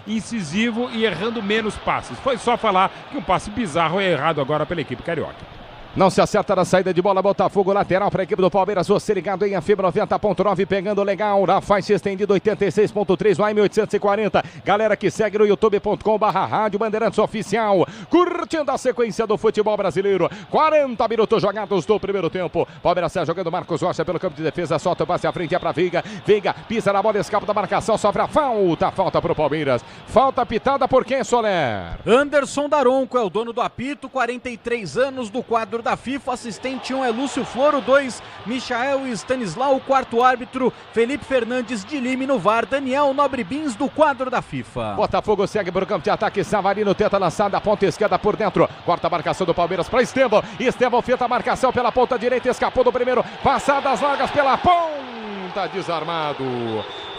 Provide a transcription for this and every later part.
incisivo e errando menos passes. Foi só falar que um passe bizarro é errado agora pela equipe carioca. Não se acerta na saída de bola, Botafogo lateral para a equipe do Palmeiras, você ligado em FM 90.9, pegando legal, na faixa estendida 86.3, lá em 1840, galera que segue no youtube.com/Rádio Bandeirantes Oficial, curtindo a sequência do futebol brasileiro, 40 minutos jogados do primeiro tempo, Palmeiras está jogando, Marcos Rocha pelo campo de defesa, solta o passe à frente, é para Veiga, pisa na bola, escapa da marcação, sofre a falta para o Palmeiras, falta pitada por quem, Soler? Anderson Daronco é o dono do apito, 43 anos, do quadro da FIFA, assistente 1 é Lúcio Floro, 2 Michael Stanislau, o quarto árbitro Felipe Fernandes de Lime, no VAR Daniel Nobre Bins, do quadro da FIFA. Botafogo segue para o campo de ataque, Savarino tenta lançar da ponta esquerda por dentro, corta a marcação do Palmeiras para Estevão fita a marcação pela ponta direita, escapou do primeiro, passadas largas pela ponta, desarmado.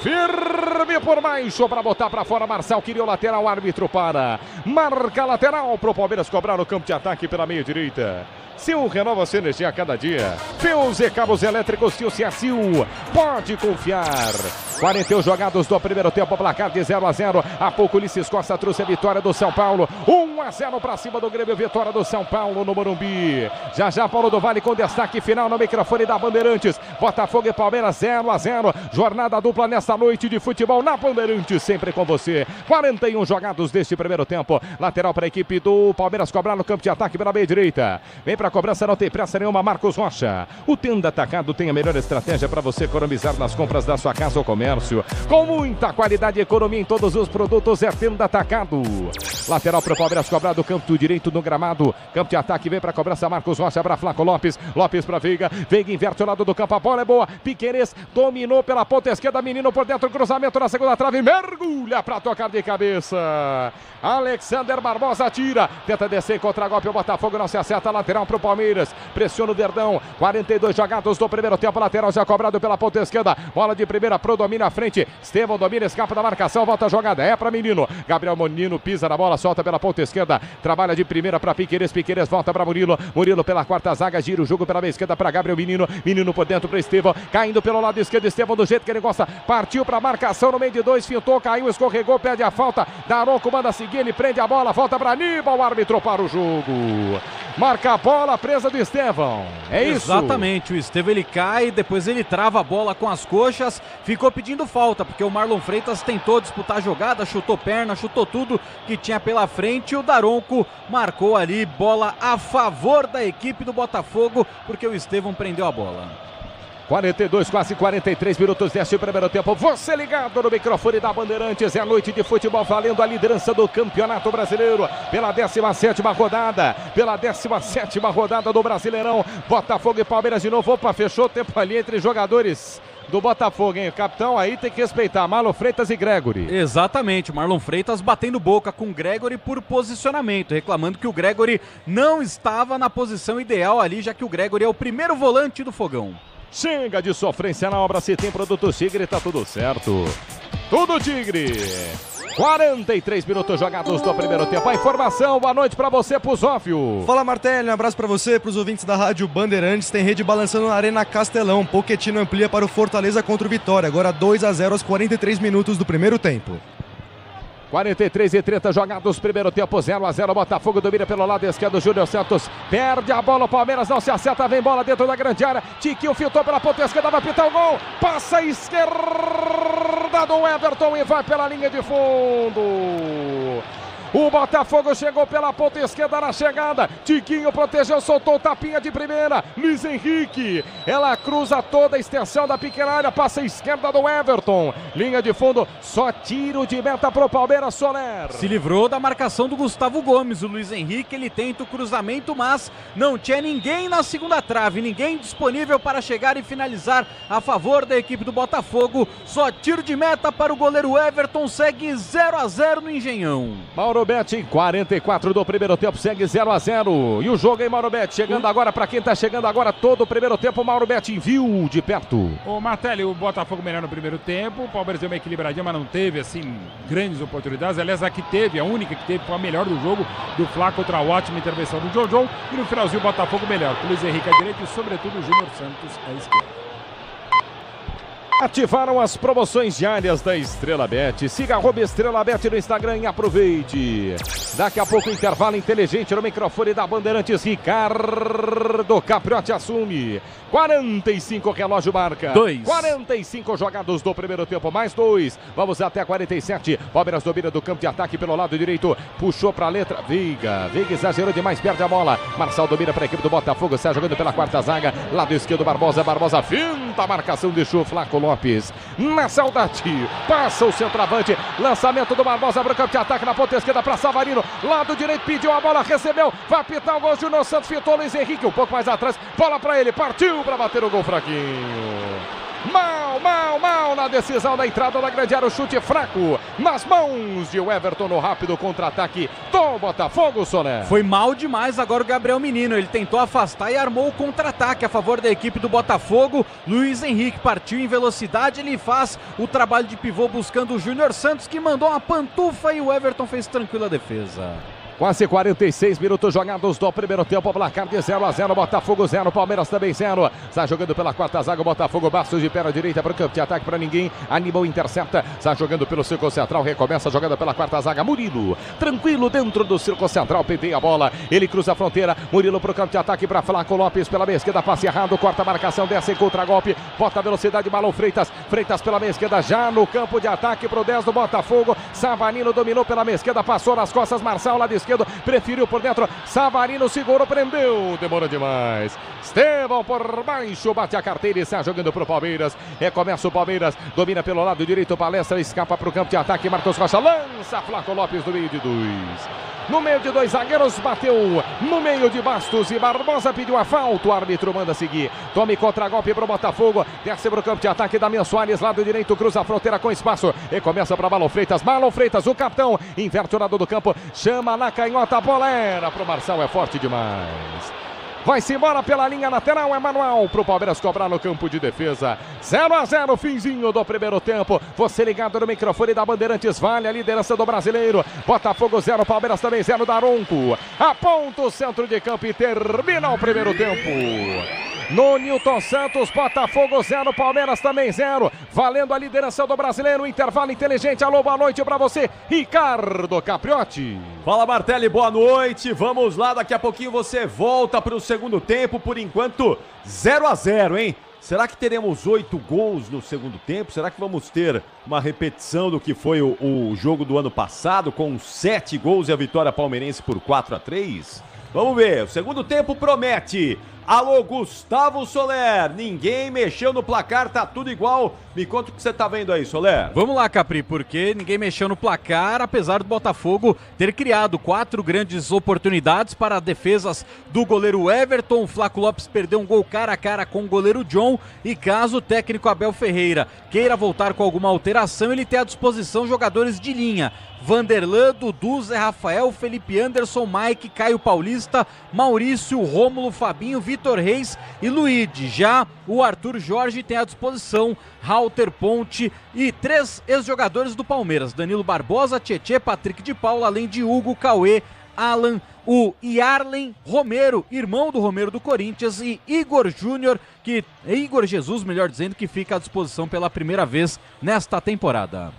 Firme por baixo para botar para fora, Marçal queria o lateral, o árbitro para marca lateral para o Palmeiras cobrar no campo de ataque pela meia direita. Sil renova sua energia a cada dia. Fios e cabos elétricos Sil pode confiar. 41 jogados do primeiro tempo, placar de 0-0. Há pouco Ulisses Costa trouxe a vitória do São Paulo. 1-0 para cima do Grêmio, vitória do São Paulo no Morumbi. Já Paulo do Vale com destaque final no microfone da Bandeirantes. Botafogo e Palmeiras 0-0. Jornada dupla nesta noite de futebol na Bandeirantes, sempre com você. 41 jogados deste primeiro tempo. Lateral para a equipe do Palmeiras cobrar no campo de ataque pela meia direita. Vem para a cobrança, não tem pressa nenhuma, Marcos Rocha. O Tenda Atacado tem a melhor estratégia para você economizar nas compras da sua casa ou comércio. Com muita qualidade e economia em todos os produtos, é Tenda Atacado. Lateral para o Palmeiras cobrar do canto direito no gramado. Campo de ataque, vem para a cobrança, Marcos Rocha para Flaco Lopes. Lopes para Veiga. Veiga inverte o lado do campo, a bola é boa. Piquerez dominou pela ponta esquerda, menino por dentro, cruzamento na segunda trave, mergulha para tocar de cabeça. Alexander Barbosa tira, tenta descer contra golpe, o Botafogo não se acerta, lateral para o Palmeiras, pressiona o Verdão, 42 jogados do primeiro tempo, lateral já cobrado pela ponta esquerda, bola de primeira pro domínio à frente, Estevão domina, escapa da marcação, volta a jogada, é para Menino, Gabriel Menino pisa na bola, solta pela ponta esquerda, trabalha de primeira para Piquerez volta para Murilo pela quarta zaga, gira o jogo pela meia esquerda para Gabriel Menino por dentro para Estevão, caindo pelo lado esquerdo, Estevão do jeito que ele gosta, partiu para marcação no meio de dois, fintou, caiu, escorregou, pede a falta, Daronco manda seguir, ele prende a bola, volta para Aníbal, o árbitro para o jogo. Marca a bola, presa do Estevão. É isso? Exatamente, o Estevão ele cai, depois ele trava a bola com as coxas, ficou pedindo falta, porque o Marlon Freitas tentou disputar a jogada, chutou perna, chutou tudo que tinha pela frente, e o Daronco marcou ali, bola a favor da equipe do Botafogo, porque o Estevão prendeu a bola. 42, quase 43 minutos deste primeiro tempo. Você ligado no microfone da Bandeirantes. É a noite de futebol valendo a liderança do Campeonato Brasileiro. Pela 17ª rodada. Pela 17ª rodada do Brasileirão. Botafogo e Palmeiras de novo. Opa, fechou o tempo ali entre jogadores do Botafogo, hein? O capitão aí tem que respeitar. Marlon Freitas e Gregory. Exatamente. Marlon Freitas batendo boca com Gregory por posicionamento. Reclamando que o Gregory não estava na posição ideal ali, já que o Gregory é o primeiro volante do Fogão. Chega de sofrência na obra, se tem produto Tigre, tá tudo certo. Tudo Tigre. 43 minutos jogados do primeiro tempo. A informação, boa noite pra você, Puzófio. Fala, Martelli, um abraço pra você, pros ouvintes da Rádio Bandeirantes. Tem rede balançando na Arena Castelão. Pochettino amplia para o Fortaleza contra o Vitória. Agora 2-0 aos 43 minutos do primeiro tempo. 43 e 30 jogados, primeiro tempo, 0-0, Botafogo domina pelo lado esquerdo, Júnior Santos perde a bola, o Palmeiras não se acerta, vem bola dentro da grande área, Tiquinho filtrou pela ponta esquerda, vai pitar o gol, passa a esquerda do Everton e vai pela linha de fundo. O Botafogo chegou pela ponta esquerda na chegada. Tiquinho protegeu, soltou tapinha de primeira. Luiz Henrique. Ela cruza toda a extensão da pequena área. Passa a esquerda do Everton. Linha de fundo. Só tiro de meta pro Palmeiras, Soler. Se livrou da marcação do Gustavo Gomes. O Luiz Henrique, ele tenta o cruzamento, mas não tinha ninguém na segunda trave. Ninguém disponível para chegar e finalizar a favor da equipe do Botafogo. Só tiro de meta para o goleiro Everton. Segue 0-0 no Engenhão. Mauro Betti, 44 do primeiro tempo, segue 0-0. E o jogo, hein, Mauro Betti? Chegando agora, para quem tá chegando agora, todo o primeiro tempo, Mauro Betti viu de perto. Ô, Martelli, o Botafogo melhor no primeiro tempo, o Palmeiras deu uma equilibradinha, mas não teve, assim, grandes oportunidades. Aliás, a que teve, a única que teve, foi a melhor do jogo, do Flaco, outra ótima intervenção do Jojo. E no finalzinho, o Botafogo melhor. O Luiz Henrique à direita e, sobretudo, o Júnior Santos à esquerda. Ativaram as promoções diárias da Estrela Bet. Siga @Estrela Bet no Instagram e aproveite. Daqui a pouco, intervalo inteligente no microfone da Bandeirantes. Ricardo Capriotti assume. 45 relógio marca. 2. 45 jogados do primeiro tempo, mais 2. Vamos até 47. Palmeiras domina do campo de ataque pelo lado direito. Puxou para a letra. Veiga exagerou demais, perde a bola. Marçal domina para a equipe do Botafogo. Sai jogando pela quarta zaga. Lado esquerdo, Barbosa finta a marcação, deixou Flaco Lopes na saudade. Passa o centroavante. Lançamento do Barbosa para o campo de ataque na ponta esquerda para Savarino. Lado direito, pediu a bola, recebeu. Vai pitar o gol. Júnior Santos fitou Luiz Henrique. Um pouco mais atrás. Bola para ele. Partiu para bater o gol fraquinho. Mal na decisão da entrada da grande área. O chute fraco nas mãos de Everton no rápido contra-ataque do Botafogo, Soler. Foi mal demais agora o Gabriel Menino. Ele tentou afastar e armou o contra-ataque a favor da equipe do Botafogo. Luiz Henrique partiu em velocidade. Ele faz o trabalho de pivô buscando o Júnior Santos, que mandou uma pantufa e o Everton fez tranquila defesa. Quase 46 minutos jogados do primeiro tempo, placar de 0-0, Botafogo 0, Palmeiras também 0. Está jogando pela quarta zaga, o Botafogo, Bastos de perna direita para o campo de ataque para ninguém. Aníbal intercepta, está jogando pelo círculo central, recomeça a jogada pela quarta zaga. Murilo, tranquilo dentro do círculo central, penteia a bola, ele cruza a fronteira. Murilo para o campo de ataque para Flaco Lopes pela meia esquerda, passe errado, corta a marcação, desce em contra-golpe, bota a velocidade, Marlon Freitas pela meia esquerda, já no campo de ataque para o 10 do Botafogo. Savarino dominou pela meia esquerda, passou nas costas, Marçal lado esquerdo, preferiu por dentro, Savarino segurou, prendeu, demorou demais. Estevão por baixo, bate a carteira e está jogando para o Palmeiras. Recomeça o Palmeiras, domina pelo lado direito, Palestra escapa para o campo de ataque, Marcos Rocha lança, Flaco Lopes no meio de 2. No meio de 2 zagueiros, bateu no meio de Bastos e Barbosa pediu a falta, o árbitro manda seguir. Tome contra-golpe para o Botafogo, desce para o campo de ataque, Damian Soares, lado direito, cruza a fronteira com espaço e começa para Marlon Freitas, o capitão, inverte o lado do campo, chama na canhota, a bola era para o Marçal, é forte demais. Vai-se embora pela linha lateral, é manual para o Palmeiras cobrar no campo de defesa. 0-0, finzinho do primeiro tempo. Você ligado no microfone da Bandeirantes, vale a liderança do brasileiro. Botafogo 0, Palmeiras também 0, Daronco. Aponta o centro de campo e termina o primeiro tempo. No Nilton Santos, Botafogo 0, Palmeiras também 0. Valendo a liderança do brasileiro, intervalo inteligente. Alô, boa noite pra você, Ricardo Capriotti. Fala, Martelli, boa noite. Vamos lá, daqui a pouquinho você volta pro segundo tempo. Por enquanto, 0-0, hein? Será que teremos 8 gols no segundo tempo? Será que vamos ter uma repetição do que foi o jogo do ano passado, com 7 gols e a vitória palmeirense por 4-3? Vamos ver, o segundo tempo promete. Alô, Gustavo Soler, ninguém mexeu no placar, tá tudo igual. Me conta o que você tá vendo aí, Soler. Vamos lá, Capri, porque ninguém mexeu no placar, apesar do Botafogo ter criado 4 grandes oportunidades para defesas do goleiro Everton. O Flaco Lopes perdeu um gol cara a cara com o goleiro John, e caso o técnico Abel Ferreira queira voltar com alguma alteração, ele tem à disposição jogadores de linha: Vanderlan, Dudu, Zé Rafael, Felipe Anderson, Mike, Caio Paulista, Maurício, Rômulo, Fabinho, Vitor Reis e Luíde. Já o Arthur Jorge tem à disposição Halter, Ponte e 3 ex-jogadores do Palmeiras: Danilo Barbosa, Tietê, Patrick de Paula, além de Hugo, Cauê, Alan, o Yarlen Romero, irmão do Romero do Corinthians, e Igor Jesus, melhor dizendo, que fica à disposição pela primeira vez nesta temporada.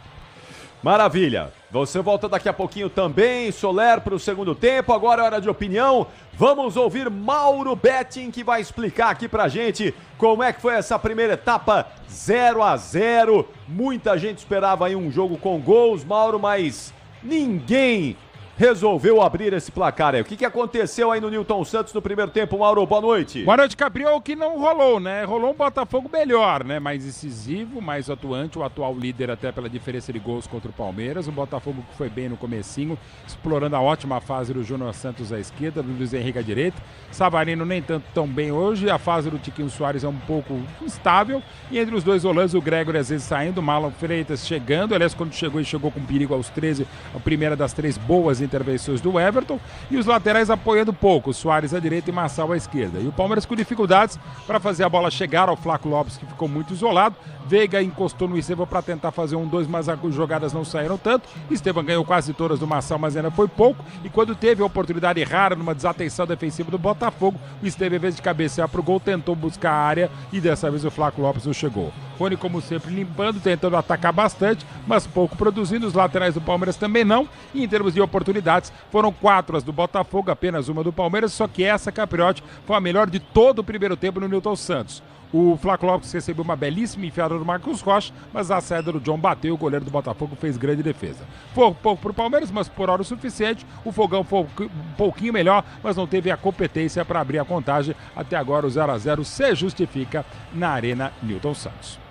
Maravilha. Você volta daqui a pouquinho também, Soler, para o segundo tempo. Agora é hora de opinião. Vamos ouvir Mauro Betting, que vai explicar aqui pra gente como é que foi essa primeira etapa. 0-0. Muita gente esperava aí um jogo com gols, Mauro, mas ninguém resolveu abrir esse placar aí. O que aconteceu aí no Nilton Santos no primeiro tempo, Mauro? Boa noite. Boa noite, Gabriel. O que não rolou, né? Rolou um Botafogo melhor, né? Mais incisivo, mais atuante, o atual líder até pela diferença de gols contra o Palmeiras. Um Botafogo que foi bem no comecinho, explorando a ótima fase do Júnior Santos à esquerda, do Luiz Henrique à direita. Savarino nem tanto tão bem hoje. A fase do Tiquinho Soares é um pouco instável. E entre os dois volantes, o Gregory às vezes saindo, o Marlon Freitas chegando. Aliás, quando chegou, ele chegou com perigo aos 13, a primeira das 3 boas intervenções do Everton, e os laterais apoiando pouco, Soares à direita e Marçal à esquerda. E o Palmeiras com dificuldades para fazer a bola chegar ao Flaco Lopes, que ficou muito isolado. Veiga encostou no Estevam para tentar fazer 1-2, mas as jogadas não saíram tanto. Estevam ganhou quase todas do Marçal, mas ainda foi pouco. E quando teve a oportunidade rara numa desatenção defensiva do Botafogo, o Estevam, em vez de cabecear pro gol, tentou buscar a área e dessa vez o Flaco Lopes não chegou. Rony, como sempre, limpando, tentando atacar bastante, mas pouco produzindo. Os laterais do Palmeiras também não. E em termos de oportunidades, foram 4 as do Botafogo, apenas uma do Palmeiras, só que essa, Capriotti, foi a melhor de todo o primeiro tempo no Newton Santos. O Flaco Lopes recebeu uma belíssima enfiada do Marcos Rocha, mas a saída do John bateu, o goleiro do Botafogo fez grande defesa. Foi pouco para o Palmeiras, mas por hora o suficiente. O Fogão foi um pouquinho melhor, mas não teve a competência para abrir a contagem. Até agora o 0-0 se justifica na Arena Newton Santos.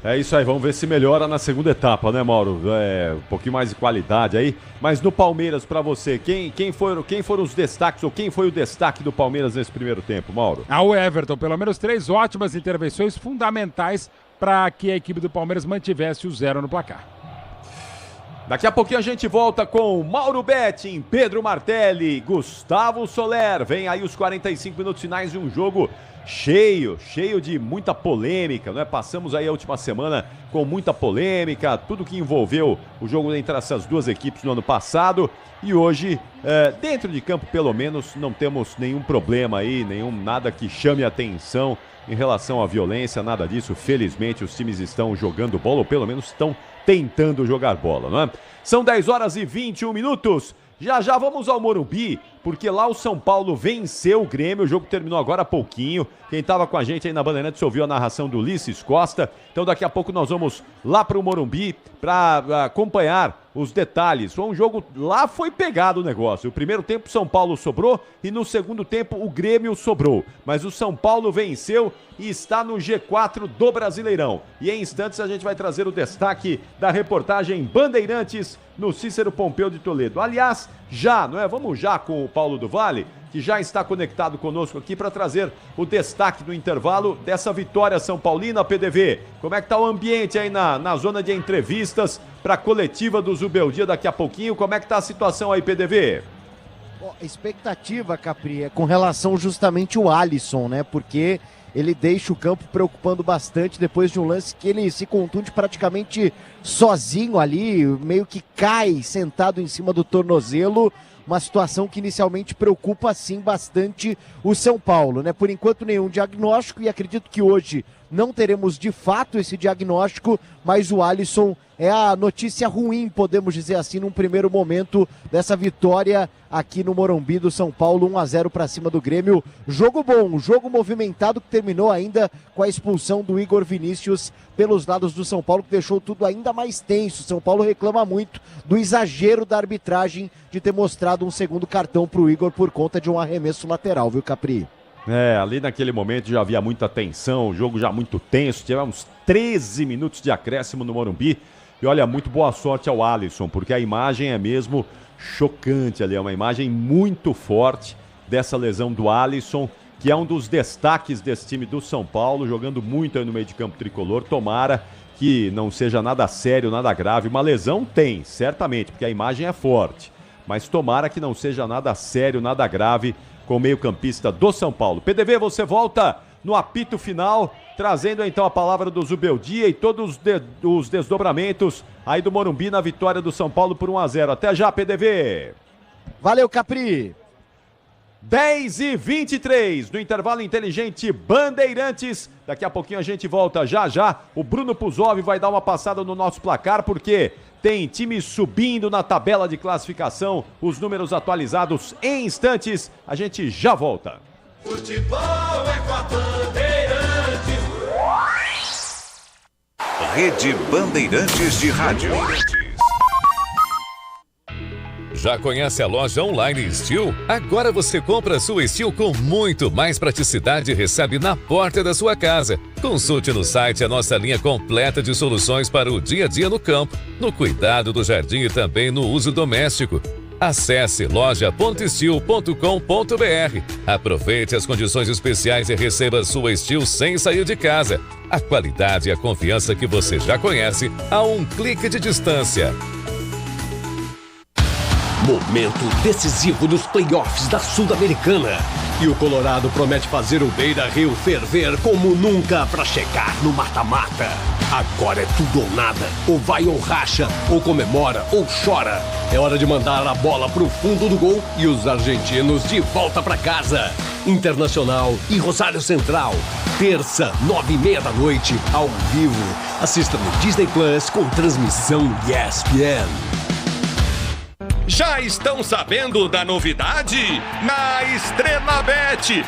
É isso aí, vamos ver se melhora na segunda etapa, né, Mauro? Um pouquinho mais de qualidade aí. Mas no Palmeiras, pra você, quem foram os destaques, ou quem foi o destaque do Palmeiras nesse primeiro tempo, Mauro? O Everton, pelo menos 3 ótimas intervenções fundamentais para que a equipe do Palmeiras mantivesse o 0 no placar. Daqui a pouquinho a gente volta com Mauro Betting, Pedro Martelli, Gustavo Soler. Vem aí os 45 minutos finais de um jogo cheio de muita polêmica, né? Passamos aí a última semana com muita polêmica, tudo que envolveu o jogo entre essas duas equipes no ano passado. E hoje, dentro de campo pelo menos, não temos nenhum problema aí, nada que chame a atenção em relação à violência, nada disso. Felizmente os times estão jogando bola, ou pelo menos estão tentando jogar bola, não é? São 10 horas e 21 minutos. Já vamos ao Morumbi, porque lá o São Paulo venceu o Grêmio, o jogo terminou agora há pouquinho. Quem estava com a gente aí na Bandeirantes ouviu a narração do Ulisses Costa. Então daqui a pouco nós vamos lá para o Morumbi para acompanhar os detalhes. Foi um jogo, lá foi pegado o negócio. O primeiro tempo o São Paulo sobrou e no segundo tempo o Grêmio sobrou. Mas o São Paulo venceu e está no G4 do Brasileirão. E em instantes a gente vai trazer o destaque da reportagem Bandeirantes no Cícero Pompeu de Toledo. Aliás, vamos já com o Paulo do Vale, que já está conectado conosco aqui para trazer o destaque do intervalo dessa vitória São Paulina, PDV. Como é que está o ambiente aí na zona de entrevistas para a coletiva do Zubeldia daqui a pouquinho? Como é que está a situação aí, PDV? A expectativa, Capri, é com relação justamente ao Alisson, né? Porque ele deixa o campo preocupando bastante depois de um lance que ele se contunde praticamente sozinho ali, meio que cai sentado em cima do tornozelo. Uma situação que inicialmente preocupa, sim, bastante o São Paulo, né? Por enquanto, nenhum diagnóstico e acredito que hoje não teremos de fato esse diagnóstico, mas o Alisson é a notícia ruim, podemos dizer assim, num primeiro momento dessa vitória aqui no Morumbi do São Paulo, 1-0 para cima do Grêmio. Jogo bom, jogo movimentado que terminou ainda com a expulsão do Igor Vinícius pelos lados do São Paulo, que deixou tudo ainda mais tenso. São Paulo reclama muito do exagero da arbitragem de ter mostrado um segundo cartão para o Igor por conta de um arremesso lateral, viu, Capri? Ali naquele momento já havia muita tensão, o jogo já muito tenso, tivemos 13 minutos de acréscimo no Morumbi. E olha, muito boa sorte ao Alisson, porque a imagem é mesmo chocante ali, é uma imagem muito forte dessa lesão do Alisson, que é um dos destaques desse time do São Paulo, jogando muito aí no meio de campo tricolor. Tomara que não seja nada sério, nada grave. Uma lesão tem, certamente, porque a imagem é forte, mas tomara que não seja nada sério, nada grave com o meio-campista do São Paulo. PDV, você volta no apito final, trazendo então a palavra do Zubeldia e todos os desdobramentos aí do Morumbi na vitória do São Paulo por 1-0. Até já, PDV! Valeu, Capri! 10h23, no intervalo inteligente Bandeirantes. Daqui a pouquinho a gente volta já. O Bruno Puzov vai dar uma passada no nosso placar, porque tem time subindo na tabela de classificação. Os números atualizados em instantes. A gente já volta. Futebol é com a Bandeirantes. Rede Bandeirantes de Rádio. Já conhece a loja online Steel? Agora você compra sua Steel com muito mais praticidade e recebe na porta da sua casa. Consulte no site a nossa linha completa de soluções para o dia a dia no campo, no cuidado do jardim e também no uso doméstico. Acesse loja.steel.com.br. Aproveite as condições especiais e receba sua Steel sem sair de casa. A qualidade e a confiança que você já conhece a um clique de distância. Momento decisivo dos playoffs da Sul-Americana. E o Colorado promete fazer o Beira-Rio ferver como nunca para chegar no mata-mata. Agora é tudo ou nada. Ou vai ou racha, ou comemora ou chora. É hora de mandar a bola pro fundo do gol e os argentinos de volta pra casa. Internacional e Rosário Central. Terça, 9h30 da noite, ao vivo. Assista no Disney Plus com transmissão ESPN. Já estão sabendo da novidade? Na Estrela Bet!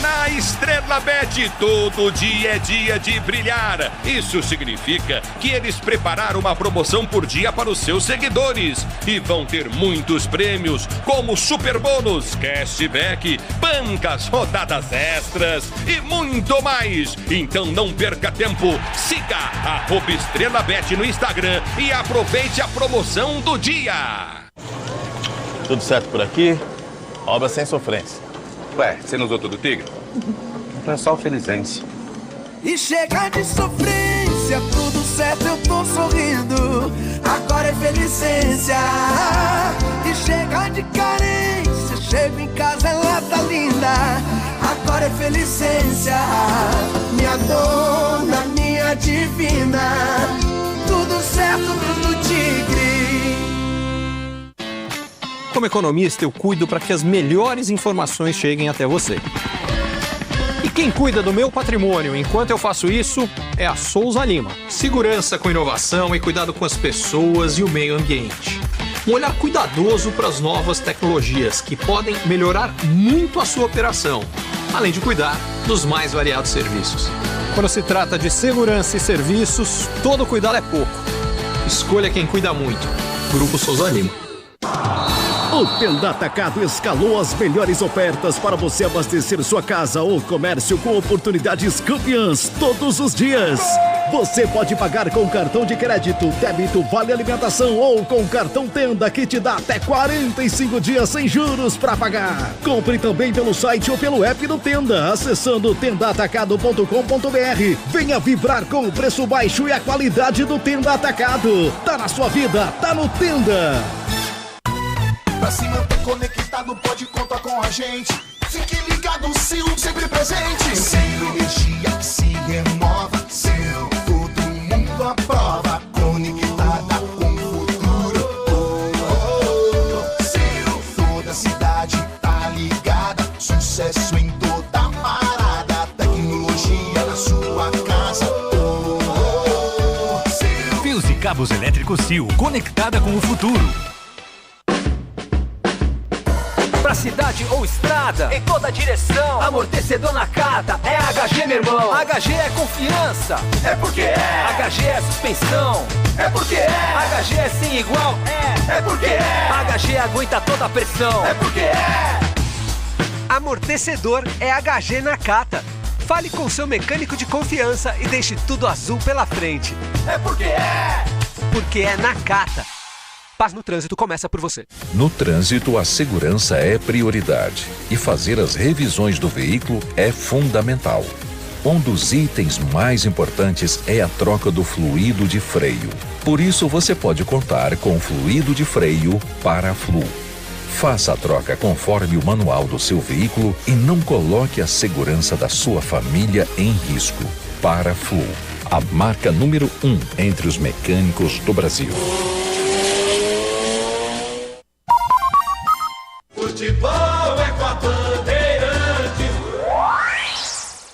Na Estrela Bet todo dia é dia de brilhar. Isso significa que eles prepararam uma promoção por dia para os seus seguidores. E vão ter muitos prêmios, como super bônus, cashback, bancas, rodadas extras e muito mais. Então não perca tempo. Siga @Estrela Bet no Instagram e aproveite a promoção do dia. Tudo certo por aqui? Obra sem sofrência. Ué, você não usou todo o Tigre? Então é só o Felizense. E chega de sofrência, tudo certo, eu tô sorrindo. Agora é Felicência. E chega de carência, chego em casa, ela tá linda. Agora é Felicência. Minha dona, minha divina. Tudo certo, tudo Tigre. Como economista, eu cuido para que as melhores informações cheguem até você. E quem cuida do meu patrimônio enquanto eu faço isso é a Souza Lima. Segurança com inovação e cuidado com as pessoas e o meio ambiente. Um olhar cuidadoso para as novas tecnologias que podem melhorar muito a sua operação, além de cuidar dos mais variados serviços. Quando se trata de segurança e serviços, todo cuidado é pouco. Escolha quem cuida muito. Grupo Souza Lima. O Tenda Atacado escalou as melhores ofertas para você abastecer sua casa ou comércio com oportunidades campeãs todos os dias. Você pode pagar com cartão de crédito, débito, vale alimentação ou com cartão Tenda que te dá até 45 dias sem juros para pagar. Compre também pelo site ou pelo app do Tenda, acessando tendaatacado.com.br. Venha vibrar com o preço baixo e a qualidade do Tenda Atacado. Tá na sua vida, tá no Tenda. Pra se manter conectado, pode contar com a gente. Fique ligado, Sil, sempre presente. Sil, energia que se renova. Sil, todo mundo aprova. Conectada com o futuro. Sil, toda cidade tá ligada. Sucesso em toda parada. Tecnologia na sua casa. Fios e cabos elétricos Sil, conectada com o futuro. Pra cidade ou estrada, em toda direção, amortecedor na cata, é HG, meu irmão. HG é confiança, é porque é. HG é suspensão, é porque é. HG é sem igual, é porque é. HG aguenta toda a pressão, é porque é. Amortecedor é HG na cata. Fale com seu mecânico de confiança e deixe tudo azul pela frente. É porque é. Porque é na cata. Paz no trânsito começa por você. No trânsito, a segurança é prioridade e fazer as revisões do veículo é fundamental. Um dos itens mais importantes é a troca do fluido de freio. Por isso, você pode contar com o fluido de freio Paraflu. Faça a troca conforme o manual do seu veículo e não coloque a segurança da sua família em risco. Paraflu, a marca número 1 entre os mecânicos do Brasil. Futebol é com a Bandeirantes.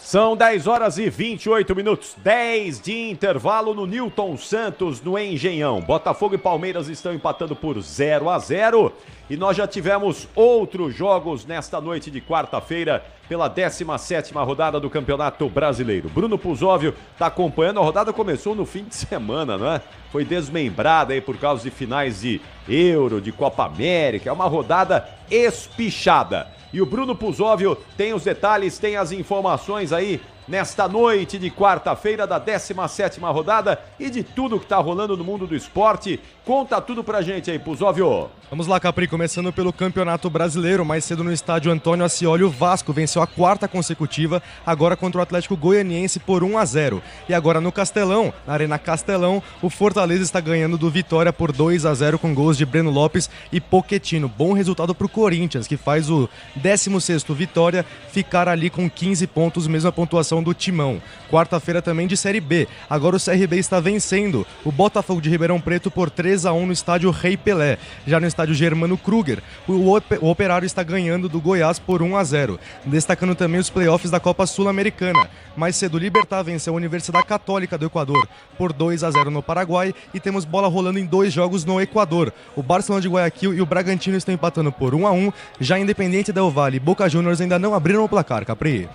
São 10h28, 10 de intervalo no Newton Santos, no Engenhão. Botafogo e Palmeiras estão empatando por 0-0 e nós já tivemos outros jogos nesta noite de quarta-feira pela 17ª rodada do Campeonato Brasileiro. Bruno Puzóvio está acompanhando, a rodada começou no fim de semana, não é? Foi desmembrada aí por causa de finais de Euro, de Copa América, é uma rodada espichada. E o Bruno Puzóvio tem os detalhes, tem as informações aí nesta noite de quarta-feira da 17ª rodada e de tudo que tá rolando no mundo do esporte. Conta tudo pra gente aí, Puzóvio. Vamos lá, Capri, começando pelo Campeonato Brasileiro. Mais cedo no estádio Antônio Ascioli, o Vasco venceu a 4ª consecutiva, agora contra o Atlético Goianiense por 1-0. E agora no Castelão, na Arena Castelão, o Fortaleza está ganhando do Vitória por 2-0 com gols de Breno Lopes e Pochettino. Bom resultado pro Corinthians, que faz o 16º Vitória ficar ali com 15 pontos, mesma pontuação som do Timão. Quarta-feira também de Série B. Agora o CRB está vencendo o Botafogo de Ribeirão Preto por 3-1 no estádio Rei Pelé. Já no estádio Germano Kruger, o Operário está ganhando do Goiás por 1-0. Destacando também os playoffs da Copa Sul-Americana. Mais cedo, o Libertad venceu a Universidade Católica do Equador por 2-0 no Paraguai e temos bola rolando em 2 jogos no Equador. O Barcelona de Guayaquil e o Bragantino estão empatando por 1-1. Já Independiente del Valle e Boca Juniors ainda não abriram o placar, Capri.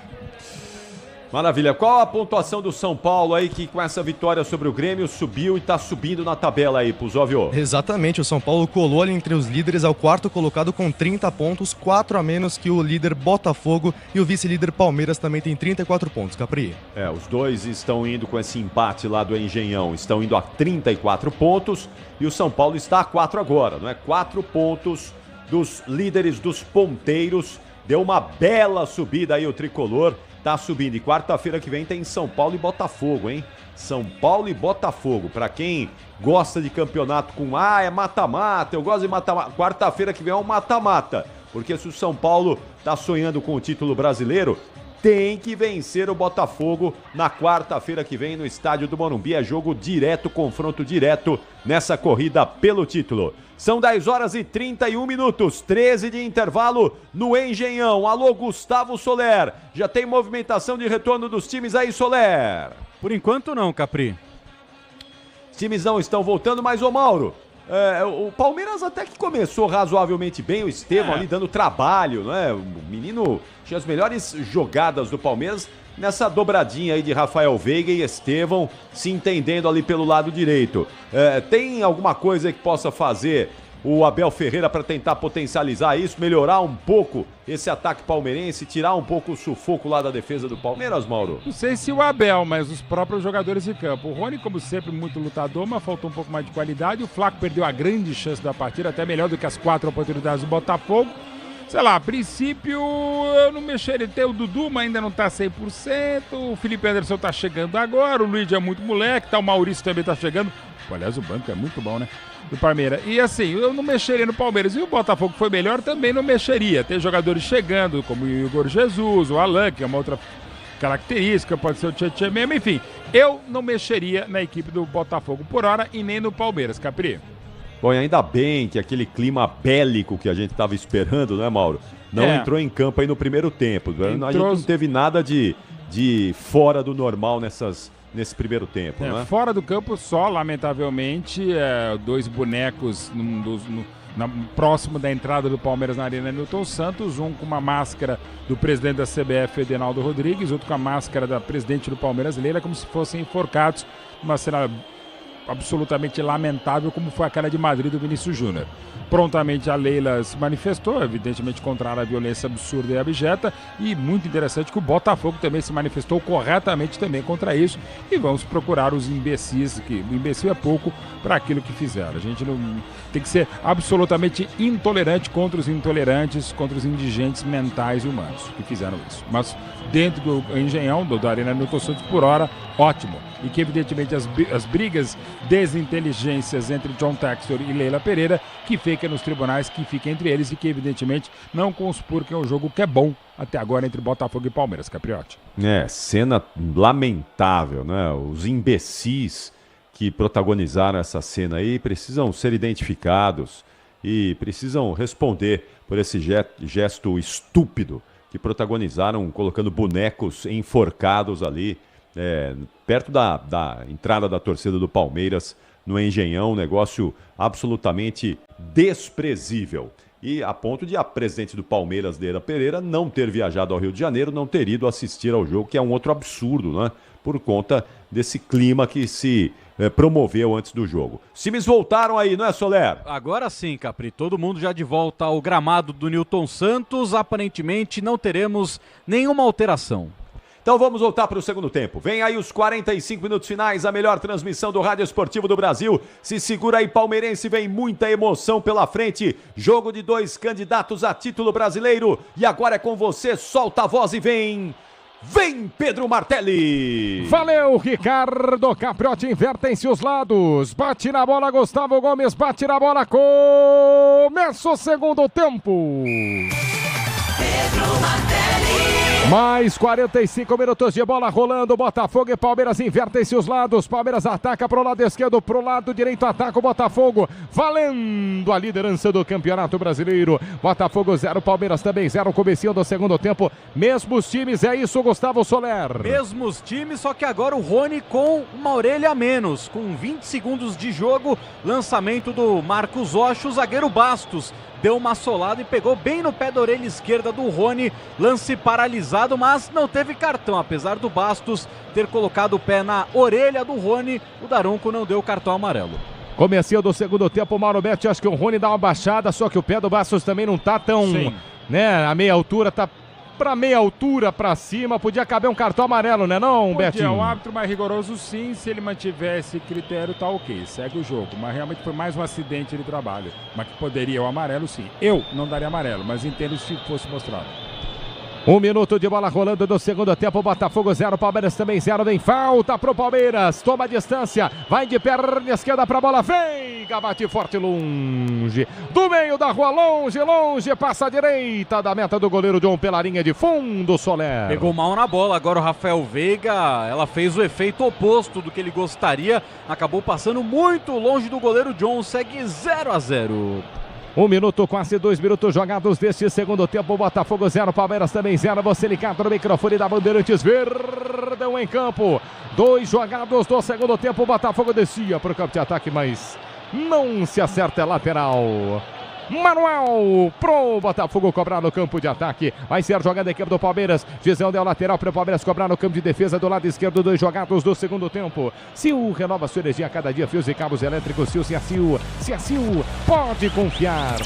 Maravilha. Qual a pontuação do São Paulo aí que com essa vitória sobre o Grêmio subiu e tá subindo na tabela aí, Puzóvio? Exatamente, o São Paulo colou ali entre os líderes ao quarto colocado com 30 pontos, 4 a menos que o líder Botafogo e o vice-líder Palmeiras também tem 34 pontos, Capri. Os dois estão indo com esse empate lá do Engenhão, estão indo a 34 pontos e o São Paulo está a 4 agora, não é? 4 pontos dos líderes dos ponteiros, deu uma bela subida aí o tricolor. Tá subindo. E quarta-feira que vem tem São Paulo e Botafogo, hein? São Paulo e Botafogo. Pra quem gosta de campeonato com é mata-mata, eu gosto de mata-mata. Quarta-feira que vem é um mata-mata. Porque se o São Paulo tá sonhando com o título brasileiro, tem que vencer o Botafogo na quarta-feira que vem no estádio do Morumbi. É jogo direto, confronto direto nessa corrida pelo título. São 10 horas e 31 minutos, 13 de intervalo no Engenhão. Alô, Gustavo Soler. Já tem movimentação de retorno dos times aí, Soler? Por enquanto não, Capri. Os times não estão voltando, mas, ô Mauro, o Palmeiras até que começou razoavelmente bem, o Estevão ali dando trabalho, né? O menino tinha as melhores jogadas do Palmeiras nessa dobradinha aí de Rafael Veiga e Estevão se entendendo ali pelo lado direito. Tem alguma coisa que possa fazer o Abel Ferreira para tentar potencializar isso, melhorar um pouco esse ataque palmeirense, tirar um pouco o sufoco lá da defesa do Palmeiras, Mauro? Não sei se o Abel, mas os próprios jogadores de campo. O Rony, como sempre, muito lutador, mas faltou um pouco mais de qualidade. O Flaco perdeu a grande chance da partida, até melhor do que as 4 oportunidades do Botafogo. Sei lá, a princípio eu não mexeria. Tem o Dudu, mas ainda não tá 100%. O Felipe Anderson tá chegando agora. O Luiz é muito moleque, tá? O Maurício também tá chegando. Pô, aliás, o banco é muito bom, né? Do Palmeiras. E assim, eu não mexeria no Palmeiras. E o Botafogo foi melhor, também não mexeria. Tem jogadores chegando, como o Igor Jesus, o Alan, que é uma outra característica, pode ser o Tietchan mesmo. Enfim, eu não mexeria na equipe do Botafogo por hora e nem no Palmeiras, Capri. Bom, e ainda bem que aquele clima bélico que a gente estava esperando, né, Mauro? Não entrou em campo aí no primeiro tempo. A gente não teve nada de fora do normal nesse primeiro tempo, né? Fora do campo só, lamentavelmente, 2 bonecos próximo da entrada do Palmeiras na Arena Newton Santos, um com uma máscara do presidente da CBF, Edenaldo Rodrigues, outro com a máscara da presidente do Palmeiras, Leila, como se fossem enforcados, uma cena absolutamente lamentável, como foi aquela de Madrid do Vinícius Júnior. Prontamente a Leila se manifestou, evidentemente contrária à violência absurda e abjeta, e muito interessante que o Botafogo também se manifestou corretamente também contra isso, e vamos procurar os imbecis, que o imbecil é pouco para aquilo que fizeram. A gente não tem que ser absolutamente intolerante contra os intolerantes, contra os indigentes mentais e humanos que fizeram isso. Mas dentro do Engenhão, da Arena Newton Santos, por hora, ótimo. E que evidentemente as brigas, desinteligências entre John Textor e Leila Pereira, que fiquem nos tribunais, que fiquem entre eles e que evidentemente não conspurquem o jogo que é bom até agora entre Botafogo e Palmeiras, Capriotti. Cena lamentável, né? Os imbecis que protagonizaram essa cena aí precisam ser identificados e precisam responder por esse gesto estúpido que protagonizaram colocando bonecos enforcados ali perto da entrada da torcida do Palmeiras no Engenhão, um negócio absolutamente desprezível. E a ponto de a presidente do Palmeiras, Leila Pereira, não ter viajado ao Rio de Janeiro, não ter ido assistir ao jogo, que é um outro absurdo, né? Por conta desse clima que se promoveu antes do jogo. Os times voltaram aí, não é, Soler? Agora sim, Capri. Todo mundo já de volta ao gramado do Newton Santos. Aparentemente não teremos nenhuma alteração. Então vamos voltar para o segundo tempo. Vem aí os 45 minutos finais, a melhor transmissão do Rádio Esportivo do Brasil. Se segura aí, palmeirense, vem muita emoção pela frente. Jogo de 2 candidatos a título brasileiro. E agora é com você, solta a voz e vem... Vem, Pedro Martelli! Valeu, Ricardo Capriotti, invertem-se os lados. Bate na bola, Gustavo Gomes, bate na bola, começa o segundo tempo. Pedro Martelli! Mais 45 minutos de bola rolando. Botafogo e Palmeiras invertem-se os lados. Palmeiras ataca pro lado esquerdo, pro lado direito ataca o Botafogo. Valendo a liderança do Campeonato Brasileiro. Botafogo 0, Palmeiras também 0. Comecinho do segundo tempo. Mesmos times, é isso, Gustavo Soler. Mesmos times, só que agora o Rony com uma orelha a menos. Com 20 segundos de jogo, lançamento do Marcos Rocha, o zagueiro Bastos deu uma solada e pegou bem no pé da orelha esquerda do Rony, lance paralisado, mas não teve cartão, apesar do Bastos ter colocado o pé na orelha do Rony, o Daronco não deu cartão amarelo. Comecinho do segundo tempo, Mauro Betti, acho que o Rony dá uma baixada, só que o pé do Bastos também não tá tão, né, a meia altura, tá pra meia altura pra cima, podia caber um cartão amarelo, né não, Betinho? Podia, o árbitro mais rigoroso sim, se ele mantiver esse critério tá ok, segue o jogo, mas realmente foi mais um acidente de trabalho, mas que poderia o amarelo sim. Eu não daria amarelo, mas entendo se fosse mostrado. 1 minuto de bola rolando do segundo tempo, Botafogo 0, Palmeiras também 0, vem falta pro Palmeiras, toma a distância, vai de perna esquerda pra bola, vem, bate forte longe, do meio da rua, longe, passa a direita da meta do goleiro John pela linha de fundo, Soler. Pegou mal na bola, agora o Rafael Veiga, ela fez o efeito oposto do que ele gostaria, acabou passando muito longe do goleiro John, segue 0-0. 1 minuto, quase 2 minutos jogados deste segundo tempo. Botafogo 0, Palmeiras também 0. Você ligado no microfone da Bandeirantes, Verdão em campo. 2 jogados do segundo tempo. Botafogo descia para o campo de ataque, mas não se acerta, é lateral. Manuel pro Botafogo cobrar no campo de ataque. Vai ser jogada a equipe do Palmeiras. Gisel deu lateral para o Palmeiras cobrar no campo de defesa do lado esquerdo. 2 jogados do segundo tempo. Sil renova sua energia a cada dia. Fios e cabos elétricos. Sil, se a Sil pode confiar.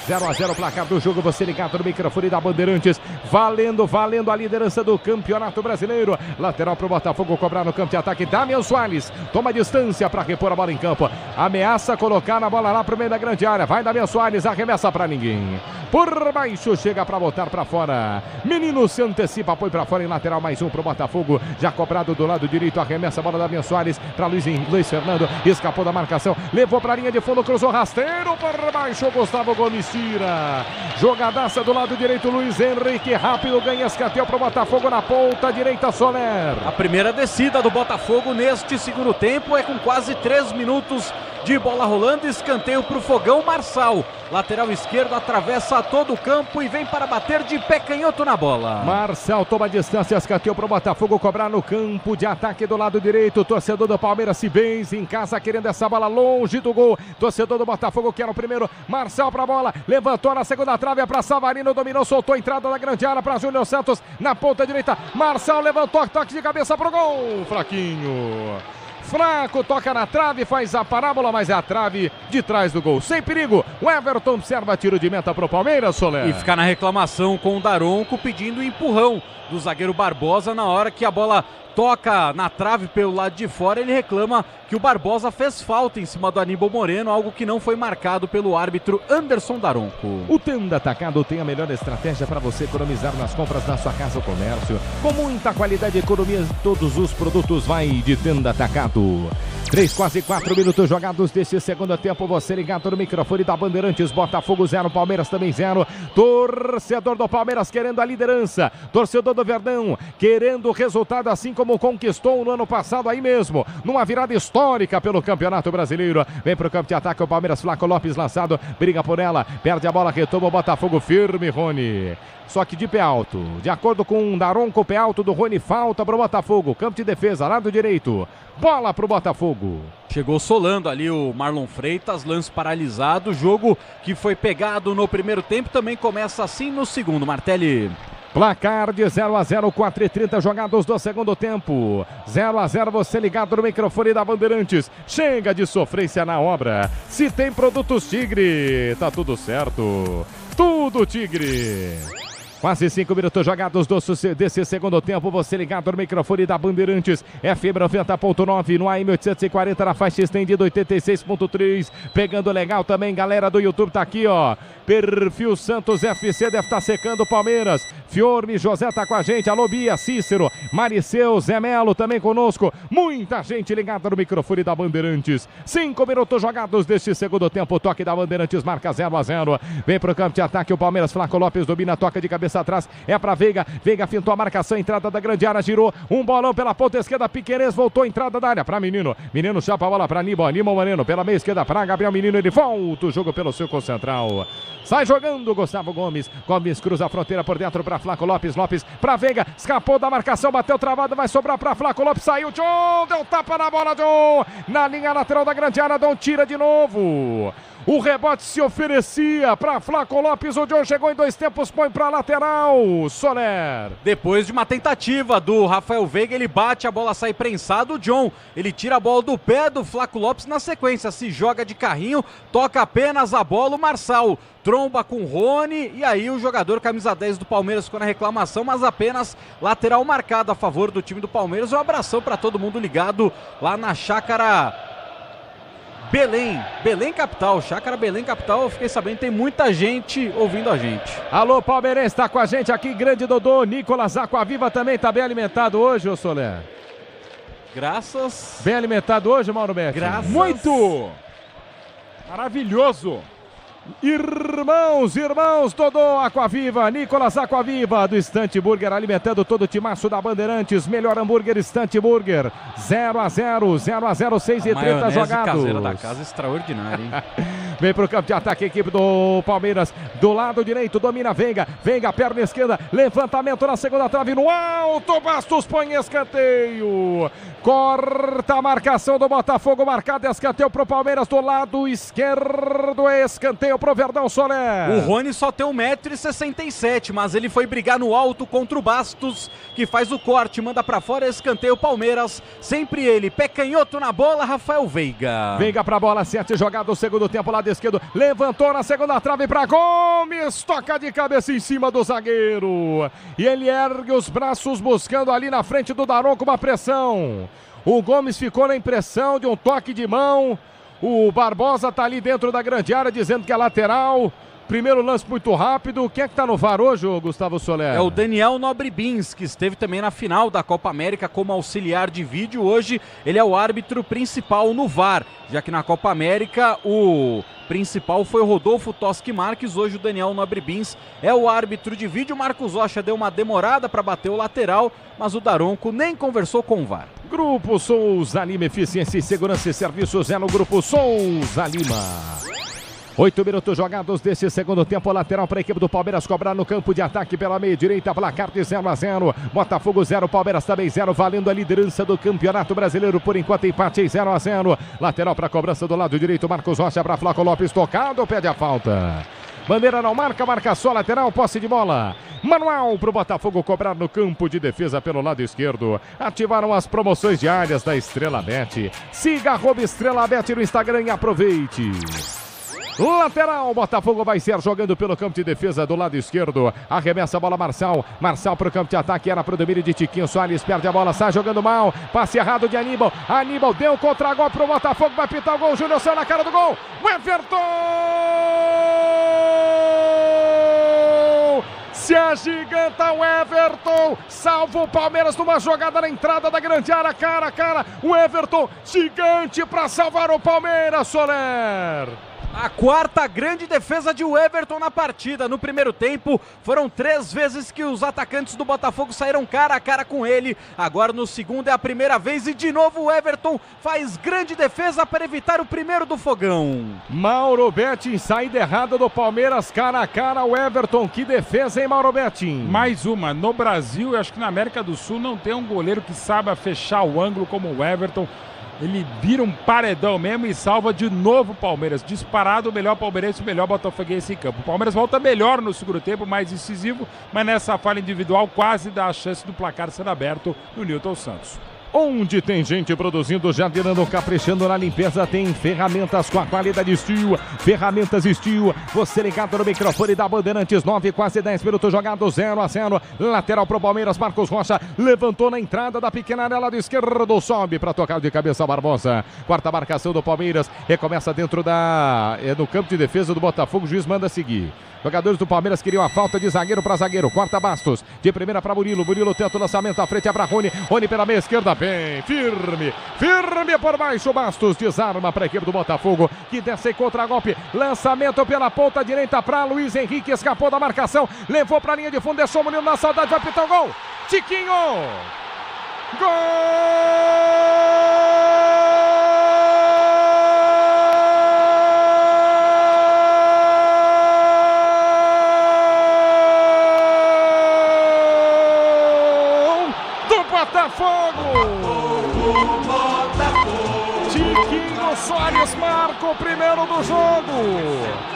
0-0 placar do jogo. Você ligado no microfone da Bandeirantes. Valendo a liderança do Campeonato Brasileiro. Lateral para o Botafogo cobrar no campo de ataque. Damian Soares toma distância para repor a bola em campo. Ameaça colocar a bola lá para o meio da grande área. Vai Damian Soares. Arremessa pra ninguém. Por baixo, chega pra botar pra fora. Menino se antecipa, põe pra fora em lateral, mais um pro Botafogo. Já cobrado do lado direito, arremessa a bola da Damian Soares pra Luiz Fernando. Escapou da marcação, levou pra linha de fundo, cruzou rasteiro por baixo. Gustavo Gomes tira. Jogadaça do lado direito, Luiz Henrique. Rápido, ganha escanteio pro Botafogo na ponta direita, Soler. A primeira descida do Botafogo neste segundo tempo é com quase 3 minutos de bola rolando. Escanteio pro Fogão, Marçal. Lateral esquerdo, atravessa todo o campo e vem para bater de pé canhoto na bola. Marçal toma distância, escanteio para o Botafogo cobrar no campo de ataque do lado direito. Torcedor do Palmeiras se benze em casa querendo essa bola longe do gol. Torcedor do Botafogo quer o primeiro. Marçal para a bola, levantou na segunda trave, é para Savarino, dominou, soltou a entrada da grande área para Júnior Santos na ponta direita. Marçal levantou, toque de cabeça para o gol. Fraquinho. Fraco, toca na trave, faz a parábola, mas é a trave de trás do gol. Sem perigo, o Everton observa tiro de meta pro Palmeiras, Soler. E fica na reclamação com o Daronco pedindo empurrão do zagueiro Barbosa na hora que a bola toca na trave pelo lado de fora. Ele reclama que o Barbosa fez falta em cima do Aníbal Moreno, algo que não foi marcado pelo árbitro Anderson Daronco. O Tenda Atacado tem a melhor estratégia para você economizar nas compras da sua casa ou comércio. Com muita qualidade e economia em todos os produtos, vai de Tenda Atacado. 3, quase 4 minutos jogados desse segundo tempo. Você ligado no microfone da Bandeirantes. Botafogo 0, Palmeiras também 0. Torcedor do Palmeiras querendo a liderança. Torcedor do Verdão querendo o resultado, assim como conquistou no ano passado aí mesmo, numa virada histórica pelo Campeonato Brasileiro. Vem pro campo de ataque o Palmeiras, Flaco Lopes lançado, briga por ela, perde a bola, retoma o Botafogo firme, Rony. Só que de pé alto, de acordo com o Daronco, pé alto do Rony, falta pro Botafogo, campo de defesa, lado direito, bola pro Botafogo. Chegou solando ali o Marlon Freitas, lance paralisado, jogo que foi pegado no primeiro tempo, também começa assim no segundo, Martelli. Placar de 0-0, 4:30 jogados do segundo tempo. 0-0, você ligado no microfone da Bandeirantes. Chega de sofrência na obra. Se tem produtos Tigre, tá tudo certo. Tudo Tigre. Quase 5 minutos jogados desse segundo tempo. Você ligado no microfone da Bandeirantes. FM 90.9 no AM 840 na faixa estendida 86.3. Pegando legal também, galera do YouTube tá aqui, ó. Perfil Santos FC deve estar secando o Palmeiras. Fiorme José tá com a gente. Alô, Bia, Cícero, Mariceu, Zé Melo também conosco. Muita gente ligada no microfone da Bandeirantes. 5 minutos jogados deste segundo tempo. Toque da Bandeirantes, marca 0-0. Vem pro campo de ataque o Palmeiras. Flaco Lopes domina, toca de cabeça atrás. É pra Veiga. Veiga fintou a marcação, entrada da grande área, girou. Um bolão pela ponta esquerda. Piquerez voltou, entrada da área pra Menino. Menino chapa a bola pra Aníbal. Aníbal Moreno pela meia esquerda pra Gabriel Menino. Ele volta o jogo pelo seu central. Sai jogando Gustavo Gomes. Gomes cruza a fronteira por dentro para Flaco Lopes. Lopes para Veiga. Escapou da marcação, bateu travado, vai sobrar para Flaco Lopes. Saiu John, deu tapa na bola, John. Na linha lateral da grande área, John tira de novo. O rebote se oferecia para Flaco Lopes. O John chegou em 2 tempos, põe para lateral. Soler. Depois de uma tentativa do Rafael Veiga, ele bate, a bola sai prensada. O John, ele tira a bola do pé do Flaco Lopes na sequência. Se joga de carrinho, toca apenas a bola. O Marçal tromba com o Rony. E aí o jogador camisa 10 do Palmeiras ficou na reclamação, mas apenas lateral marcado a favor do time do Palmeiras. Um abração para todo mundo ligado lá na Chácara Belém Capital, Chácara Belém Capital. Eu fiquei sabendo, tem muita gente ouvindo a gente. Alô, Palmeirense, tá com a gente aqui, grande Dodô. Nicolas Aquaviva também tá bem alimentado hoje, ô Soler? Graças. Bem alimentado hoje, Mauro Betti? Graças. Muito! Maravilhoso! Irmãos, Dodô Aquaviva, Nicolas Aquaviva do Estante Burger, alimentando todo o timaço da Bandeirantes. Melhor hambúrguer, Estante Burger. 0-0, 6:30 jogados. Caseira da casa, extraordinária, hein? Vem pro campo de ataque a equipe do Palmeiras. Do lado direito, domina Veiga. Veiga, perna esquerda. Levantamento na segunda trave. No alto, Bastos põe escanteio. Corta a marcação do Botafogo. Marcado escanteio pro Palmeiras do lado esquerdo. Escanteio pro Verdão, Soler. O Rony só tem 1,67 m, mas ele foi brigar no alto contra o Bastos, que faz o corte, manda pra fora, escanteio Palmeiras. Sempre ele, pé canhoto na bola, Rafael Veiga. Veiga pra bola, 7 jogado o segundo tempo, lado esquerdo, levantou na segunda trave pra Gomes, toca de cabeça em cima do zagueiro. E ele ergue os braços buscando ali na frente do Daronco uma pressão. O Gomes ficou na impressão de um toque de mão. O Barbosa tá ali dentro da grande área dizendo que é lateral. Primeiro lance muito rápido. Quem é que tá no VAR hoje, Gustavo Soler? É o Daniel Nobre Bins, que esteve também na final da Copa América como auxiliar de vídeo. Hoje ele é o árbitro principal no VAR, já que na Copa América o principal foi o Rodolfo Toschi Marques. Hoje o Daniel Nobre Bins é o árbitro de vídeo. Marcos Rocha deu uma demorada para bater o lateral, mas o Daronco nem conversou com o VAR. Grupo Souza Lima, eficiência e segurança e serviços é no Grupo Souza Lima. 8 minutos jogados desse segundo tempo, lateral para a equipe do Palmeiras cobrar no campo de ataque pela meia direita, placar de 0-0, Botafogo 0, Palmeiras também 0, valendo a liderança do Campeonato Brasileiro, por enquanto empate em 0-0, lateral para a cobrança do lado direito, Marcos Rocha para Flaco Lopes, tocado, pede a falta. Bandeira não marca, marca só lateral, posse de bola. Manual para o Botafogo cobrar no campo de defesa pelo lado esquerdo. Ativaram as promoções diárias da Estrela Bet. Siga @Estrela Bet no Instagram e aproveite. Lateral, Botafogo vai ser jogando pelo campo de defesa do lado esquerdo. Arremessa a bola Marçal. Marçal para o campo de ataque, era para o domínio de Tiquinho Soares. Perde a bola, sai jogando mal. Passe errado de Aníbal. Aníbal deu contra-gol para o Botafogo. Vai pintar o gol. Júnior saiu na cara do gol. O Everton! Se agiganta o Everton. Salva o Palmeiras numa jogada na entrada da grande área. Cara a cara. O Everton gigante para salvar o Palmeiras, Soler. A quarta grande defesa de Everton na partida. No primeiro tempo, foram 3 vezes que os atacantes do Botafogo saíram cara a cara com ele. Agora no segundo é a primeira vez e de novo o Everton faz grande defesa para evitar o primeiro do Fogão. Mauro Betting, saída errada do Palmeiras, cara a cara o Everton. Que defesa, hein, Mauro Betting? Mais uma. No Brasil, eu acho que na América do Sul não tem um goleiro que saiba fechar o ângulo como o Everton. Ele vira um paredão mesmo e salva de novo o Palmeiras. Disparado o melhor palmeirense, o melhor botafoguense em campo. O Palmeiras volta melhor no segundo tempo, mais incisivo, mas nessa falha individual quase dá a chance do placar ser aberto no Newton Santos. Onde tem gente produzindo, jardinando, caprichando na limpeza, tem ferramentas com a qualidade Steel. Ferramentas Steel. Você ligado no microfone da Bandeirantes, 9, quase 10 minutos jogados, 0-0. Lateral pro Palmeiras, Marcos Rocha levantou na entrada da pequena área, lado esquerdo, sobe para tocar de cabeça Barbosa. Quarta marcação do Palmeiras, recomeça dentro no campo de defesa do Botafogo, o juiz manda seguir. Jogadores do Palmeiras queriam a falta de zagueiro para zagueiro. Corta Bastos. De primeira para Murilo. Murilo tenta o lançamento à frente. É para Rony. Rony pela meia esquerda. Bem firme. Firme por baixo. Bastos desarma para a equipe do Botafogo, que desce contra golpe. Lançamento pela ponta direita para Luiz Henrique. Escapou da marcação. Levou para a linha de fundo. Deixou o Murilo na saudade. Vai pitar o gol. Tiquinho. Gol! Tiquinho Soares marca o primeiro do jogo.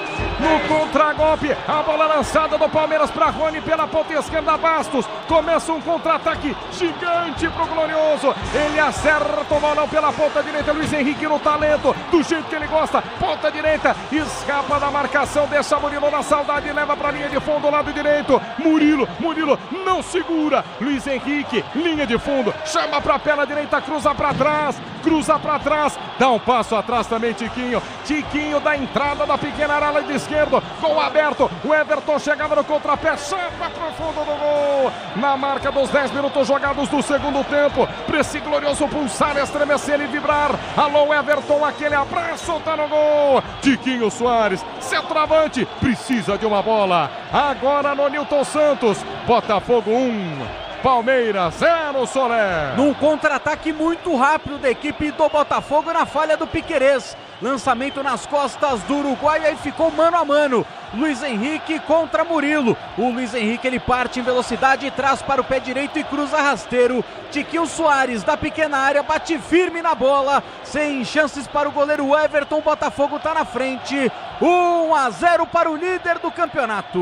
No contragolpe, a bola lançada do Palmeiras para Rony pela ponta esquerda, Bastos. Começa um contra-ataque gigante pro Glorioso. Ele acerta o balão pela ponta direita, Luiz Henrique no talento, do jeito que ele gosta. Ponta direita, escapa da marcação, deixa Murilo na saudade e leva pra linha de fundo, lado direito. Murilo não segura. Luiz Henrique, linha de fundo, chama pra perna direita, cruza pra trás, dá um passo atrás também Tiquinho. Tiquinho da entrada da pequena área de esquerdo, gol aberto. O Everton chegava no contrapé, chapa pro fundo do gol. Na marca dos 10 minutos jogados do segundo tempo, pra esse Glorioso pulsar, estremecer e vibrar. Alô Everton, aquele abraço, tá no gol. Tiquinho Soares, centroavante, precisa de uma bola. Agora no Nilton Santos, Botafogo 1. Palmeiras 0, Solé. Num contra-ataque muito rápido da equipe do Botafogo na falha do Piquerez. Lançamento nas costas do Uruguai, aí ficou mano a mano. Luiz Henrique contra Murilo. O Luiz Henrique ele parte em velocidade, traz para o pé direito e cruza rasteiro. Tiquinho Soares da pequena área bate firme na bola, sem chances para o goleiro Everton. O Botafogo está na frente. 1-0 para o líder do campeonato.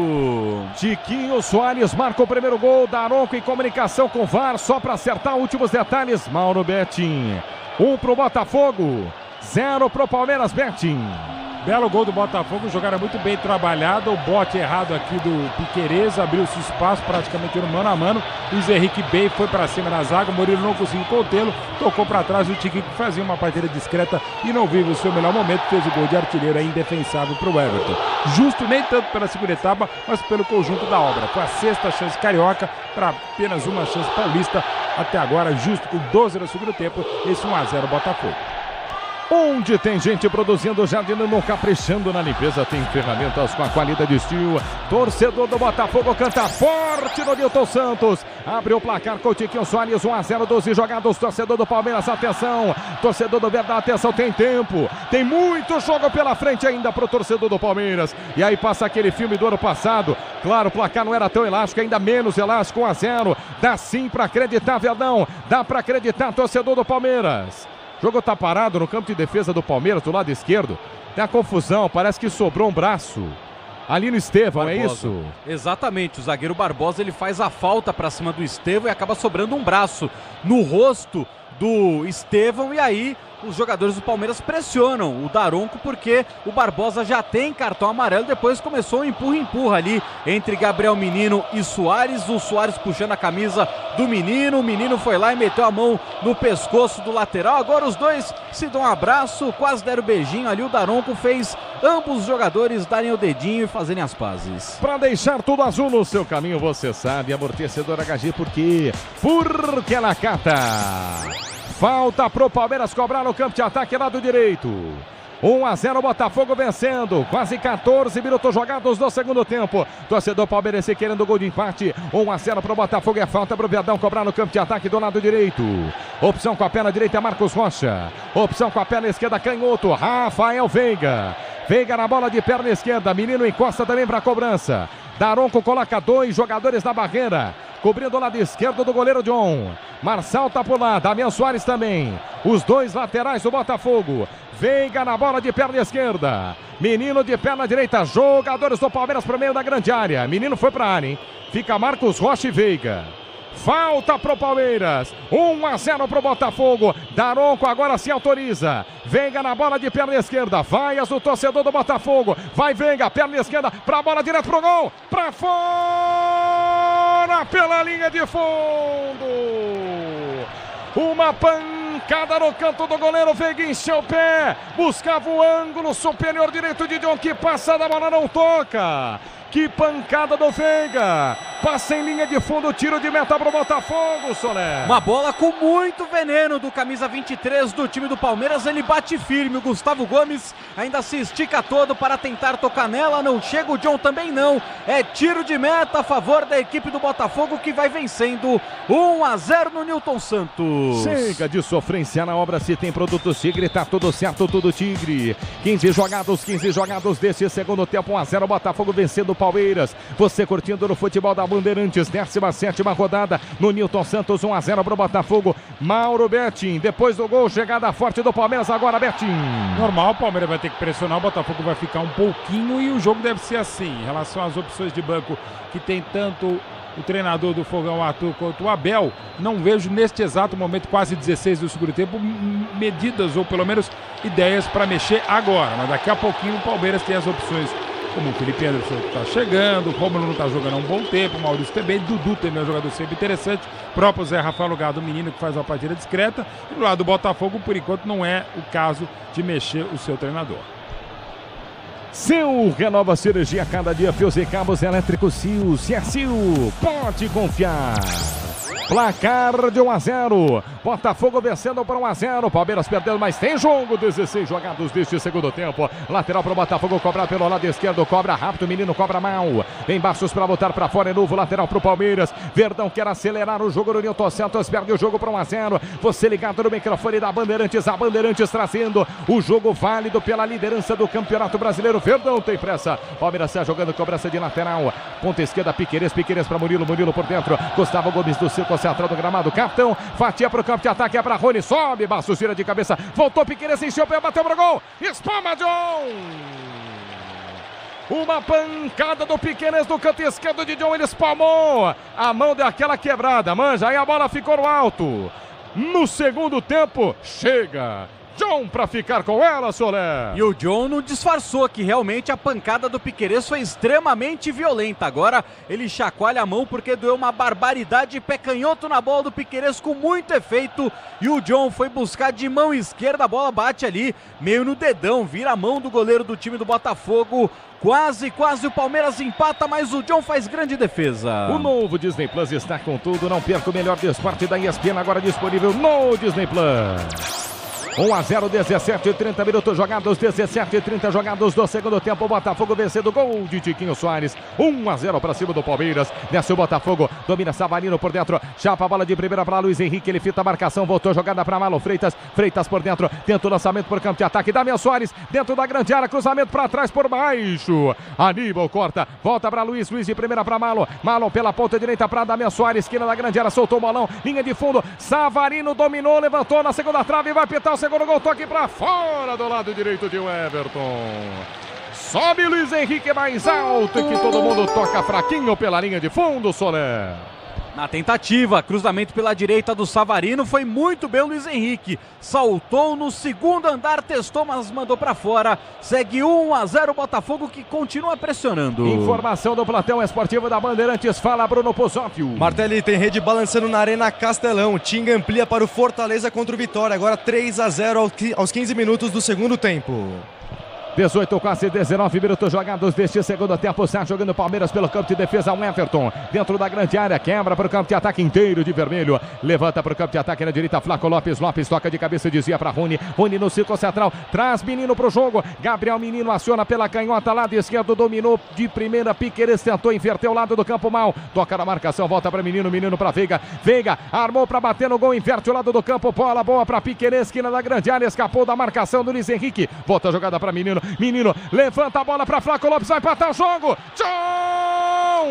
Tiquinho Soares marca o primeiro gol. Daronco em comunicação com o VAR, só para acertar últimos detalhes. Mauro Betting. 1 para o Botafogo, 0 para o Palmeiras. Betting. Belo gol do Botafogo, jogaram muito bem trabalhado. O bote errado aqui do Piquerez, abriu-se espaço praticamente no mano a mano. Luiz Henrique bem, foi para cima na zaga. O Murilo não conseguiu contê-lo, tocou para trás. O Tiquinho fazia uma partida discreta e não vive o seu melhor momento. Fez o gol de artilheiro, é indefensável para o Everton. Justo nem tanto pela segunda etapa, mas pelo conjunto da obra. Foi a sexta chance carioca para apenas uma chance paulista. Até agora, justo com 12 no segundo tempo, esse 1-0 Botafogo. Onde tem gente produzindo, jardinando, caprichando na limpeza, tem ferramentas com a qualidade Steel. Torcedor do Botafogo canta forte no Nilton Santos. Abre o placar com o Tiquinho Soares, 1-0, 12 jogados. Torcedor do Palmeiras, atenção. Torcedor do Verdade, atenção, tem tempo. Tem muito jogo pela frente ainda pro torcedor do Palmeiras. E aí passa aquele filme do ano passado. Claro, o placar não era tão elástico, ainda menos elástico, 1-0. Dá sim pra acreditar, Verdão. Dá pra acreditar, torcedor do Palmeiras. O jogo tá parado no campo de defesa do Palmeiras, do lado esquerdo. Tem a confusão, parece que sobrou um braço ali no Estevão, Barbosa. É isso? Exatamente, o zagueiro Barbosa ele faz a falta para cima do Estevão e acaba sobrando um braço no rosto do Estevão. E aí os jogadores do Palmeiras pressionam o Daronco porque o Barbosa já tem cartão amarelo. Depois começou um empurra-empurra ali entre Gabriel Menino e Soares. O Soares puxando a camisa do Menino. O Menino foi lá e meteu a mão no pescoço do lateral. Agora os dois se dão um abraço, quase deram um beijinho ali. O Daronco fez ambos os jogadores darem o dedinho e fazerem as pazes. Para deixar tudo azul no seu caminho, você sabe, amortecedor HG, por quê? Porque ela cata. Falta pro Palmeiras cobrar no campo de ataque lado direito. 1-0 Botafogo vencendo. Quase 14 minutos jogados no segundo tempo. Torcedor palmeirense querendo gol de empate. 1-0 pro Botafogo. É falta pro Verdão cobrar no campo de ataque do lado direito. Opção com a perna direita, Marcos Rocha. Opção com a perna esquerda, canhoto, Rafael Veiga. Veiga na bola de perna esquerda. Menino encosta também para a cobrança. Daronco coloca 2 jogadores na barreira. Cobrindo o lado esquerdo do goleiro John. Marçal tá por lá, Damian Soares também. Os 2 laterais do Botafogo. Veiga na bola de perna esquerda. Menino de perna direita. Jogadores do Palmeiras pro meio da grande área. Menino foi pra área, hein? Fica Marcos Rocha e Veiga. Falta pro Palmeiras. 1-0 pro Botafogo. Daronco agora se autoriza. Veiga na bola de perna esquerda. Vaias do torcedor do Botafogo. Vai Veiga, perna esquerda pra bola direto pro gol. Pra fora pela linha de fundo. Uma pancada no canto do goleiro. Veiga encheu o pé. Buscava o ângulo superior direito de John, que passa da bola, não toca. Que pancada do Veiga. Passa em linha de fundo, tiro de meta pro Botafogo, Soler. Uma bola com muito veneno do camisa 23 do time do Palmeiras. Ele bate firme, o Gustavo Gomes ainda se estica todo para tentar tocar nela. Não chega, o John também não. É tiro de meta a favor da equipe do Botafogo, que vai vencendo 1-0 no Newton Santos. Chega de sofrência na obra, se tem produtos Tigre, tá tudo certo, tudo Tigre. 15 jogados deste segundo tempo, 1-0, Botafogo vencendo o Palmeiras. Você curtindo no futebol da Bandeirantes, 17ª rodada no Newton Santos, 1-0 pro Botafogo. Mauro Betting, depois do gol, chegada forte do Palmeiras, agora Betting. Normal, o Palmeiras vai ter que pressionar, o Botafogo vai ficar um pouquinho e o jogo deve ser assim. Em relação às opções de banco que tem tanto o treinador do Fogão, Arthur, quanto o Abel, não vejo neste exato momento, quase 16 do segundo tempo, medidas ou pelo menos ideias para mexer agora. Mas daqui a pouquinho o Palmeiras tem as opções, como o Felipe Anderson está chegando, o Romulo não está jogando há um bom tempo, o Maurício também, Dudu também é um jogador sempre interessante, o próprio Zé Rafael Lugado, o menino que faz uma partida discreta, e do lado do Botafogo, por enquanto, não é o caso de mexer o seu treinador. Sil renova a cirurgia cada dia, fios e cabos elétricos Sil. Se é Sil, pode confiar. Placar de 1-0. Botafogo vencendo por 1-0. Palmeiras perdendo, mas tem jogo. 16 jogados deste segundo tempo. Lateral para o Botafogo, cobrar pelo lado esquerdo. Cobra rápido, o menino cobra mal. Tem Bastos para botar para fora, é novo lateral para o Palmeiras. Verdão quer acelerar o jogo no Newton Santos. Perde o jogo para 1-0. Você ligado no microfone da Bandeirantes. A Bandeirantes trazendo o jogo válido pela liderança do Campeonato Brasileiro. Verdão tem pressa. Palmeiras está jogando, cobrança de lateral. Ponta esquerda, Piquerez para Murilo. Murilo por dentro. Gustavo Gomes do Circo central do gramado, capitão, fatia para o campo de ataque, é para Rony, sobe, Bastos tira de cabeça, voltou Piquerez, encheu o pé, bateu para o gol, espalma John! Uma pancada do Piquerez do canto esquerdo de John, ele espalmou, a mão deu aquela quebrada, manja, aí a bola ficou no alto. No segundo tempo, chega John para ficar com ela, Soler. E o John não disfarçou que realmente a pancada do Piquerez foi extremamente violenta. Agora ele chacoalha a mão porque doeu uma barbaridade. Pé canhoto na bola do Piquerez com muito efeito. E o John foi buscar de mão esquerda, a bola bate ali, meio no dedão, vira a mão do goleiro do time do Botafogo. Quase o Palmeiras empata, mas o John faz grande defesa. O novo Disney Plus está com tudo. Não perca o melhor do esporte da ESPN, agora disponível no Disney Plus. 1-0, 17:30 minutos jogados, 17:30 jogados do segundo tempo. O Botafogo vencendo, gol de Tiquinho Soares. 1-0 para cima do Palmeiras. Desce o Botafogo, domina Savarino por dentro. Chapa a bola de primeira para Luiz Henrique. Ele fita a marcação, voltou jogada para Marlon Freitas. Freitas por dentro, tenta o lançamento por campo de ataque. Damian Soares dentro da grande área, cruzamento para trás por baixo. Aníbal corta, volta para Luiz. Luiz de primeira para Marlon. Marlon pela ponta direita para Damian Soares, esquina da grande área, soltou o bolão, linha de fundo. Savarino dominou, levantou na segunda trave e vai pitar o segundo gol, toque para fora do lado direito de Everton. Sobe Luiz Henrique mais alto e que todo mundo toca fraquinho pela linha de fundo, Soler. Na tentativa, cruzamento pela direita do Savarino, foi muito bem o Luiz Henrique. Saltou no segundo andar, testou, mas mandou para fora. Segue 1-0 Botafogo, que continua pressionando. Informação do Platão Esportivo da Bandeirantes, fala Bruno Pozófio. Martelli, tem rede balançando na Arena Castelão. Tinga amplia para o Fortaleza contra o Vitória. Agora 3-0 aos 15 minutos do segundo tempo. 18, quase 19 minutos jogados deste segundo tempo. Está jogando Palmeiras pelo campo de defesa. Um Everton dentro da grande área. Quebra para o campo de ataque inteiro de vermelho. Levanta para o campo de ataque na direita. Flaco Lopes. Lopes toca de cabeça, dizia para Rony. Rony no círculo central. Traz Menino para o jogo. Gabriel Menino aciona pela canhota. Lado esquerdo dominou de primeira. Piquerez tentou inverter o lado do campo mal. Toca na marcação. Volta para Menino. Menino para Veiga. Veiga armou para bater no gol. Inverte o lado do campo. Bola boa para Piquerez. Esquina da grande área. Escapou da marcação do Luiz Henrique. Volta a jogada para Menino. Menino levanta a bola para Flaco Lopes, vai empatar o jogo. John!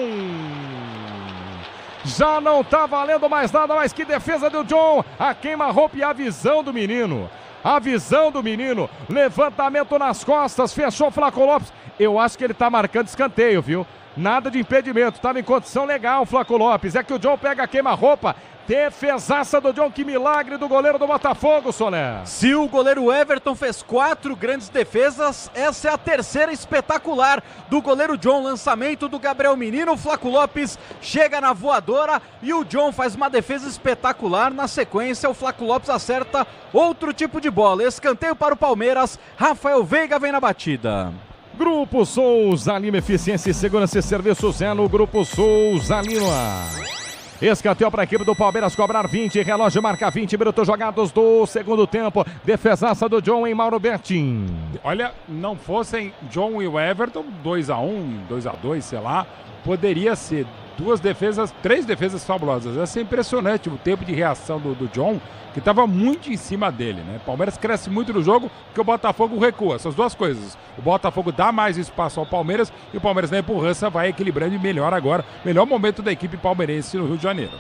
Já não tá valendo mais nada, mas que defesa do John. A queima-roupa e a visão do menino. A visão do menino, levantamento nas costas, fechou Flaco Lopes. eu acho que ele tá marcando escanteio, viu? Nada de impedimento, estava em condição legal o Flaco Lopes. É que o John pega queima-roupa. Defesaça do John, que milagre do goleiro do Botafogo, Soler. Se o goleiro Everton fez 4 grandes defesas, essa é a terceira espetacular do goleiro John. Lançamento do Gabriel Menino, o Flaco Lopes chega na voadora e o John faz uma defesa espetacular. Na sequência, o Flaco Lopes acerta outro tipo de bola. Escanteio para o Palmeiras, Rafael Veiga vem na batida. Grupo Souza Lima, eficiência e segurança e serviços é no Grupo Souza Lima. Escanteio para a equipe do Palmeiras cobrar 20, relógio marca 20 minutos jogados do segundo tempo. Defesaça do John em Mauro Bertin. Olha, não fossem John e o Everton, 2-1, 2-2, sei lá, poderia ser 3 defesas fabulosas. Essa é impressionante o tempo de reação do John, que estava muito em cima dele, né? Palmeiras cresce muito no jogo porque o Botafogo recua. Essas duas coisas. O Botafogo dá mais espaço ao Palmeiras e o Palmeiras na empurrança vai equilibrando e melhor agora. Melhor momento da equipe palmeirense no Rio de Janeiro.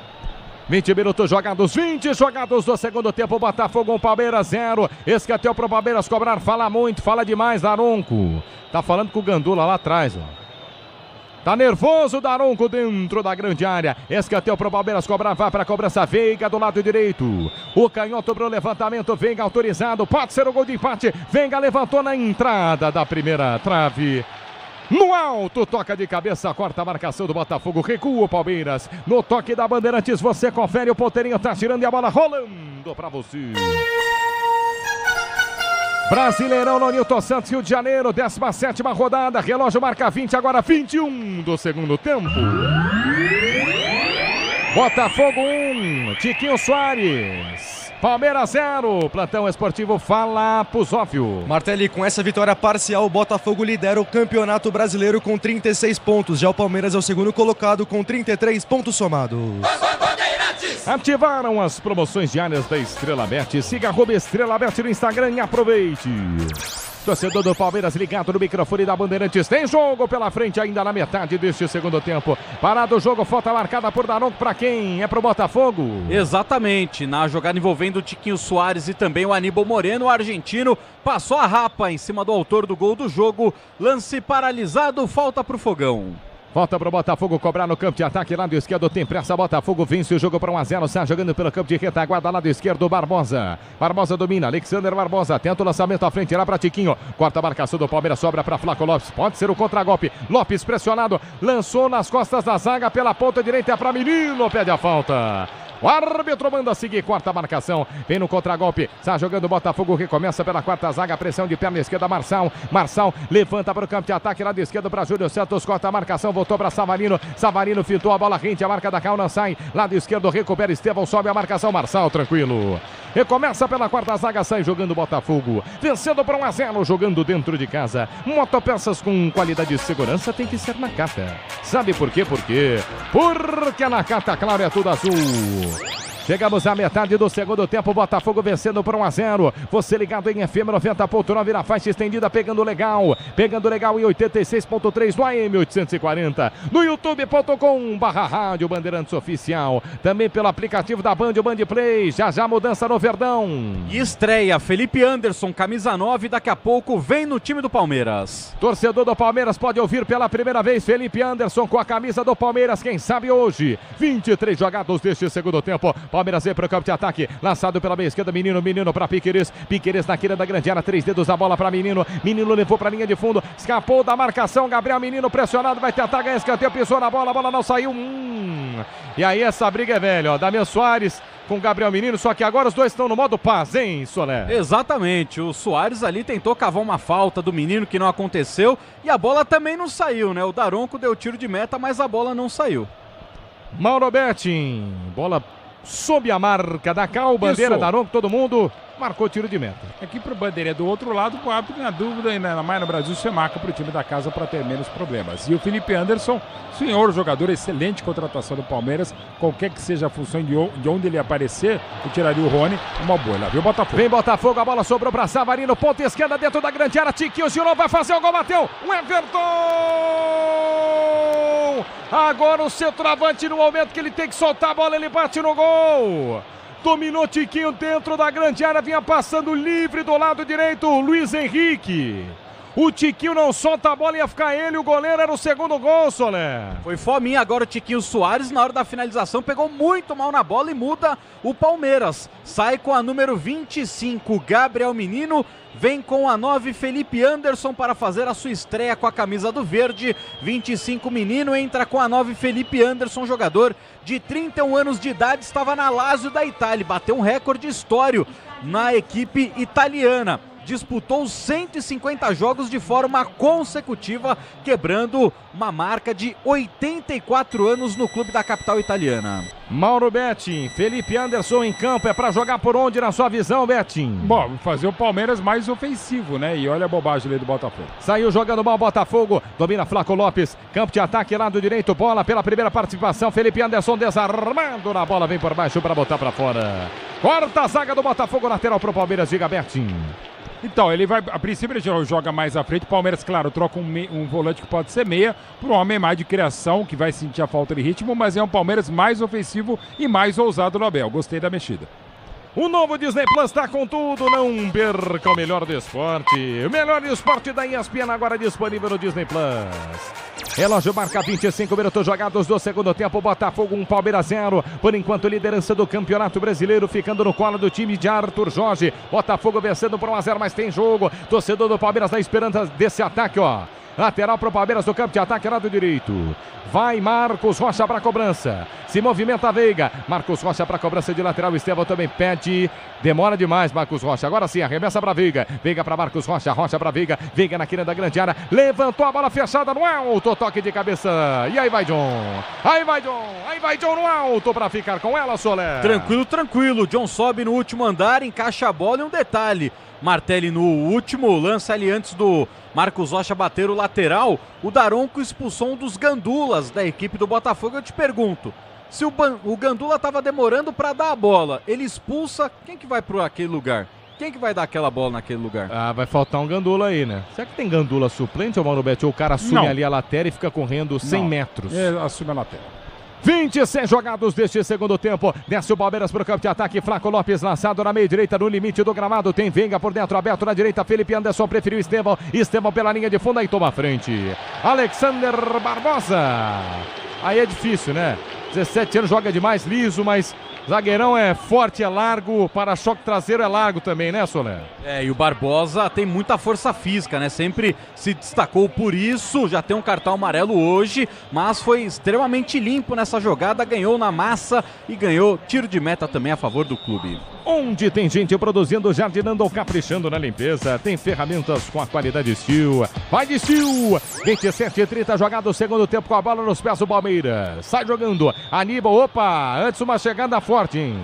20 minutos jogados, 20 jogados do segundo tempo. Botafogo 1, Palmeiras 0. Escanteio pro Palmeiras cobrar. Fala muito, fala demais, Daronco. Tá falando com o Gandula lá atrás, ó. Tá nervoso o Daronco dentro da grande área. Escanteio pro Palmeiras cobrar, vai para a cobrança. Veiga do lado direito. O canhoto pro levantamento. Veiga autorizado. Pode ser o gol de empate. Veiga levantou na entrada da primeira trave. No alto, toca de cabeça, corta a marcação do Botafogo. Recua o Palmeiras. No toque da Bandeirantes, você confere. O ponteirinho tá tirando e a bola rolando para você. Brasileirão no Nilton Santos, Rio de Janeiro, 17ª rodada, relógio marca 20, agora 21 do segundo tempo. Botafogo 1, Tiquinho Soares, Palmeiras 0, plantão esportivo Fala Pusófio. Martelli, com essa vitória parcial, o Botafogo lidera o Campeonato Brasileiro com 36 pontos, já o Palmeiras é o segundo colocado com 33 pontos somados. Ativaram as promoções diárias da Estrela Bet. Siga @Estrela Bet no Instagram e aproveite. Torcedor do Palmeiras ligado no microfone da Bandeirantes. Tem jogo pela frente ainda na metade deste segundo tempo. Parado o jogo, falta marcada por Daronco para quem? É pro Botafogo? Exatamente. Na jogada envolvendo o Tiquinho Soares e também o Aníbal Moreno, o argentino passou a rapa em cima do autor do gol do jogo. Lance paralisado, falta pro Fogão. Volta para o Botafogo cobrar no campo de ataque, lado esquerdo tem pressa, Botafogo vence o jogo para 1-0, está jogando pelo campo de retaguarda, lado esquerdo, Barbosa. Barbosa domina, Alexander Barbosa, tenta o lançamento à frente, lá para Tiquinho, corta a marcação do Palmeiras, sobra para Flaco Lopes, pode ser o contragolpe, Lopes pressionado, lançou nas costas da zaga pela ponta direita, é para Menino, pede a falta. O árbitro manda seguir, quarta marcação, vem no contragolpe, está jogando o Botafogo, recomeça pela quarta zaga, pressão de perna esquerda, Marçal levanta para o campo de ataque, lado esquerdo para Júlio Santos, corta a marcação, voltou para Savarino fintou a bola rente, a marca da Cal não sai, lado esquerdo recupera Estevão, sobe a marcação, Marçal tranquilo, recomeça pela quarta zaga, sai jogando o Botafogo, vencendo por 1-0, jogando dentro de casa. Motopeças com qualidade de segurança tem que ser Nakata. Sabe por quê? Porque a Nakata, claro, é tudo azul. Chegamos à metade do segundo tempo, Botafogo vencendo por 1-0. Você ligado em FM 90.9 na faixa estendida, pegando legal em 86.3 no AM 840, no youtube.com/rádio Bandeirantes Oficial, também pelo aplicativo da Band, o Band Play. Já mudança no Verdão. E estreia Felipe Anderson, camisa 9, daqui a pouco vem no time do Palmeiras. Torcedor do Palmeiras pode ouvir pela primeira vez Felipe Anderson com a camisa do Palmeiras, quem sabe hoje. 23 jogados deste segundo tempo. Palmeiras vem para o campo de ataque, lançado pela meia esquerda, Menino para Piquerez na quina da grande área, 3 dedos a bola para Menino levou para a linha de fundo, escapou da marcação, Gabriel Menino pressionado, vai tentar ganhar escanteio, pisou na bola, a bola não saiu, e aí essa briga é velha, ó, Damian Soares com Gabriel Menino, só que agora os dois estão no modo paz, hein, Soler? Exatamente, o Soares ali tentou cavar uma falta do Menino que não aconteceu, e a bola também não saiu, né, o Daronco deu tiro de meta, mas a bola não saiu. Mauro Betting, bola sob a marca da Cal, bandeira Daronco, todo mundo marcou tiro de meta. Aqui pro bandeira do outro lado, o árbitro na dúvida, ainda mais no Brasil, você marca pro time da casa para ter menos problemas. E o Felipe Anderson, senhor jogador, excelente contratação do Palmeiras, qualquer que seja a função de onde ele aparecer, eu tiraria o Rony, uma boa. Lá viu o Botafogo. Vem Botafogo, a bola sobrou para Savarino, ponta esquerda dentro da grande área, Tiquinho girou, vai fazer o gol, bateu, o Everton! Agora o centroavante, no momento que ele tem que soltar a bola, ele bate no gol. Dominou Tiquinho dentro da grande área, vinha passando livre do lado direito, Luiz Henrique. O Tiquinho não solta a bola, ia ficar ele, o goleiro era o segundo gol, Solé. Foi fominha agora o Tiquinho Soares, na hora da finalização, pegou muito mal na bola e muda o Palmeiras. Sai com a número 25, Gabriel Menino, vem com a 9, Felipe Anderson, para fazer a sua estreia com a camisa do verde. 25, Menino, entra com a 9, Felipe Anderson, jogador de 31 anos de idade, estava na Lazio da Itália, bateu um recorde histórico na equipe italiana. Disputou 150 jogos de forma consecutiva, quebrando uma marca de 84 anos no clube da capital italiana. Mauro Betting, Felipe Anderson em campo, é para jogar por onde na sua visão, Betting? Bom, fazer o Palmeiras mais ofensivo, né? E olha a bobagem ali do Botafogo. Saiu jogando mal o Botafogo, domina Flaco Lopes, campo de ataque, lado direito, bola pela primeira participação, Felipe Anderson desarmando na bola, vem por baixo para botar para fora. Corta a zaga do Botafogo, lateral pro Palmeiras, diga Betting. Então, ele vai, a princípio ele joga mais à frente, o Palmeiras, claro, troca um volante que pode ser meia, por um homem mais de criação, que vai sentir a falta de ritmo, mas é um Palmeiras mais ofensivo e mais ousado no Abel. Gostei da mexida. O novo Disney Plus está com tudo, não perca o melhor do esporte. O melhor do esporte da ESPN agora disponível no Disney Plus. Relógio marca 25 minutos jogados do segundo tempo, Botafogo 1, Palmeiras 0. Por enquanto, liderança do Campeonato Brasileiro ficando no colo do time de Arthur Jorge. Botafogo vencendo por 1-0, mas tem jogo. Torcedor do Palmeiras na esperança desse ataque, ó. Lateral para o Palmeiras do campo de ataque, lado direito. Vai Marcos Rocha para a cobrança. Se movimenta a Veiga. Marcos Rocha para a cobrança de lateral. Estevão também pede. Demora demais Marcos Rocha. Agora sim, arremessa para Veiga. Veiga para Marcos Rocha. Rocha para Veiga. Veiga na quina da grande área. Levantou a bola fechada no alto. Toque de cabeça. E aí vai John. Aí vai John. Aí vai John no alto para ficar com ela, Solé. Tranquilo, tranquilo. John sobe no último andar, encaixa a bola e um detalhe. Martelli no último lance ali antes do Marcos Rocha bater o lateral, o Daronco expulsou um dos gandulas da equipe do Botafogo. Eu te pergunto, se o gandula estava demorando para dar a bola, ele expulsa, quem que vai para aquele lugar? Quem que vai dar aquela bola naquele lugar? Ah, vai faltar um gandula aí, né? Será que tem gandula suplente, Mauro Betti? Ou o cara assume ali a lateral e fica correndo 100 metros? Assume a lateral. 26 jogados deste segundo tempo. Desce o Palmeiras para o campo de ataque. Flaco Lopes lançado na meia direita, no limite do gramado. Tem Veiga por dentro, aberto na direita. Felipe Anderson preferiu Estevão. Estevão pela linha de fundo, aí toma a frente. Alexander Barbosa. Aí é difícil, né? 17 anos, joga demais, liso, mas zagueirão é forte, é largo. Para-choque traseiro é largo também, né, Solé? E o Barbosa tem muita força física, né? Sempre se destacou por isso. Já tem um cartão amarelo hoje, mas foi extremamente limpo nessa jogada. Ganhou na massa e ganhou tiro de meta também a favor do clube. Onde tem gente produzindo, jardinando ou caprichando na limpeza, tem ferramentas com a qualidade Steel. Vai de Steel! 27:30 jogado o segundo tempo com a bola nos pés do Palmeiras. Sai jogando. Aníbal, opa! Antes uma chegada forte, hein?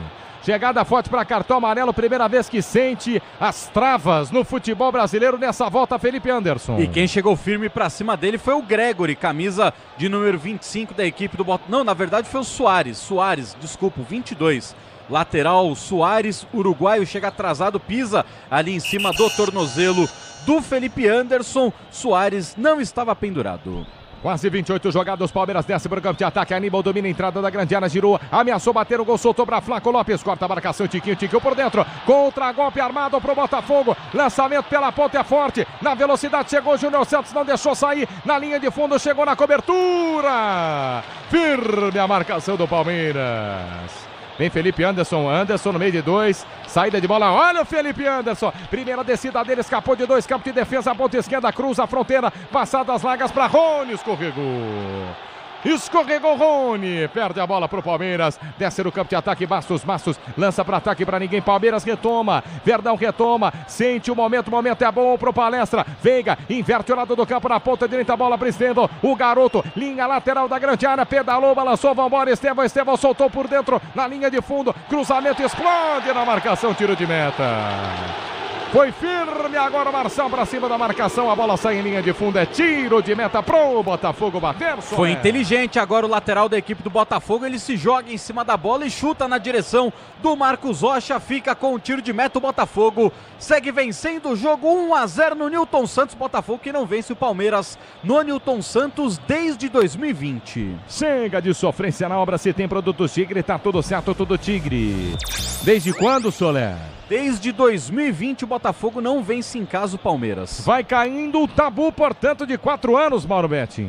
Chegada forte para cartão amarelo, primeira vez que sente as travas no futebol brasileiro nessa volta, Felipe Anderson. E quem chegou firme para cima dele foi o Gregory, camisa de número 25 da equipe do Botafogo. Não, na verdade foi o Soares, desculpa, 22. Lateral Soares, uruguaio, chega atrasado, pisa ali em cima do tornozelo do Felipe Anderson. Soares não estava pendurado. Quase 28 jogados, Palmeiras desce para o campo de ataque. Aníbal domina a entrada da grande área, girou, ameaçou bater o gol, soltou para Flaco Lopes, corta a marcação, Tiquinho por dentro, contra-golpe armado para o Botafogo, lançamento pela ponta é forte, na velocidade chegou Júnior Santos, não deixou sair, na linha de fundo chegou na cobertura, firme a marcação do Palmeiras. Vem Felipe Anderson no meio de dois, saída de bola, olha o Felipe Anderson, primeira descida dele, escapou de dois, campo de defesa, ponta esquerda, cruza a fronteira, passadas largas para Rony, escorregou Rony, perde a bola pro Palmeiras, desce no campo de ataque, Bastos, lança para ataque para ninguém, Palmeiras retoma, Verdão retoma, sente o momento é bom pro Palestra, Veiga, inverte o lado do campo na ponta direita, bola para Estevão, o garoto, linha lateral da grande área, pedalou, balançou, vambora, Estevão soltou por dentro, na linha de fundo, cruzamento, explode na marcação, tiro de meta. Foi firme agora o Marçal para cima da marcação, a bola sai em linha de fundo, é tiro de meta pro Botafogo bater. Foi inteligente agora o lateral da equipe do Botafogo, ele se joga em cima da bola e chuta na direção do Marcos Rocha, fica com o tiro de meta o Botafogo, segue vencendo o jogo 1-0 no Newton Santos, Botafogo que não vence o Palmeiras no Newton Santos desde 2020. Chega de sofrência na obra, se tem produtos Tigre, tá tudo certo, tudo Tigre. Desde quando, Solé? Desde 2020 o Botafogo não vence em casa o Palmeiras. Vai caindo o tabu, portanto, de 4 anos, Mauro Betti.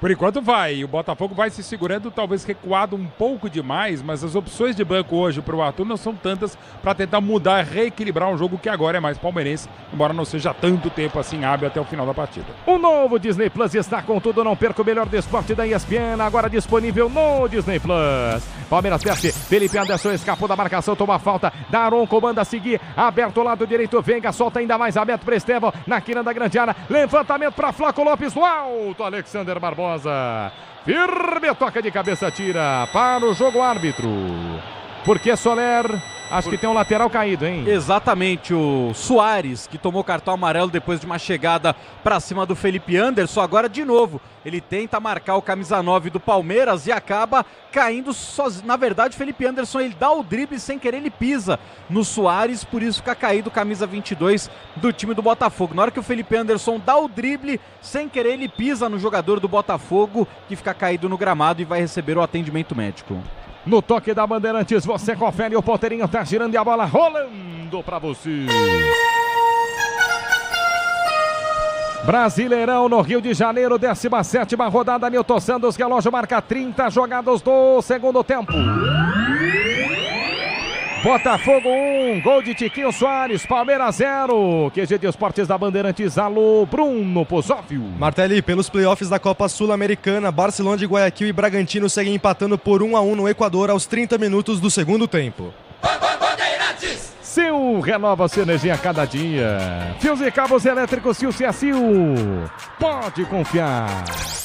Por enquanto vai, o Botafogo vai se segurando, talvez recuado um pouco demais, mas as opções de banco hoje para o Arthur não são tantas para tentar mudar, reequilibrar um jogo que agora é mais palmeirense, embora não seja tanto tempo assim hábil até o final da partida. O novo Disney Plus está com tudo, não perca o melhor do esporte da ESPN, agora disponível no Disney Plus. Palmeiras desce, Felipe Anderson escapou da marcação, toma falta, Daron comanda a seguir, aberto o lado direito, Veiga solta ainda mais aberto para Estevão, na quina da grande área, levantamento para Flaco Lopes no alto, Alexander Barbosa. Firme, toca de cabeça, tira para o jogo árbitro. Porque Soler, acho que tem um lateral caído, hein? Exatamente, o Soares, que tomou cartão amarelo depois de uma chegada para cima do Felipe Anderson. Agora de novo, ele tenta marcar o camisa 9 do Palmeiras e acaba caindo sozinho. Na verdade, o Felipe Anderson, ele dá o drible sem querer, ele pisa no Soares, por isso fica caído o camisa 22 do time do Botafogo. Na hora que o Felipe Anderson dá o drible, sem querer, ele pisa no jogador do Botafogo, que fica caído no gramado e vai receber o atendimento médico. No toque da Bandeirantes, você confere, o ponteirinho tá girando e a bola rolando pra você. Brasileirão no Rio de Janeiro, 17ª rodada, Nilton Santos, relógio marca 30 jogadas do segundo tempo. Botafogo 1, gol de Tiquinho Soares, Palmeiras 0. QG de Esportes da Bandeirantes, alô, Bruno Pozófio. Martelli, pelos playoffs da Copa Sul-Americana, Barcelona de Guayaquil e Bragantino seguem empatando por 1-1 no Equador aos 30 minutos do segundo tempo. Sil renova sua energia a cada dia. Fios e cabos elétricos Sil Sil. Pode confiar.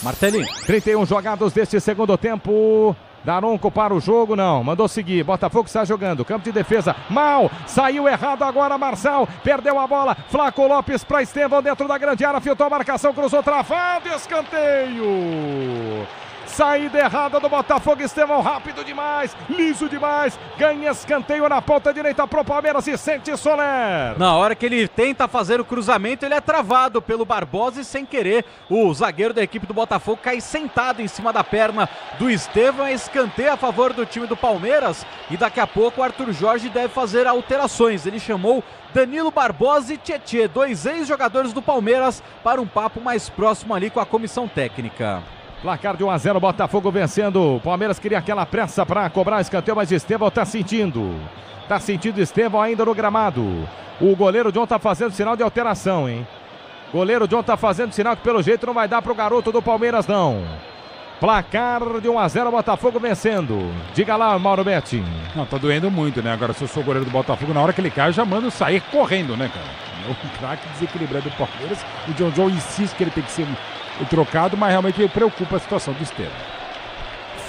Martelinho. 31 jogados deste segundo tempo. Daronco para o jogo, não, mandou seguir, Botafogo está jogando, campo de defesa, mal, saiu errado agora Marçal, perdeu a bola, Flaco Lopes para Estevão dentro da grande área, filtrou a marcação, cruzou, travado, escanteio. Saída errada do Botafogo, Estevão rápido demais, liso demais, ganha escanteio na ponta direita pro Palmeiras e sente Soler. Na hora que ele tenta fazer o cruzamento, ele é travado pelo Barbosa e sem querer, o zagueiro da equipe do Botafogo cai sentado em cima da perna do Estevão, é escanteio a favor do time do Palmeiras e daqui a pouco o Arthur Jorge deve fazer alterações, ele chamou Danilo Barbosa e Tietê, 2 ex-jogadores do Palmeiras, para um papo mais próximo ali com a comissão técnica. Placar de 1-0, Botafogo vencendo. O Palmeiras queria aquela pressa para cobrar escanteio, mas Estevão tá sentindo. Tá sentindo Estevão ainda no gramado. O goleiro John tá fazendo sinal de alteração, hein? Goleiro John tá fazendo sinal que pelo jeito não vai dar pro garoto do Palmeiras, não. Placar de 1-0, Botafogo vencendo. Diga lá, Mauro Betti. Não, tá doendo muito, né? Agora, se eu sou goleiro do Botafogo, na hora que ele cai, eu já mando sair correndo, né, cara? O craque desequilibrado do Palmeiras. O John insiste que ele tem que ser trocado, mas realmente preocupa a situação do Estevão.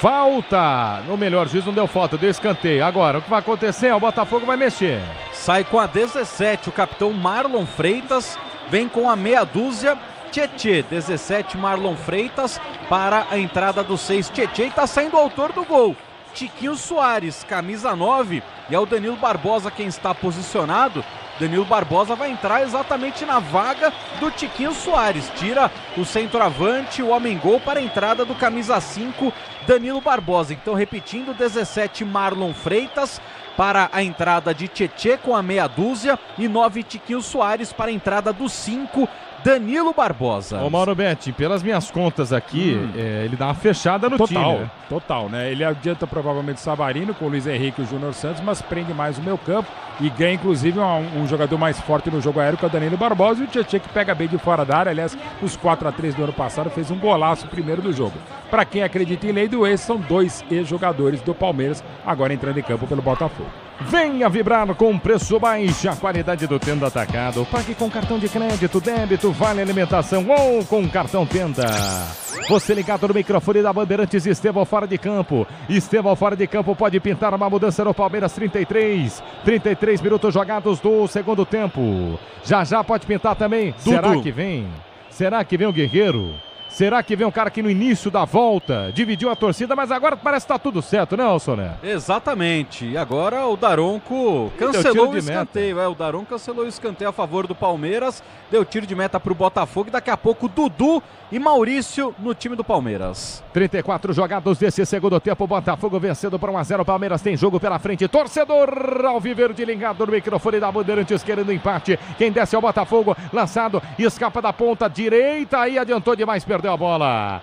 Falta! No melhor juiz não deu falta, deu escanteio. Agora, o que vai acontecer? O Botafogo vai mexer. Sai com a 17, o capitão Marlon Freitas. Vem com a meia dúzia. Tietê, 17, Marlon Freitas. Para a entrada do 6, Tietê. E tá saindo o autor do gol. Tiquinho Soares, camisa 9. E é o Danilo Barbosa quem está posicionado. Danilo Barbosa vai entrar exatamente na vaga do Tiquinho Soares. Tira o centroavante, o homem-gol para a entrada do camisa 5, Danilo Barbosa. Então, repetindo, 17, Marlon Freitas para a entrada de Tietê com a meia dúzia e 9, Tiquinho Soares para a entrada do 5, Danilo Barbosa. Ô Mauro Betti, pelas minhas contas aqui, ele dá uma fechada no time, né? Total, né? Ele adianta provavelmente o Savarino com o Luiz Henrique e o Júnior Santos, mas prende mais o meio campo e ganha inclusive um jogador mais forte no jogo aéreo que é o Danilo Barbosa e o Tietê que pega bem de fora da área. Aliás, os 4-3 do ano passado fez um golaço primeiro do jogo. Para quem acredita em lei do ex, são 2 ex-jogadores do Palmeiras agora entrando em campo pelo Botafogo. Venha vibrar com preço baixo, a qualidade do Tenda Atacado. Pague com cartão de crédito, débito, vale alimentação ou com cartão Tenda. Você ligado no microfone da Bandeirantes, Estevão fora de campo. Estevão fora de campo pode pintar uma mudança no Palmeiras, 33 minutos jogados do segundo tempo. Já pode pintar também. Dudu. Será que vem? Será que vem o Guerreiro? Será que vem um cara que no início da volta dividiu a torcida, mas agora parece que tá tudo certo, né, Soné? Exatamente. E agora o Daronco cancelou o escanteio. O Daronco cancelou o escanteio a favor do Palmeiras. Deu tiro de meta pro Botafogo. E daqui a pouco Dudu e Maurício no time do Palmeiras. 34 jogados desse segundo tempo. Botafogo vencendo por 1-0. Palmeiras tem jogo pela frente. Torcedor alviverde ligado no microfone da Bandeirantes querendo empate. Quem desce é o Botafogo. Lançado. Escapa da ponta direita. Aí adiantou demais. Perdeu a bola.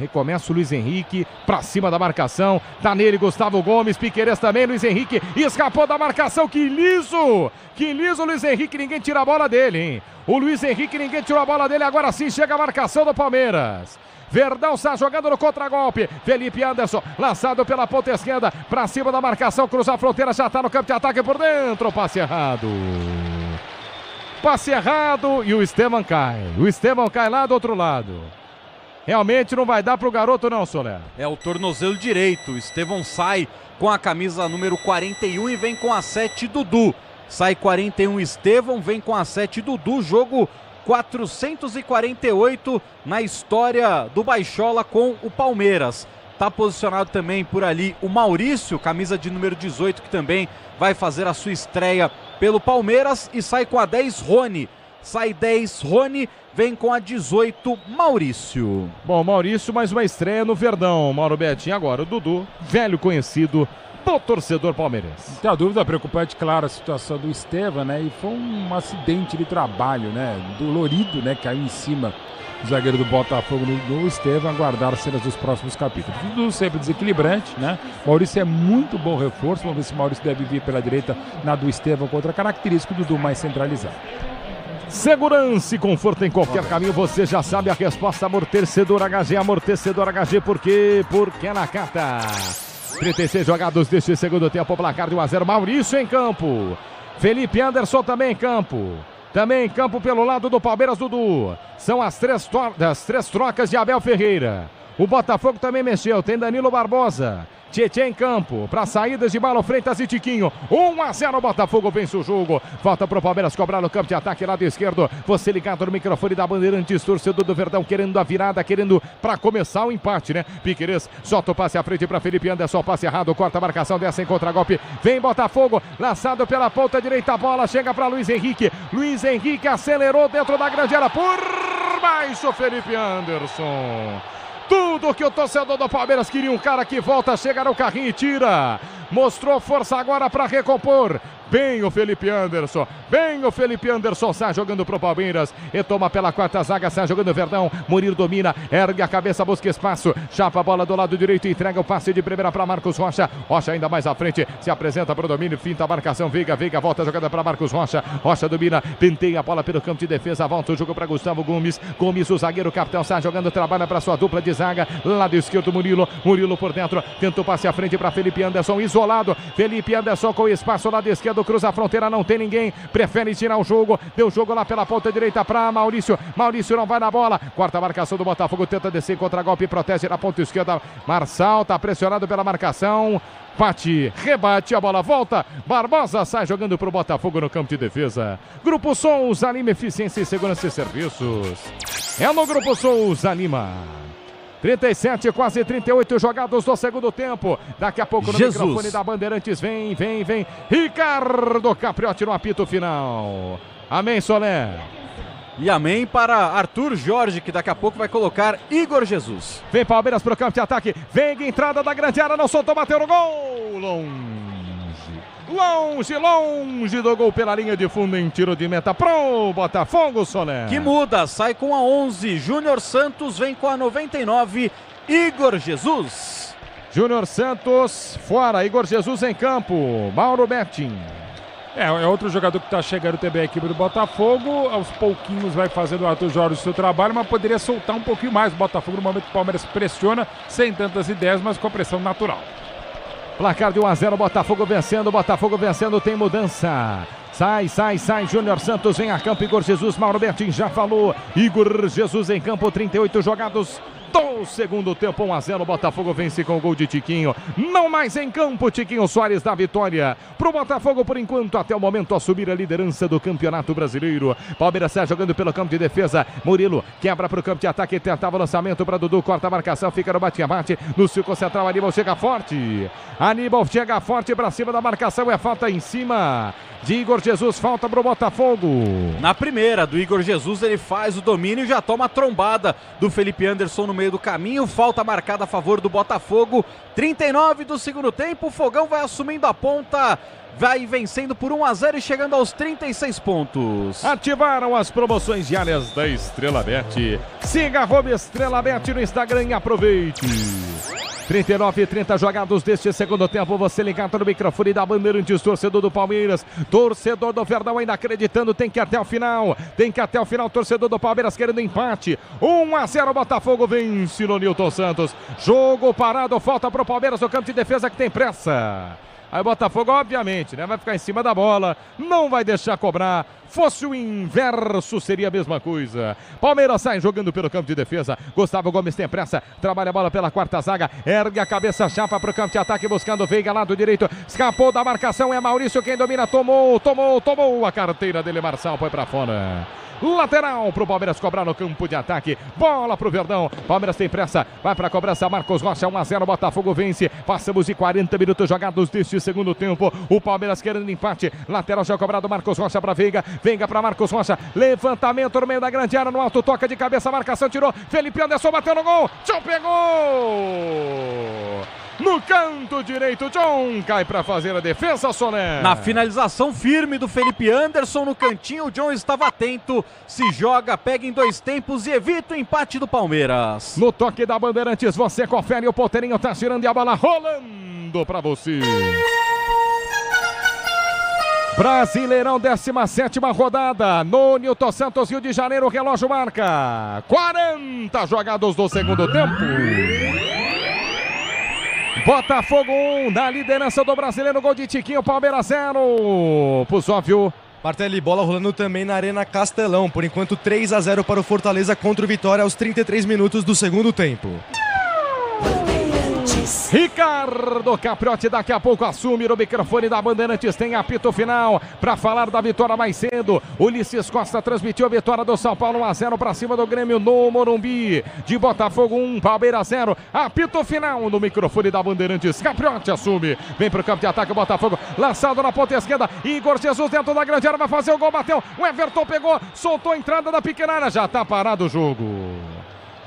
Recomeça o Luiz Henrique pra cima da marcação. Tá nele Gustavo Gomes. Piquerez também. Luiz Henrique escapou da marcação. Que liso! Que liso Luiz Henrique. Ninguém tira a bola dele, hein? O Luiz Henrique, ninguém tirou a bola dele. Agora sim chega a marcação do Palmeiras. Verdão está jogando no contragolpe. Felipe Anderson, lançado pela ponta esquerda, pra cima da marcação, cruza a fronteira, já tá no campo de ataque por dentro. Passe errado. Passe errado e o Esteban cai. O Esteban cai lá do outro lado. Realmente não vai dar pro garoto não, Soler. É o tornozelo direito. O Estevão sai com a camisa número 41 e vem com a 7 Dudu. Sai 41 Estevão, vem com a 7 Dudu. Jogo 448 na história do Baixola com o Palmeiras. Tá posicionado também por ali o Maurício, camisa de número 18, que também vai fazer a sua estreia pelo Palmeiras. E sai com a 10 Rony. Sai 10 Rony, vem com a 18 Maurício. Bom, Maurício, mais uma estreia no Verdão. Mauro Betinho agora, o Dudu, velho conhecido do torcedor palmeirense. Não tem a dúvida, preocupante, claro, a situação do Estevam, né? E foi um acidente de trabalho, né? Dolorido, né? Caiu em cima do zagueiro do Botafogo no Estevam. Aguardar cenas dos próximos capítulos. Tudo sempre desequilibrante, né? Maurício é muito bom reforço. Vamos ver se Maurício deve vir pela direita na do Estevam contra a característica do Dudu mais centralizado. Segurança e conforto em qualquer caminho, você já sabe a resposta. Amortecedor HG, amortecedor HG, por quê? Porque é na Cata. 36 jogados deste segundo tempo, placar de 1-0, Maurício em campo. Felipe Anderson também em campo. Também em campo pelo lado do Palmeiras, Dudu. São as três trocas de Abel Ferreira. O Botafogo também mexeu, tem Danilo Barbosa. Tietê em campo, para saídas de Marlon Freitas e Tiquinho. 1-0, Botafogo vence o jogo. Volta pro Palmeiras cobrar no campo de ataque, lado esquerdo. Você ligado no microfone da Bandeirantes, torcedor do Verdão, querendo a virada, querendo para começar o empate, né? Piquerez solta o passe à frente para Felipe Anderson, passe errado, corta a marcação, desce em contra-golpe. Vem Botafogo, lançado pela ponta direita, a bola chega para Luiz Henrique. Luiz Henrique acelerou dentro da grande área, por baixo Felipe Anderson. Tudo que o torcedor do Palmeiras queria, um cara que volta, chega no carrinho e tira. Mostrou força agora para recompor. Bem o Felipe Anderson, sai jogando pro Palmeiras, retoma pela quarta zaga, sai jogando o Verdão, Murilo domina, ergue a cabeça, busca espaço, chapa a bola do lado direito, entrega o passe de primeira para Marcos Rocha, Rocha ainda mais à frente, se apresenta para o domínio, finta a marcação, Veiga, volta a jogada para Marcos Rocha, Rocha domina, penteia a bola pelo campo de defesa, volta o jogo para Gustavo Gomes, o zagueiro capitão, sai jogando, trabalha para sua dupla de zaga, lado esquerdo Murilo por dentro, tenta o passe à frente para Felipe Anderson, isolado, Felipe Anderson com espaço lado esquerdo, cruza a fronteira, não tem ninguém, prefere tirar o jogo, deu jogo lá pela ponta direita para Maurício não vai na bola, quarta marcação do Botafogo, tenta descer contra golpe, protege na ponta esquerda, Marçal tá pressionado pela marcação, bate, rebate, a bola volta, Barbosa sai jogando pro Botafogo no campo de defesa. Grupo Souza Lima, eficiência e segurança e serviços, é no Grupo Souza Lima. 37, quase 38 jogados do segundo tempo. Daqui a pouco no microfone da Bandeirantes vem. Ricardo Capriotti no apito final. Amém, Soler. E amém para Arthur Jorge, que daqui a pouco vai colocar Igor Jesus. Vem Palmeiras pro campo de ataque. Vem entrada da grande área, não soltou, bateu no gol. Longe do gol pela linha de fundo em tiro de meta pro Botafogo, Soler. Que muda, sai com a 11, Júnior Santos vem com a 99, Igor Jesus. Júnior Santos fora, Igor Jesus em campo, Mauro Betting. É outro jogador que está chegando também a equipe do Botafogo, aos pouquinhos vai fazendo o Arthur Jorge o seu trabalho, mas poderia soltar um pouquinho mais o Botafogo no momento que o Palmeiras pressiona, sem tantas ideias, mas com a pressão natural. Placar de 1-0, Botafogo vencendo, tem mudança. Sai, Júnior Santos vem a campo, Igor Jesus, Mauro Bertin já falou. Igor Jesus em campo, 38 jogados do segundo tempo. 1-0, o Botafogo vence com o gol de Tiquinho. Não mais em campo, Tiquinho Soares dá vitória pro Botafogo por enquanto, até o momento, assumir a liderança do Campeonato Brasileiro. Palmeiras sai jogando pelo campo de defesa. Murilo quebra pro campo de ataque, tentava o lançamento para Dudu, corta a marcação, fica no bate-bate. No círculo central, Aníbal chega forte. Aníbal chega forte pra cima da marcação, é falta em cima de Igor Jesus, falta pro Botafogo. Na primeira do Igor Jesus, ele faz o domínio e já toma a trombada do Felipe Anderson no meio do caminho. Falta marcada a favor do Botafogo. 39 do segundo tempo, o Fogão vai assumindo a ponta. Vai vencendo por 1-0 e chegando aos 36 pontos. Ativaram as promoções diárias da Estrela Bet. Siga @Estrela Bet no Instagram e aproveite. 39 e 30 jogados deste segundo tempo. Você ligado no microfone da Bandeirantes, torcedor do Palmeiras, torcedor do Verdão ainda acreditando, tem que ir até o final. Tem que ir até o final, torcedor do Palmeiras querendo empate. 1-0, Botafogo vence no Nilton Santos. Jogo parado, falta pro Palmeiras no campo de defesa que tem pressa. Aí o Botafogo, obviamente, né, vai ficar em cima da bola, não vai deixar cobrar. Fosse o inverso, seria a mesma coisa. Palmeiras sai jogando pelo campo de defesa. Gustavo Gomes tem pressa, trabalha a bola pela quarta zaga, ergue a cabeça, chapa para o campo de ataque, buscando Veiga, lado direito. Escapou da marcação, é Maurício quem domina, tomou a carteira dele, Marçal, foi para fora. Lateral pro Palmeiras cobrar no campo de ataque. Bola pro Verdão. Palmeiras tem pressa. Vai pra cobrança. Marcos Rocha, 1-0. Botafogo vence. Passamos de 40 minutos jogados deste segundo tempo. O Palmeiras querendo empate. Lateral já cobrado. Marcos Rocha pra Veiga. Veiga pra Marcos Rocha. Levantamento no meio da grande área. No alto, toca de cabeça. Marcação tirou. Felipe Anderson bateu no gol. Tchau, pegou. No canto direito, John cai para fazer a defesa, Soné. Na finalização firme do Felipe Anderson no cantinho, o John estava atento, se joga, pega em dois tempos e evita o empate do Palmeiras. No toque da Bandeirantes, você confere, o Poteirinho tá girando e a bola rolando para você. Brasileirão, 17ª rodada, no Nilton Santos, Rio de Janeiro, o relógio marca 40 jogados do segundo tempo. Botafogo 1, na liderança do Brasileiro, gol de Tiquinho, Palmeiras 0. Pusóvio. Martelli, bola rolando também na Arena Castelão. Por enquanto, 3-0 para o Fortaleza contra o Vitória aos 33 minutos do segundo tempo. Ricardo Capriotti daqui a pouco assume o microfone da Bandeirantes, tem apito final para falar da vitória mais cedo. Ulisses Costa transmitiu a vitória do São Paulo 1-0 para cima do Grêmio no Morumbi. De Botafogo 1, Palmeiras 0. Apito final no microfone da Bandeirantes. Capriotti assume, vem para o campo de ataque o Botafogo, lançado na ponta esquerda. Igor Jesus dentro da grande área, vai fazer o gol, bateu. O Everton pegou, soltou a entrada da pequena área, já está parado o jogo.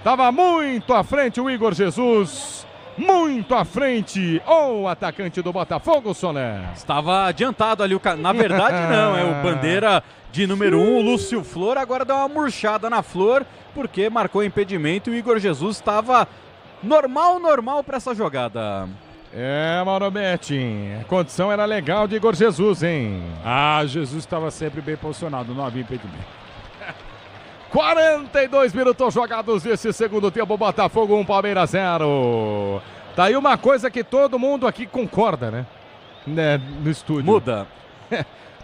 Tava muito à frente o Igor Jesus. Muito à frente, o atacante do Botafogo, Soné. Estava adiantado ali, na verdade não, é o bandeira de número 1, o Lúcio Flor, agora deu uma murchada na Flor, porque marcou impedimento e o Igor Jesus estava normal para essa jogada. É, Mauro Betting, a condição era legal de Igor Jesus, hein? Ah, Jesus estava sempre bem posicionado, não havia impedimento. 42 minutos jogados nesse segundo tempo, Botafogo 1, Palmeiras 0. Tá aí uma coisa que todo mundo aqui concorda, né? No estúdio. Muda.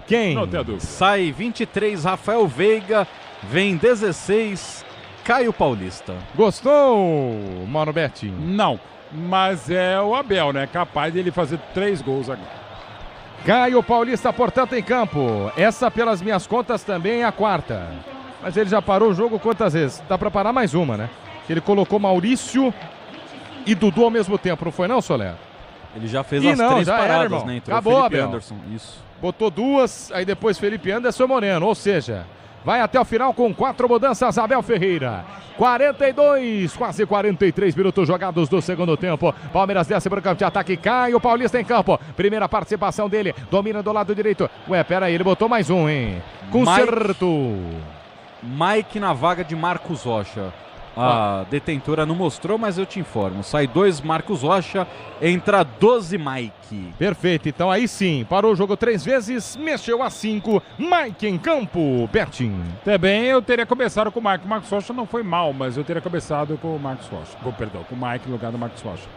Quem? Não tem dúvida. Sai 23, Rafael Veiga, vem 16, Caio Paulista. Gostou, Mauro Betti? Não, mas é o Abel, né? Capaz de ele fazer 3 gols agora. Caio Paulista, portanto, em campo. Essa, pelas minhas contas, também é a 4ª. Mas ele já parou o jogo quantas vezes? Dá pra parar mais uma, né? Ele colocou Maurício e Dudu ao mesmo tempo, não foi não, Soler? Ele já fez as 3 paradas, né? Entrou acabou, Felipe Abel. Anderson, isso. Botou 2, aí depois Felipe Anderson e Moreno, ou seja, vai até o final com 4 mudanças, Abel Ferreira. 42, quase 43 minutos jogados do segundo tempo. Palmeiras desce para o campo de ataque, Caio Paulista em campo. Primeira participação dele, domina do lado direito. Ué, pera aí, ele botou mais um, hein? Conserto. Mike na vaga de Marcos Rocha. A detentora não mostrou, mas eu te informo. Sai 2 Marcos Rocha, entra 12 Mike. Perfeito, então aí sim, parou o jogo 3 vezes, mexeu a 5, Mike em campo, Betim. Também eu teria começado com o Mike. O Marcos Rocha não foi mal, mas eu teria começado com o Marcos Rocha. Com o Mike no lugar do Marcos Rocha.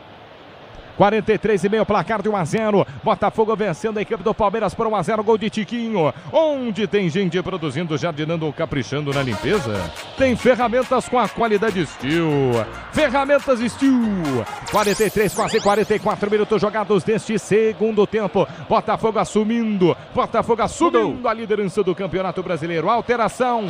43,5 placar de 1-0. Botafogo vencendo a equipe do Palmeiras por 1-0, gol de Tiquinho. Onde tem gente produzindo, jardinando ou caprichando na limpeza, tem ferramentas com a qualidade Steel. Ferramentas Steel. 43, quase 44 minutos jogados deste segundo tempo. Botafogo assumindo a liderança do Campeonato Brasileiro. Alteração.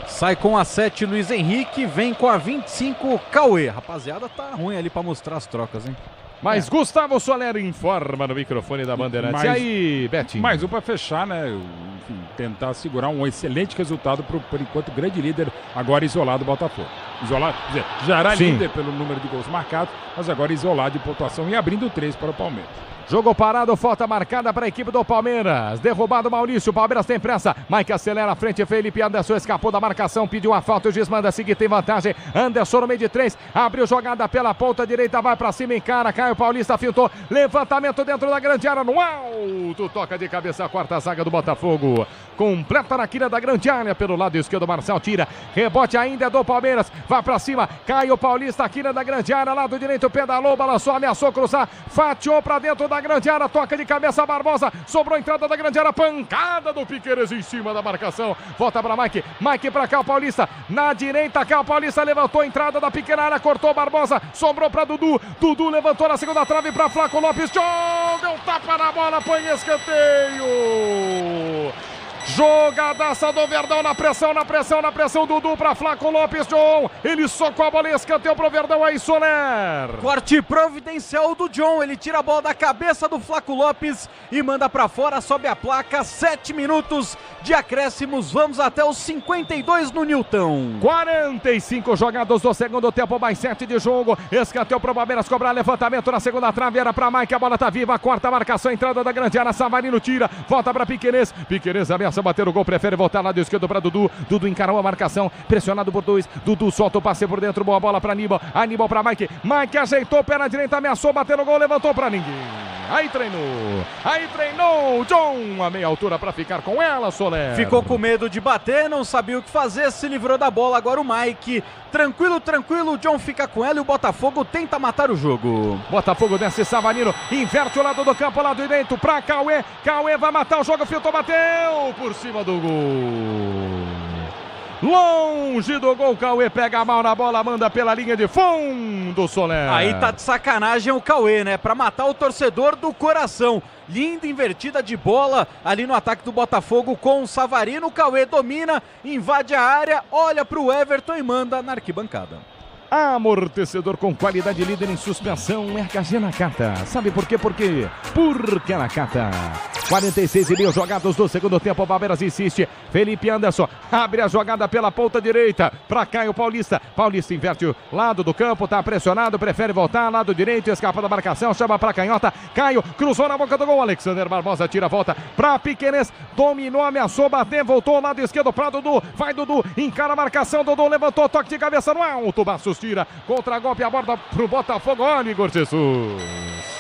Sai com a 7 Luiz Henrique, vem com a 25 Cauê. Rapaziada, tá ruim ali pra mostrar as trocas, hein? Mas Gustavo Soler informa no microfone da Bandeirantes. E aí, Betinho? Mais um para fechar, né? Enfim, tentar segurar um excelente resultado por enquanto grande líder, agora isolado o Botafogo. Isolado, quer dizer, já era líder pelo número de gols marcados, mas agora isolado de pontuação e abrindo 3 para o Palmeiras. Jogo parado, falta marcada para a equipe do Palmeiras. Derrubado Maurício, Palmeiras tem pressa. Mike acelera a frente, Felipe Anderson escapou da marcação, pediu a falta, o juiz manda seguir, tem vantagem. Anderson no meio de 3, abriu jogada pela ponta direita, vai para cima, encara, Caio Paulista fintou, levantamento dentro da grande área, no alto, toca de cabeça a quarta zaga do Botafogo. Completa na quina da grande área, pelo lado esquerdo, Marcel tira, rebote ainda é do Palmeiras, vai para cima, Caio Paulista, quina da grande área, lado direito, pedalou, balançou, ameaçou cruzar, fatiou para dentro da grande área, toca de cabeça Barbosa, sobrou a entrada da grande área, pancada do Piqueires em cima da marcação, volta para Mike para Caio Paulista, na direita, Caio Paulista levantou a entrada da pequena área, cortou Barbosa, sobrou para Dudu levantou na segunda trave para Flaco Lopes, John, deu tapa na bola, põe escanteio. Jogadaça do Verdão na pressão, Dudu para Flaco Lopes, John, ele socou a bola e escanteou pro Verdão, aí Soler. Corte providencial do John, ele tira a bola da cabeça do Flaco Lopes e manda para fora, sobe a placa, 7 minutos de acréscimos, vamos até os 52 no Newton. 45 jogados do segundo tempo, mais 7 de jogo, escanteou pro Palmeiras cobrar levantamento na segunda trave, era para Mike, a bola tá viva, corta a marcação, entrada da grande área, Savarino tira, volta para Piqueires ameaça bater o gol, prefere voltar lado esquerdo para Dudu encarou a marcação, pressionado por 2, Dudu solta o passe por dentro, boa bola para Aníbal para Mike ajeitou, pé na direita, ameaçou, bater no gol, levantou para ninguém, aí treinou, John, a meia altura para ficar com ela, Soler. Ficou com medo de bater, não sabia o que fazer, se livrou da bola, agora o Mike, tranquilo, o John fica com ela e o Botafogo tenta matar o jogo. Botafogo desce, Savarino, inverte o lado do campo, lado direito para Cauê vai matar o jogo, filtrou, bateu por cima do gol. Longe do gol, Cauê pega mal na bola, manda pela linha de fundo, Soler. Aí tá de sacanagem o Cauê, né? Pra matar o torcedor do coração. Linda invertida de bola ali no ataque do Botafogo com o Savarino. O Cauê domina, invade a área, olha pro Everton e manda na arquibancada. Amortecedor com qualidade, líder em suspensão, RKG Nakata. Sabe por quê? Porque Nakata. 46,5 jogados do segundo tempo, o Palmeiras insiste, Felipe Anderson abre a jogada pela ponta direita para Caio Paulista, inverte o lado do campo, tá pressionado, prefere voltar, lado direito, escapa da marcação, chama para canhota, Caio, cruzou na boca do gol, Alexander Barbosa tira a volta para Piqueires, dominou, ameaçou, bater, voltou ao lado esquerdo para Dudu, vai Dudu, encara a marcação, Dudu levantou, toque de cabeça no alto, Bastos tira, contra-golpe, aborda pro Botafogo, olha Igor Jesus.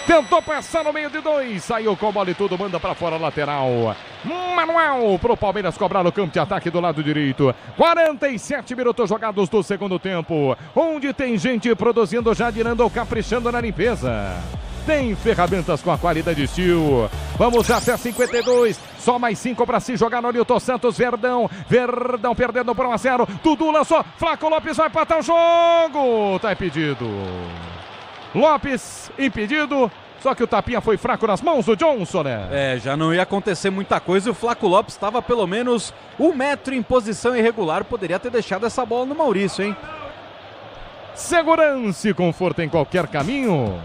Tentou passar no meio de 2, saiu com bola e tudo, manda para fora, lateral. Manuel pro Palmeiras cobrar no campo de ataque do lado direito. 47 minutos jogados do segundo tempo, onde tem gente produzindo, jardinando ou caprichando na limpeza. Tem ferramentas com a qualidade Steel. Vamos até 52, só mais 5 para se jogar no Newton Santos. Verdão perdendo por 1-0. Dudu lançou, Flaco Lopes vai empatar o jogo. Tá impedido. Lopes impedido, só que o tapinha foi fraco nas mãos do Johnson, né? Já não ia acontecer muita coisa e o Flaco Lopes estava pelo menos 1 metro em posição irregular, poderia ter deixado essa bola no Maurício, hein? Segurança e conforto em qualquer caminho.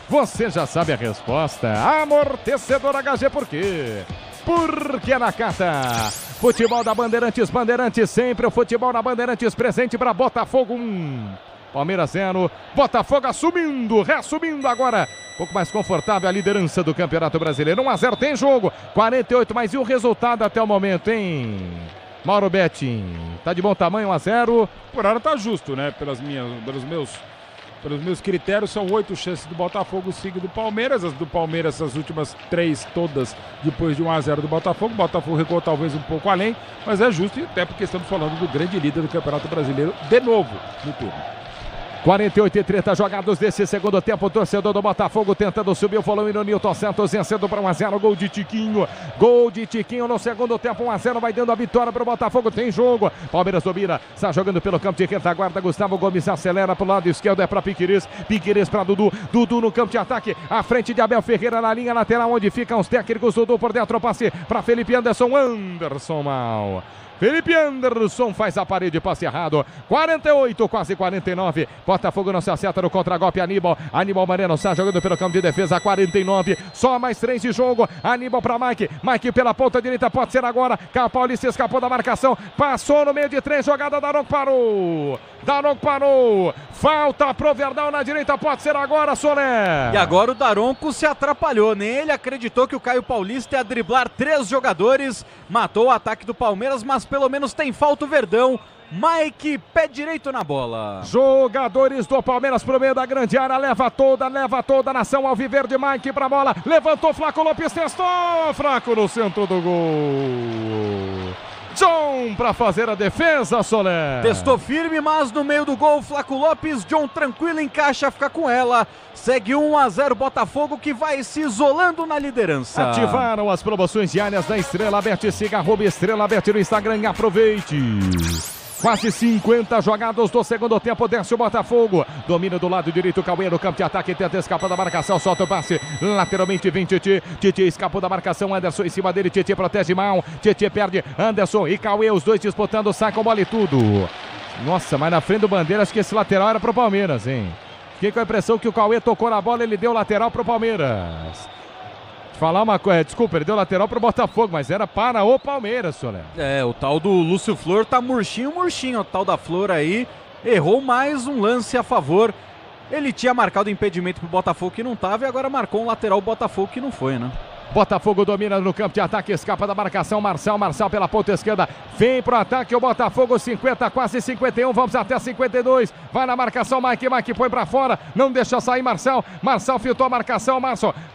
Você já sabe a resposta. Amortecedor HG, por quê? Porque Nakata. Futebol da Bandeirantes, sempre o futebol na Bandeirantes presente para Botafogo 1. Palmeiras 0, Botafogo reassumindo agora, um pouco mais confortável a liderança do Campeonato Brasileiro. 1-0, tem jogo, 48, mas e o resultado até o momento, hein? Mauro Betting, tá de bom tamanho, 1-0? Por hora tá justo, né? Pelos meus critérios, são 8 chances do Botafogo, 5 do Palmeiras. As do Palmeiras, as últimas 3 todas depois de 1-0 do Botafogo. O Botafogo recuou talvez um pouco além, mas é justo, até porque estamos falando do grande líder do Campeonato Brasileiro de novo no turno. 48:30 jogados desse segundo tempo. O torcedor do Botafogo tentando subir o volume no Nilton Santos, vencendo para 1-0. Gol de Tiquinho. Gol de Tiquinho no segundo tempo. 1-0 vai dando a vitória para o Botafogo. Tem jogo. Palmeiras domina. Está jogando pelo campo de retaguarda. Gustavo Gomes acelera para o lado esquerdo. É para Piquerez. Piquerez para Dudu. Dudu no campo de ataque. À frente de Abel Ferreira na linha lateral, onde ficam os técnicos. Dudu por dentro. Passe para Felipe Anderson. Anderson mal. Felipe Anderson faz a parede, passe errado. 48, quase 49. Botafogo não se acerta no contra-golpe. Aníbal Moreno está jogando pelo campo de defesa. 49, só mais 3 de jogo. Aníbal para Mike. Mike pela ponta direita, pode ser agora. Paulista escapou da marcação. Passou no meio de 3, jogada. Daronco parou. Daronco parou. Falta pro Verdão na direita, pode ser agora, Soler. E agora o Daronco se atrapalhou. Nem ele acreditou que o Caio Paulista ia driblar 3 jogadores. Matou o ataque do Palmeiras, mas pelo menos tem falta o Verdão. Mike, pé direito na bola. Jogadores do Palmeiras pro meio da grande área. Leva toda a nação alviverde. Mike pra bola. Levantou, Flaco Lopes testou. Fraco no centro do gol. John para fazer a defesa, Soler. Testou firme, mas no meio do gol, Flaco Lopes. John tranquilo, encaixa, fica com ela. Segue 1-0 Botafogo, que vai se isolando na liderança. Ativaram as promoções diárias da Estrela Bet. Siga @Estrela Bet no Instagram e aproveite. Quase 50 jogados do segundo tempo, desce o Botafogo. Domina do lado direito, Cauê no campo de ataque, tenta escapar da marcação, solta o passe. Lateralmente vem Tietê. Tietê escapou da marcação, Anderson em cima dele, Tietê protege mal. Tietê perde, Anderson e Cauê, os dois disputando, sai com bola e tudo. Nossa, mas na frente do Bandeira, acho que esse lateral era pro Palmeiras, hein? Fiquei com a impressão que o Cauê tocou na bola, ele deu lateral pro Palmeiras. Falar uma coisa, desculpa, ele deu lateral pro Botafogo, mas era para o Palmeiras, Soler. O tal do Lúcio Flor tá murchinho, o tal da Flor aí, errou mais um lance a favor. Ele tinha marcado impedimento pro Botafogo que não tava e agora marcou um lateral pro Botafogo que não foi, né? Botafogo domina no campo de ataque, escapa da marcação, Marçal pela ponta esquerda, vem pro ataque o Botafogo, 50, quase 51, vamos até 52, vai na marcação, Mike põe pra fora, não deixa sair Marçal filtrou a marcação,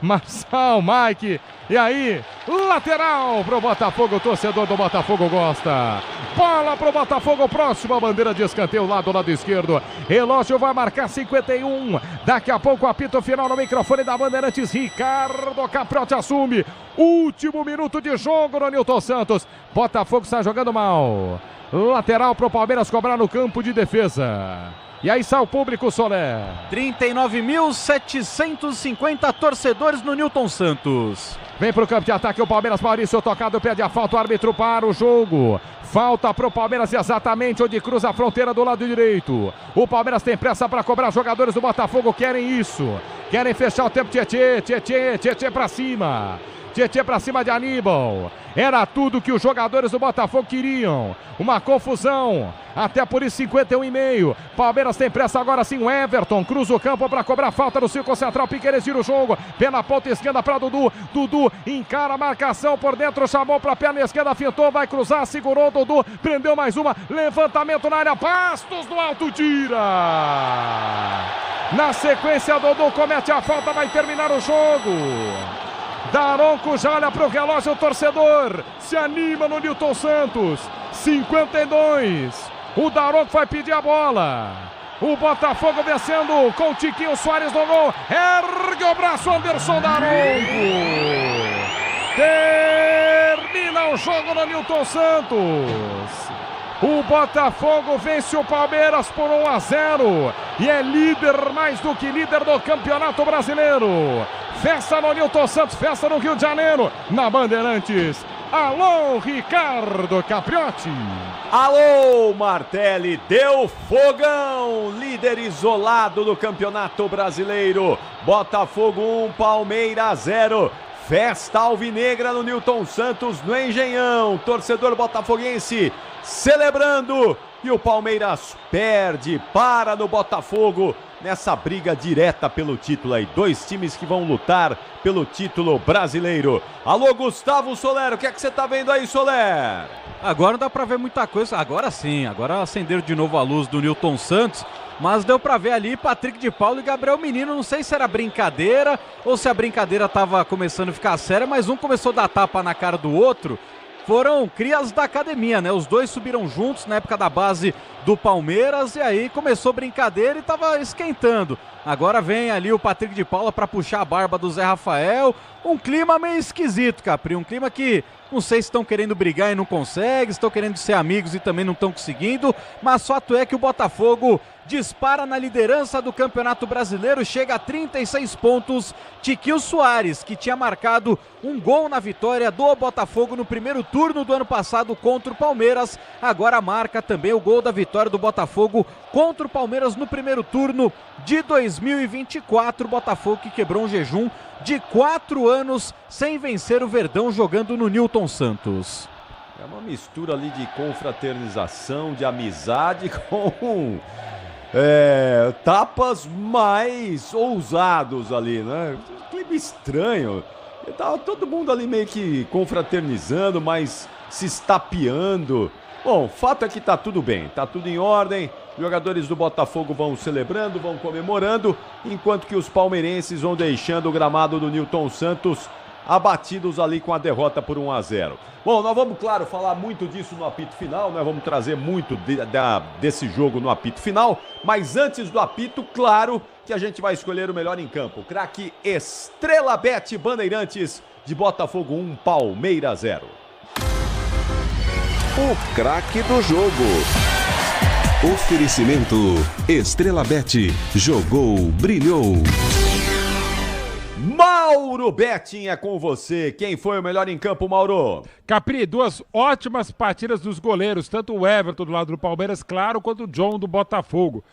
Marçal, Mike, e aí, lateral pro Botafogo, o torcedor do Botafogo gosta, bola pro Botafogo, próxima bandeira de escanteio, lado esquerdo, relógio vai marcar 51, daqui a pouco apito final no microfone da Bandeirantes, Ricardo Capriotti assume. Último minuto de jogo no Nilton Santos. Botafogo está jogando mal. Lateral para o Palmeiras cobrar no campo de defesa. E aí sai o público, Soler. 39.750 torcedores no Nilton Santos. Vem para o campo de ataque o Palmeiras, Maurício tocado, pede a falta, o árbitro para o jogo. Falta para o Palmeiras exatamente onde cruza a fronteira do lado direito. O Palmeiras tem pressa para cobrar, jogadores do Botafogo querem isso. Querem fechar o tempo, Tietê para cima. Tietê para cima de Aníbal. Era tudo que os jogadores do Botafogo queriam. Uma confusão. Até por isso 51,5. Palmeiras tem pressa agora sim. O Everton cruza o campo para cobrar falta no círculo central. Piquerez tira o jogo. Pela ponta esquerda para Dudu. Dudu encara a marcação por dentro. Chamou para a perna esquerda. Fintou. Vai cruzar. Segurou Dudu. Prendeu mais uma. Levantamento na área. Bastos do alto. Tira. Na sequência, Dudu comete a falta. Vai terminar o jogo. Daronco já olha para o relógio, o torcedor se anima no Nilton Santos, 52, o Daronco vai pedir a bola, o Botafogo vencendo com o Tiquinho Soares no gol, ergue o braço Anderson Daronco, termina o jogo no Nilton Santos. O Botafogo vence o Palmeiras por 1-0 e é líder, mais do que líder do Campeonato Brasileiro. Festa no Nilton Santos, festa no Rio de Janeiro, na Bandeirantes. Alô, Ricardo Capriotti. Alô, Martelli, deu fogão, líder isolado do Campeonato Brasileiro. Botafogo 1, Palmeiras 0. Festa alvinegra no Nilton Santos, no Engenhão. Torcedor botafoguense celebrando. E o Palmeiras perde, para no Botafogo nessa briga direta pelo título aí. Dois times que vão lutar pelo título brasileiro. Alô, Gustavo Soler, o que é que você tá vendo aí, Soler? Agora não dá pra ver muita coisa. Agora sim, agora acenderam de novo a luz do Nilton Santos. Mas deu pra ver ali Patrick de Paulo e Gabriel Menino. Não sei se era brincadeira ou se a brincadeira tava começando a ficar séria, mas um começou a dar tapa na cara do outro. Foram crias da academia, né? Os dois subiram juntos na época da base do Palmeiras, e aí começou brincadeira e estava esquentando. Agora vem ali o Patrick de Paula para puxar a barba do Zé Rafael. Um clima meio esquisito, Capri, um clima que não sei se estão querendo brigar e não conseguem, estão querendo ser amigos e também não estão conseguindo, mas fato é que o Botafogo dispara na liderança do Campeonato Brasileiro, chega a 36 pontos. Tiquinho Soares, que tinha marcado um gol na vitória do Botafogo no primeiro turno do ano passado contra o Palmeiras, agora marca também o gol da vitória do Botafogo contra o Palmeiras no primeiro turno de 2024. O Botafogo que quebrou um jejum de 4 anos sem vencer o Verdão jogando no Newton Santos. É uma mistura ali de confraternização, de amizade com tapas mais ousados ali, né? Clima estranho. Tava todo mundo ali meio que confraternizando, mas se estapeando. Bom, o fato é que tá tudo bem, tá tudo em ordem. Os jogadores do Botafogo vão celebrando, vão comemorando, enquanto que os palmeirenses vão deixando o gramado do Newton Santos abatidos ali com a derrota por 1-0. Bom, nós vamos, claro, falar muito disso no apito final, nós vamos trazer muito desse jogo no apito final, mas antes do apito, claro que a gente vai escolher o melhor em campo. Craque Estrela Bet Bandeirantes, de Botafogo 1, Palmeiras 0. O craque do jogo. Oferecimento Estrela Bet. Jogou, brilhou. Mauro Betting é com você. Quem foi o melhor em campo, Mauro? Capri, 2 ótimas partidas dos goleiros, tanto o Everton do lado do Palmeiras, claro, quanto o John do Botafogo.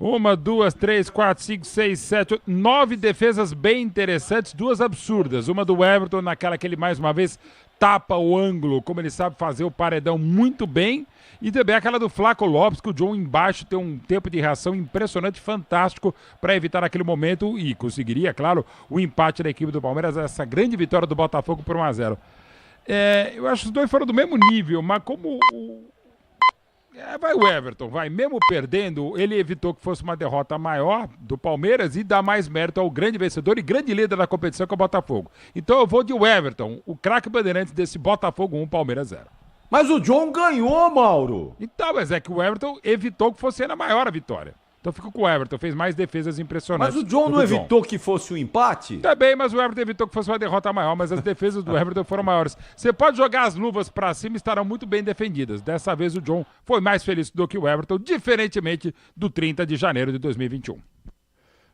1, 2, 3, 4, 5, 6, 7, 8, 9 defesas bem interessantes, 2 absurdas. Uma do Everton, naquela que ele mais uma vez tapa o ângulo, como ele sabe fazer o paredão muito bem. E também aquela do Flaco Lopes, que o John embaixo tem um tempo de reação impressionante, fantástico, para evitar aquele momento e conseguiria, claro, o empate da equipe do Palmeiras, essa grande vitória do Botafogo por 1-0. Eu acho que os dois foram do mesmo nível, mas como vai o Everton, mesmo perdendo, ele evitou que fosse uma derrota maior do Palmeiras e dá mais mérito ao grande vencedor e grande líder da competição, que é o Botafogo. Então eu vou de Everton, o craque bandeirantes desse Botafogo 1, Palmeiras 0. Mas o John ganhou, Mauro. Então, mas é que o Everton evitou que fosse ainda maior a vitória. Então fico com o Everton, fez mais defesas impressionantes. Mas o John não evitou que fosse um empate? Também, mas o Everton evitou que fosse uma derrota maior, mas as defesas do Everton foram maiores. Você pode jogar as luvas pra cima e estarão muito bem defendidas. Dessa vez o John foi mais feliz do que o Everton, diferentemente do 30 de janeiro de 2021.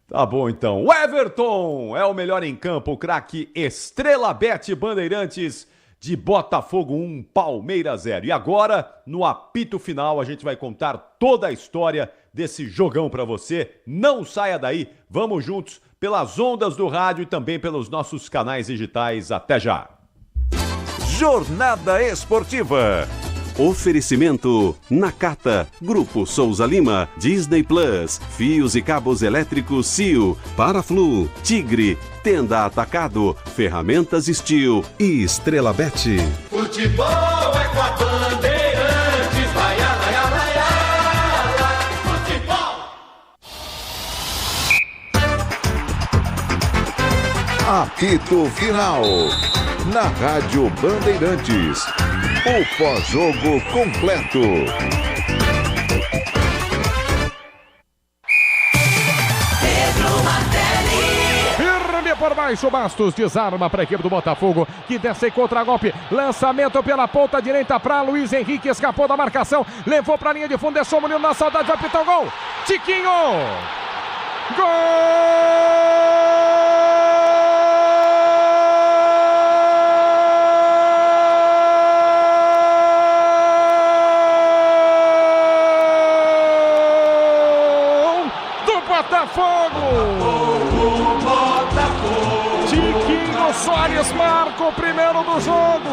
Tá bom, então. O Everton é o melhor em campo, o craque Estrela Bet Bandeirantes, de Botafogo 1, Palmeiras 0. E agora, no apito final, a gente vai contar toda a história desse jogão pra você. Não saia daí, vamos juntos pelas ondas do rádio e também pelos nossos canais digitais. Até já! Jornada Esportiva. Oferecimento Nakata, Grupo Souza Lima, Disney Plus, Fios e Cabos Elétricos Sil, Paraflu, Tigre, Tenda Atacado, Ferramentas Steel e Estrela Bet. Futebol é com a Bandeirantes, vai, vai, vai, futebol. Apito Final. Na Rádio Bandeirantes. O pós-jogo completo. Firme por baixo, Bastos desarma para a equipe do Botafogo, que desce em contra-golpe. Lançamento pela ponta direita para Luiz Henrique, escapou da marcação, levou para a linha de fundo, deixou o menino na saudade, vai pitar o gol. Tiquinho! Gol! Tiquinho Soares marca o primeiro do jogo.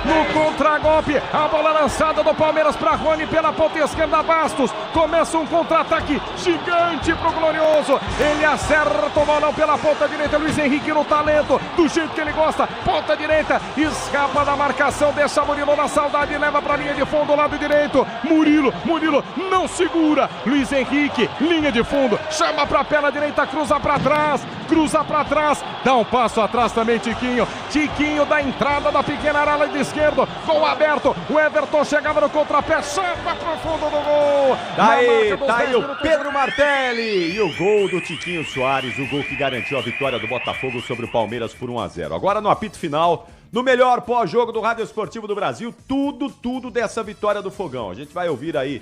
No contra-golpe, a bola lançada do Palmeiras para Rony pela ponta esquerda, Bastos. Começa um contra-ataque gigante pro Glorioso. Ele acerta o balão pela ponta direita, Luiz Henrique no talento, do jeito que ele gosta. Ponta direita, escapa da marcação, deixa Murilo na saudade, leva pra linha de fundo, lado direito. Murilo não segura. Luiz Henrique, linha de fundo, chama pra perna direita, cruza pra trás, dá um passo atrás também Tiquinho. Tiquinho da entrada da pequena área de esquerda. esquerdo, gol aberto, o Everton chegava no contrapé, chapa pro fundo do gol. Tá aí o Pedro Martelli e o gol do Tiquinho Soares, o gol que garantiu a vitória do Botafogo sobre o Palmeiras por 1-0. Agora no apito final, no melhor pós-jogo do Rádio Esportivo do Brasil, tudo dessa vitória do Fogão. A gente vai ouvir aí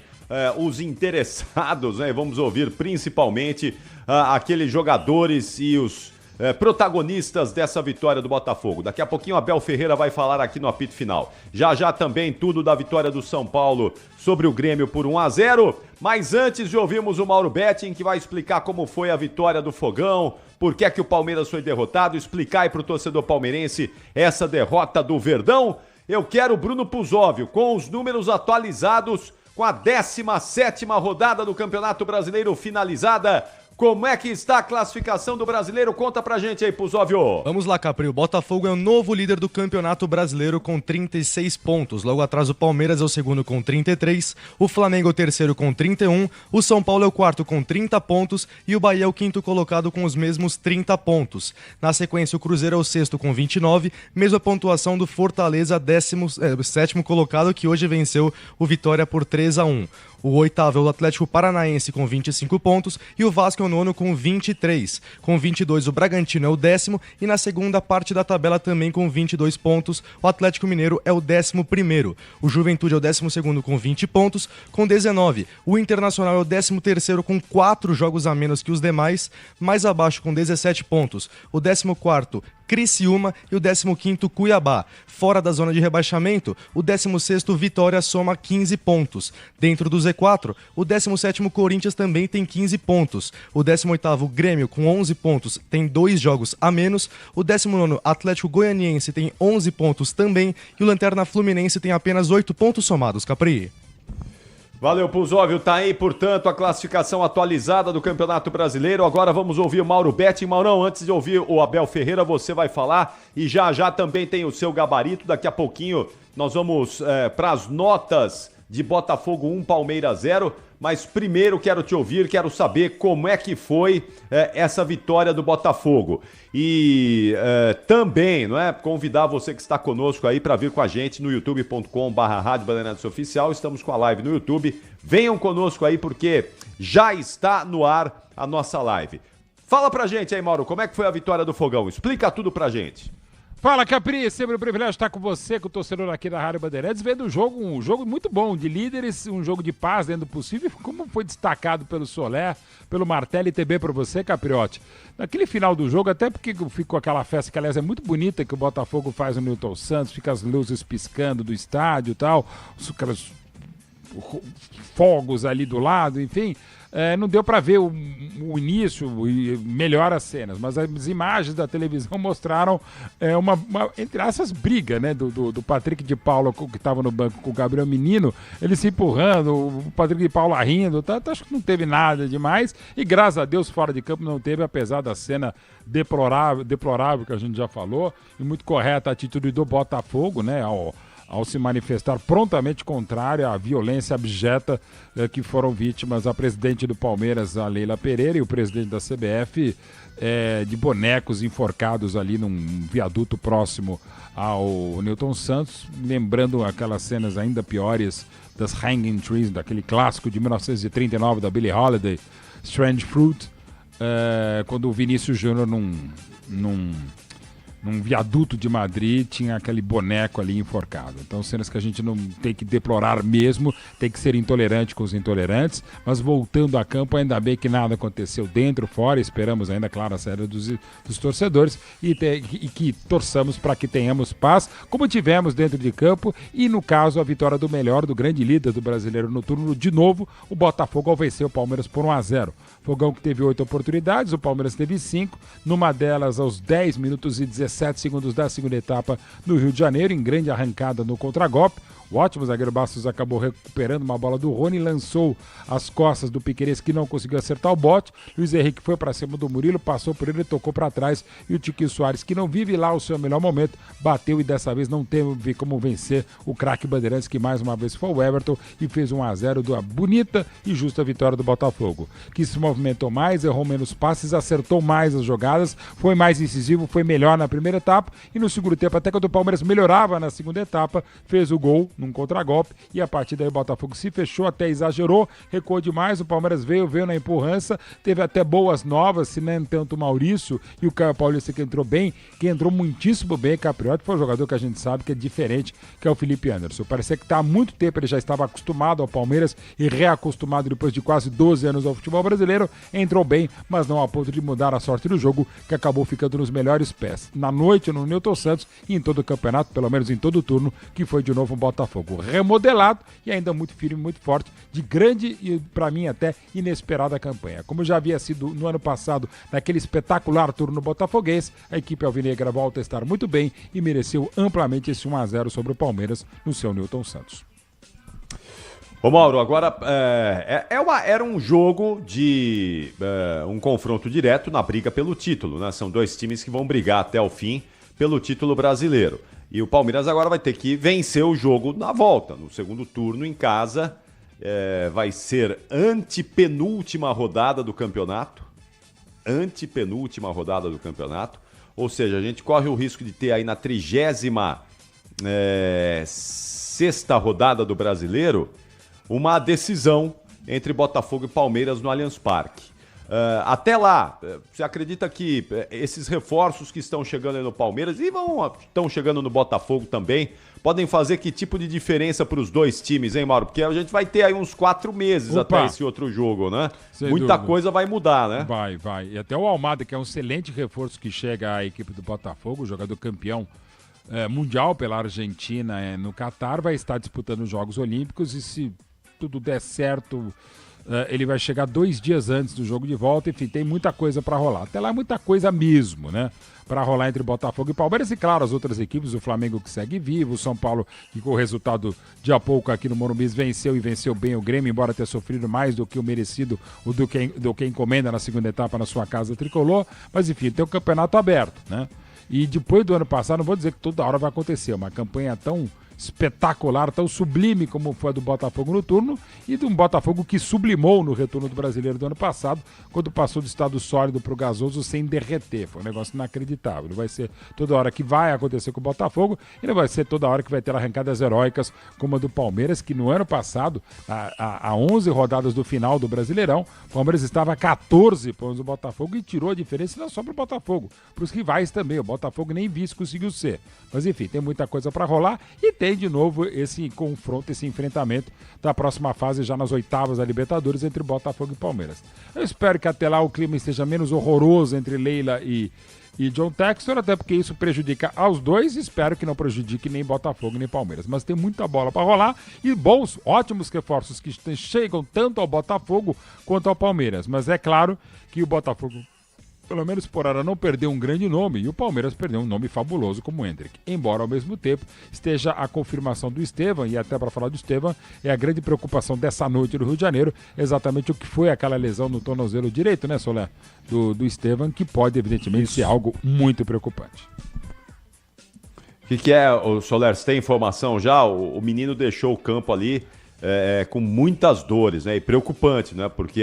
os interessados, né? Vamos ouvir principalmente aqueles jogadores e os protagonistas dessa vitória do Botafogo. Daqui a pouquinho a Abel Ferreira vai falar aqui no apito final. Já também tudo da vitória do São Paulo sobre o Grêmio por 1-0. Mas antes de ouvirmos o Mauro Betting, que vai explicar como foi a vitória do Fogão, por que é que o Palmeiras foi derrotado, explicar aí pro torcedor palmeirense essa derrota do Verdão, eu quero o Bruno Puzóvio com os números atualizados, com a 17ª rodada do Campeonato Brasileiro finalizada. Como é que está a classificação do Brasileiro? Conta pra gente aí, Puzóvio. Vamos lá, Capri. O Botafogo é o novo líder do Campeonato Brasileiro com 36 pontos. Logo atrás, o Palmeiras é o segundo com 33, o Flamengo é o terceiro com 31, o São Paulo é o quarto com 30 pontos e o Bahia é o quinto colocado com os mesmos 30 pontos. Na sequência, o Cruzeiro é o sexto com 29, mesma pontuação do Fortaleza, 17º colocado, que hoje venceu o Vitória por 3-1. O oitavo é o Atlético Paranaense com 25 pontos e o Vasco é o nono com 23. Com 22, o Bragantino é o 10º e na segunda parte da tabela também com 22 pontos, o Atlético Mineiro é o 11º. O Juventude é o 12º com 20 pontos. Com 19, o Internacional é o 13º com 4 jogos a menos que os demais. Mais abaixo, com 17 pontos, o 14º, Criciúma e o 15º Cuiabá. Fora da zona de rebaixamento, o 16º Vitória soma 15 pontos. Dentro do Z4, o 17º Corinthians também tem 15 pontos. O 18º Grêmio com 11 pontos tem 2 jogos a menos. O 19º Atlético Goianiense tem 11 pontos também e o Lanterna Fluminense tem apenas 8 pontos somados, Capri. Valeu, Puzóvio. Tá aí, portanto, a classificação atualizada do Campeonato Brasileiro. Agora vamos ouvir o Mauro Betting. Maurão, antes de ouvir o Abel Ferreira, você vai falar e já também tem o seu gabarito. Daqui a pouquinho nós vamos para as notas de Botafogo 1, Palmeiras 0. Mas primeiro quero te ouvir, quero saber como é que foi essa vitória do Botafogo. E também, não é, convidar você que está conosco aí para vir com a gente no youtube.com/Rádio Bandeirantes Oficial. Estamos com a live no YouTube. Venham conosco aí porque já está no ar a nossa live. Fala pra gente aí, Mauro, como é que foi a vitória do Fogão? Explica tudo pra gente. Fala, Capri, sempre um privilégio estar com você, com o torcedor aqui da Rádio Bandeirantes, vendo um jogo muito bom, de líderes, um jogo de paz dentro do possível, como foi destacado pelo Soler, pelo Martelli e TB para você, Capriotti. Naquele final do jogo, até porque ficou aquela festa, que aliás é muito bonita, que o Botafogo faz no Newton Santos, fica as luzes piscando do estádio e tal, aquelas fogos ali do lado, enfim... não deu para ver o início e melhor as cenas, mas as imagens da televisão mostraram entre essas brigas, né, do Patrick de Paula, que estava no banco com o Gabriel Menino, ele se empurrando, o Patrick de Paula rindo, acho que não teve nada demais e graças a Deus fora de campo não teve, apesar da cena deplorável que a gente já falou, e muito correta a atitude do Botafogo, né, ao se manifestar prontamente contrário à violência abjeta que foram vítimas a presidente do Palmeiras, a Leila Pereira, e o presidente da CBF, de bonecos enforcados ali num viaduto próximo ao Newton Santos, lembrando aquelas cenas ainda piores das Hanging Trees, daquele clássico de 1939 da Billie Holiday, Strange Fruit, quando o Vinícius Júnior num viaduto de Madrid tinha aquele boneco ali enforcado. Então cenas que a gente não tem que deplorar mesmo, tem que ser intolerante com os intolerantes, mas voltando a campo, ainda bem que nada aconteceu dentro, fora, esperamos ainda, claro, a saída dos torcedores e que torçamos para que tenhamos paz, como tivemos dentro de campo e no caso a vitória do melhor, do grande líder do Brasileiro no turno, de novo, o Botafogo ao vencer o Palmeiras por 1-0. Fogão que teve 8 oportunidades, o Palmeiras teve 5, numa delas aos 10 minutos e 17 segundos da segunda etapa no Rio de Janeiro, em grande arrancada no contragolpe. O ótimo zagueiro Bastos acabou recuperando uma bola do Rony, lançou as costas do Piquerez, que não conseguiu acertar o bote. Luiz Henrique foi para cima do Murilo, passou por ele, tocou para trás, e o Tiquinho Soares, que não vive lá o seu melhor momento, bateu e dessa vez não teve como vencer o craque Bandeirantes, que mais uma vez foi o Everton, e fez 1-0 da bonita e justa vitória do Botafogo, que se movimentou mais, errou menos passes, acertou mais as jogadas, foi mais incisivo, foi melhor na primeira etapa, e no segundo tempo, até quando o Palmeiras melhorava na segunda etapa, fez o gol num contragolpe, e a partir daí o Botafogo se fechou, até exagerou, recuou demais, o Palmeiras veio na empurrança, teve até boas novas, se nem tanto o Maurício e o Caio Paulista, que entrou bem, que entrou muitíssimo bem. Capriotti foi um jogador que a gente sabe que é diferente, que é o Felipe Anderson. Parecia que há muito tempo ele já estava acostumado ao Palmeiras e reacostumado depois de quase 12 anos ao futebol brasileiro, entrou bem, mas não a ponto de mudar a sorte do jogo, que acabou ficando nos melhores pés. Na noite no Newton Santos e em todo o campeonato, pelo menos em todo o turno, que foi de novo um Botafogo remodelado e ainda muito firme, muito forte, de grande e, para mim, até inesperada campanha. Como já havia sido no ano passado, naquele espetacular turno botafoguense, a equipe alvinegra volta a estar muito bem e mereceu amplamente esse 1-0 sobre o Palmeiras no seu Newton Santos. Ô Mauro, agora era um jogo de um confronto direto na briga pelo título, né? São dois times que vão brigar até o fim pelo título brasileiro. E o Palmeiras agora vai ter que vencer o jogo na volta, no segundo turno em casa. Vai ser antepenúltima rodada do campeonato. Antepenúltima rodada do campeonato. Ou seja, a gente corre o risco de ter aí na 36ª rodada do Brasileiro uma decisão entre Botafogo e Palmeiras no Allianz Parque. Até lá, você acredita que esses reforços que estão chegando aí no Palmeiras e estão chegando no Botafogo também, podem fazer que tipo de diferença para os dois times, hein, Mauro? Porque a gente vai ter aí uns 4 meses até esse outro jogo, né? Muita coisa vai mudar, né? Vai. E até o Almada, que é um excelente reforço que chega à equipe do Botafogo, jogador campeão mundial pela Argentina no Catar, vai estar disputando os Jogos Olímpicos e se tudo der certo, ele vai chegar 2 dias antes do jogo de volta. Enfim, tem muita coisa para rolar. Até lá, muita coisa mesmo, né? Para rolar entre Botafogo e Palmeiras. E claro, as outras equipes, o Flamengo que segue vivo, o São Paulo que com o resultado de há pouco aqui no Morumbi venceu e venceu bem o Grêmio, embora tenha sofrido mais do que o merecido, do que encomenda na segunda etapa na sua casa tricolor. Mas enfim, tem o campeonato aberto, né? E depois do ano passado, não vou dizer que toda hora vai acontecer, uma campanha tão espetacular, tão sublime como foi a do Botafogo no turno, e de um Botafogo que sublimou no retorno do Brasileiro do ano passado, quando passou do estado sólido para o gasoso sem derreter. Foi um negócio inacreditável. Não vai ser toda hora que vai acontecer com o Botafogo, e não vai ser toda hora que vai ter arrancadas heróicas como a do Palmeiras, que no ano passado, a 11 rodadas do final do Brasileirão, o Palmeiras estava a 14 pontos do Botafogo e tirou a diferença não só para o Botafogo, para os rivais também. O Botafogo nem vice conseguiu ser. Mas enfim, tem muita coisa para rolar e tem de novo esse confronto, esse enfrentamento da próxima fase já nas oitavas da Libertadores entre Botafogo e Palmeiras. Eu espero que até lá o clima esteja menos horroroso entre Leila e John Textor, até porque isso prejudica aos dois e espero que não prejudique nem Botafogo nem Palmeiras. Mas tem muita bola para rolar e bons, ótimos reforços que chegam tanto ao Botafogo quanto ao Palmeiras. Mas é claro que o Botafogo, pelo menos por hora, não perdeu um grande nome e o Palmeiras perdeu um nome fabuloso como o Hendrick. Embora, ao mesmo tempo, esteja a confirmação do Estevam, e até para falar do Estevam, é a grande preocupação dessa noite no Rio de Janeiro, exatamente o que foi aquela lesão no tornozelo direito, né, Soler? Do Estevam, que pode, evidentemente, ser algo muito preocupante. O que é, Soler? Você tem informação já? O menino deixou o campo ali com muitas dores, né? E preocupante, né? Porque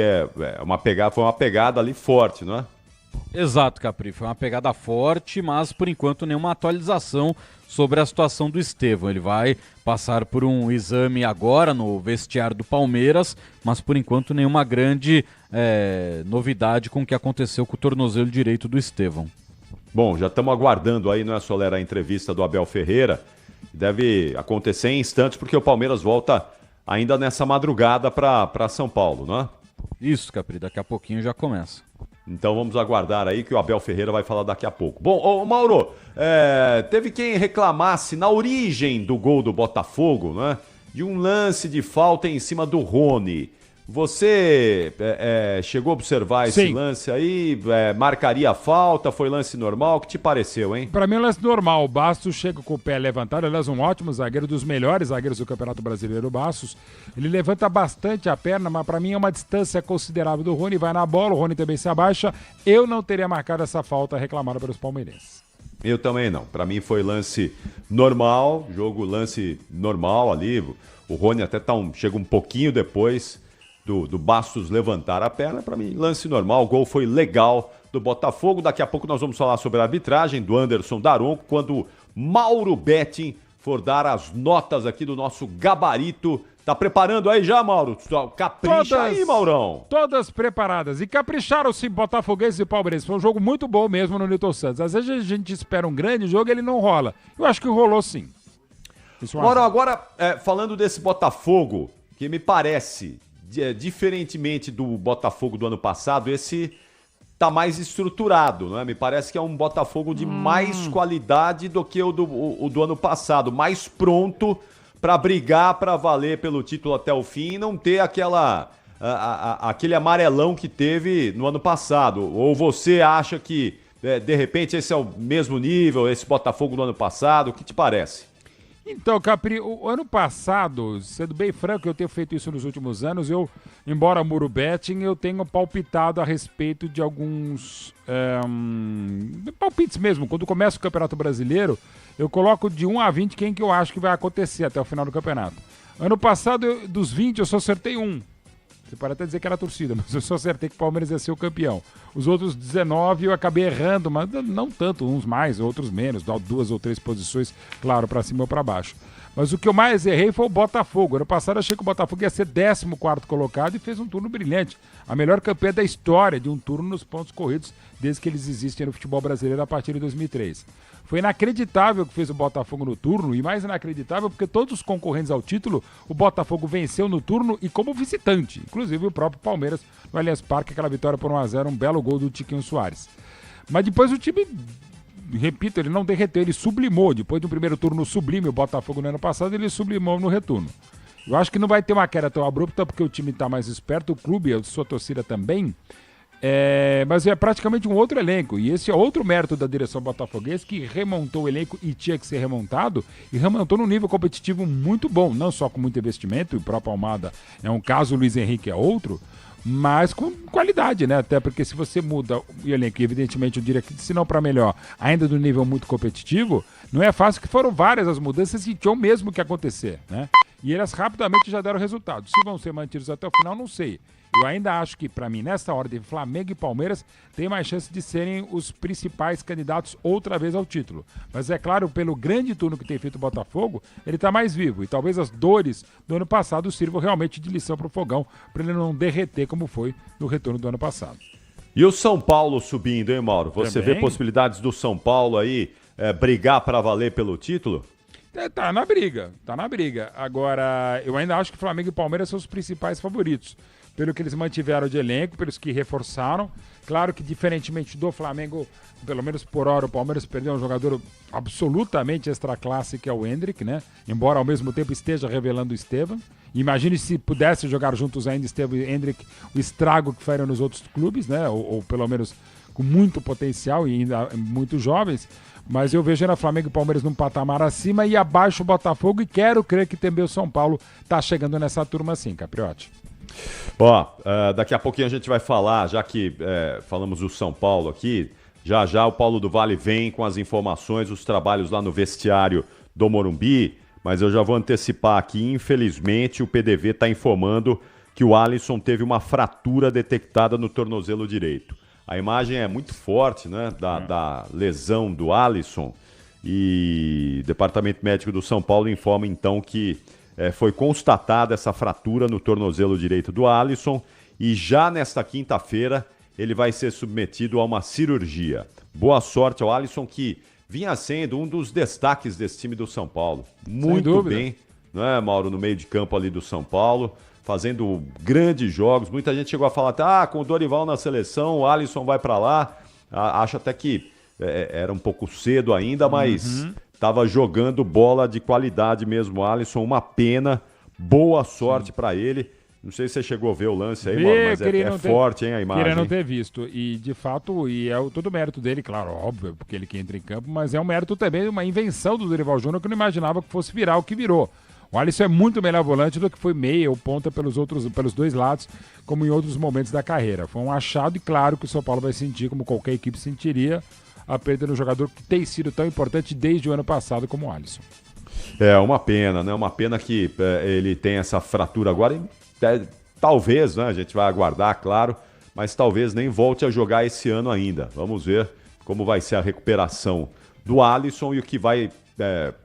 foi uma pegada ali forte, não é? Exato, Capri, foi uma pegada forte, mas por enquanto nenhuma atualização sobre a situação do Estevam. Ele vai passar por um exame agora no vestiário do Palmeiras, mas por enquanto nenhuma grande novidade com o que aconteceu com o tornozelo direito do Estevam. Bom, já estamos aguardando aí, não é, Soler, a entrevista do Abel Ferreira. Deve acontecer em instantes, porque o Palmeiras volta ainda nessa madrugada para São Paulo, não é? Isso, Capri, daqui a pouquinho já começa. Então vamos aguardar aí que o Abel Ferreira vai falar daqui a pouco. Bom, Mauro, teve quem reclamasse na origem do gol do Botafogo, né, de um lance de falta em cima do Rony. Você chegou a observar esse Sim. lance aí? Marcaria a falta? Foi lance normal? O que te pareceu, hein? Pra mim é um lance normal. O Bastos chega com o pé levantado. Aliás, um ótimo zagueiro, dos melhores zagueiros do Campeonato Brasileiro, o Bastos. Ele levanta bastante a perna, mas pra mim é uma distância considerável do Rony. Vai na bola, o Rony também se abaixa. Eu não teria marcado essa falta reclamada pelos palmeirenses. Eu também não. Pra mim foi lance normal, lance normal ali. O Rony até chega um pouquinho depois do Bastos levantar a perna. Pra mim, lance normal. O gol foi legal do Botafogo. Daqui a pouco nós vamos falar sobre a arbitragem do Anderson Daronco, quando Mauro Betting for dar as notas aqui do nosso gabarito. Tá preparando aí já, Mauro? Capricha aí, Maurão. Todas preparadas. E capricharam sim, Botafoguenses e Palmeirenses. Foi um jogo muito bom mesmo no Newton Santos. Às vezes a gente espera um grande jogo e ele não rola. Eu acho que rolou sim. Mauro, agora falando desse Botafogo, que me parece, diferentemente do Botafogo do ano passado, esse tá mais estruturado, não é? Me parece que é um Botafogo de mais qualidade do que o do ano passado, mais pronto para brigar, para valer pelo título até o fim e não ter aquele amarelão que teve no ano passado. Ou você acha que, de repente, esse é o mesmo nível, esse Botafogo do ano passado? O que te parece? Então, Capri, o ano passado, sendo bem franco, eu tenho feito isso nos últimos anos, embora Muro Betting, eu tenho palpitado a respeito de alguns palpites mesmo. Quando começa o Campeonato Brasileiro, eu coloco de 1 a 20 quem que eu acho que vai acontecer até o final do campeonato. Ano passado, dos 20, eu só acertei 1. Você pode até dizer que era a torcida, mas eu só acertei que o Palmeiras ia ser o campeão. Os outros 19 eu acabei errando, mas não tanto, uns mais, outros menos, 2 ou 3 posições, claro, para cima ou para baixo. Mas o que eu mais errei foi o Botafogo. Ano passado eu achei que o Botafogo ia ser 14º colocado e fez um turno brilhante. A melhor campanha da história de um turno nos pontos corridos, desde que eles existem no futebol brasileiro a partir de 2003. Foi inacreditável o que fez o Botafogo no turno, e mais inacreditável porque todos os concorrentes ao título, o Botafogo venceu no turno e como visitante. Inclusive o próprio Palmeiras no Allianz Parque, aquela vitória por 1-0, um belo gol do Tiquinho Soares. Mas depois o time, repito, ele não derreteu, ele sublimou. Depois de um primeiro turno sublime, o Botafogo no ano passado, ele sublimou no retorno. Eu acho que não vai ter uma queda tão abrupta porque o time está mais esperto, o clube, a sua torcida também. Mas é praticamente um outro elenco, e esse é outro mérito da direção botafoguense, que remontou o elenco e tinha que ser remontado, e remontou num nível competitivo muito bom, não só com muito investimento, e o próprio Almada é um caso, o Luiz Henrique é outro, mas com qualidade, né? Até porque se você muda o elenco, e evidentemente eu diria que se não para melhor, ainda do nível muito competitivo, não é fácil, que foram várias as mudanças e tinham mesmo que acontecer, né? E elas rapidamente já deram resultado. Se vão ser mantidos até o final, não sei. Eu ainda acho que, para mim, nessa ordem, Flamengo e Palmeiras têm mais chance de serem os principais candidatos outra vez ao título. Mas é claro, pelo grande turno que tem feito o Botafogo, ele está mais vivo. E talvez as dores do ano passado sirvam realmente de lição para o Fogão, para ele não derreter como foi no retorno do ano passado. E o São Paulo subindo, hein, Mauro? Você Também? vê possibilidades do São Paulo aí brigar para valer pelo título? Tá na briga. Agora, eu ainda acho que Flamengo e Palmeiras são os principais favoritos. Pelo que eles mantiveram de elenco, pelos que reforçaram. Claro que, diferentemente do Flamengo, pelo menos por hora, o Palmeiras perdeu um jogador absolutamente extra-classe, que é o Endrick, né? Embora ao mesmo tempo esteja revelando o Estevam. Imagine se pudesse jogar juntos ainda Estevam e Endrick, o estrago que faria nos outros clubes, né? Ou pelo menos com muito potencial e ainda muito jovens. Mas eu vejo na Flamengo e Palmeiras num patamar acima e abaixo o Botafogo, e quero crer que também o São Paulo tá chegando nessa turma assim, Capriotti. Ó, daqui a pouquinho a gente vai falar, já que falamos do São Paulo aqui, já o Paulo do Vale vem com as informações, os trabalhos lá no vestiário do Morumbi, mas eu já vou antecipar aqui, infelizmente o PDV está informando que o Alisson teve uma fratura detectada no tornozelo direito. A imagem é muito forte, né, da lesão do Alisson, e o Departamento Médico do São Paulo informa então que foi constatada essa fratura no tornozelo direito do Alisson, e já nesta quinta-feira ele vai ser submetido a uma cirurgia. Boa sorte ao Alisson, que vinha sendo um dos destaques desse time do São Paulo. Muito bem, né, Mauro, no meio de campo ali do São Paulo, fazendo grandes jogos. Muita gente chegou a falar, com o Dorival na seleção, o Alisson vai para lá. Acho até que era um pouco cedo ainda, mas estava jogando bola de qualidade mesmo, o Alisson. Uma pena, boa sorte para ele. Não sei se você chegou a ver o lance aí, Mauro, mas é forte, hein, a imagem. Queria não ter visto. E, de fato, todo o mérito dele, claro, óbvio, porque ele que entra em campo, mas é um mérito também de uma invenção do Dorival Júnior que eu não imaginava que fosse virar o que virou. O Alisson é muito melhor volante do que foi meia ou ponta pelos dois lados, como em outros momentos da carreira. Foi um achado e claro que o São Paulo vai sentir, como qualquer equipe sentiria, a perda de um jogador que tem sido tão importante desde o ano passado como o Alisson. É uma pena, né? Uma pena que ele tem essa fratura agora e talvez, né? A gente vai aguardar, claro, mas talvez nem volte a jogar esse ano ainda. Vamos ver como vai ser a recuperação do Alisson e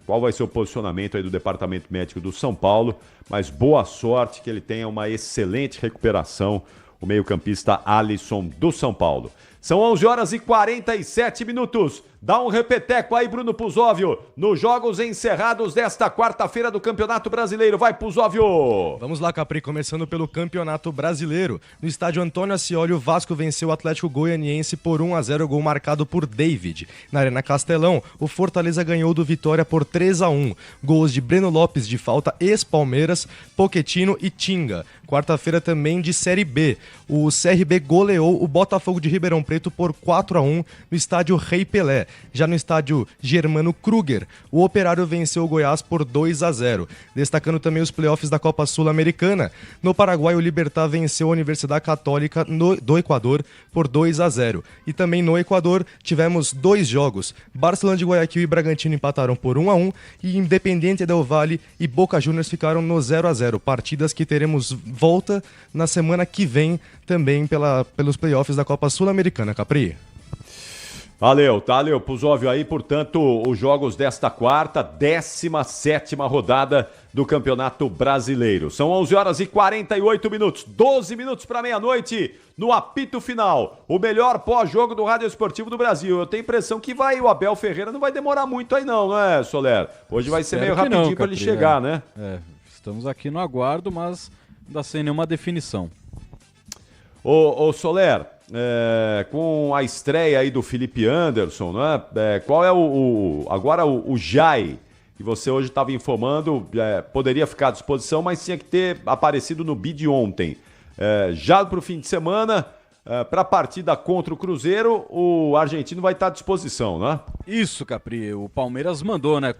qual vai ser o posicionamento aí do Departamento Médico do São Paulo, mas boa sorte que ele tenha uma excelente recuperação, o meio-campista Alisson do São Paulo. São 11h47. Dá um repeteco aí, Bruno Puzóvio, nos jogos encerrados desta quarta-feira do Campeonato Brasileiro. Vai, Puzóvio! Vamos lá, Capri, começando pelo Campeonato Brasileiro. No estádio Antônio Ascioli, o Vasco venceu o Atlético Goianiense por 1-0, gol marcado por David. Na Arena Castelão, o Fortaleza ganhou do Vitória por 3-1. Gols de Breno Lopes de falta, ex-Palmeiras, Pochettino e Tinga. Quarta-feira também de Série B. O CRB goleou o Botafogo de Ribeirão Preto por 4-1 no estádio Rei Pelé. Já no estádio Germano Kruger, o Operário venceu o Goiás por 2-0. Destacando também os playoffs da Copa Sul-Americana. No Paraguai, o Libertad venceu a Universidade Católica do Equador por 2-0. E também no Equador tivemos 2 jogos. Barcelona de Guayaquil e Bragantino empataram por 1-1 e Independiente del Valle e Boca Juniors ficaram no 0-0. Partidas que teremos volta na semana que vem também pelos playoffs da Copa Sul-Americana, Capri. Valeu, Puzóvio aí, portanto, os jogos desta quarta, 17ª rodada do Campeonato Brasileiro. São 11h48, 12 minutos para meia-noite, no apito final, o melhor pós-jogo do Rádio Esportivo do Brasil. Eu tenho a impressão que o Abel Ferreira não vai demorar muito aí não, né, Soler? Hoje vai ser meio rapidinho para ele chegar, né? Estamos aqui no aguardo, mas ainda sem nenhuma definição. Ô Soler, com a estreia aí do Felipe Anderson, né? Qual é agora o Jai, que você hoje estava informando, poderia ficar à disposição, mas tinha que ter aparecido no bid ontem. Já para o fim de semana, para a partida contra o Cruzeiro, o argentino vai estar à disposição, né? Isso, Capri. O Palmeiras mandou, né,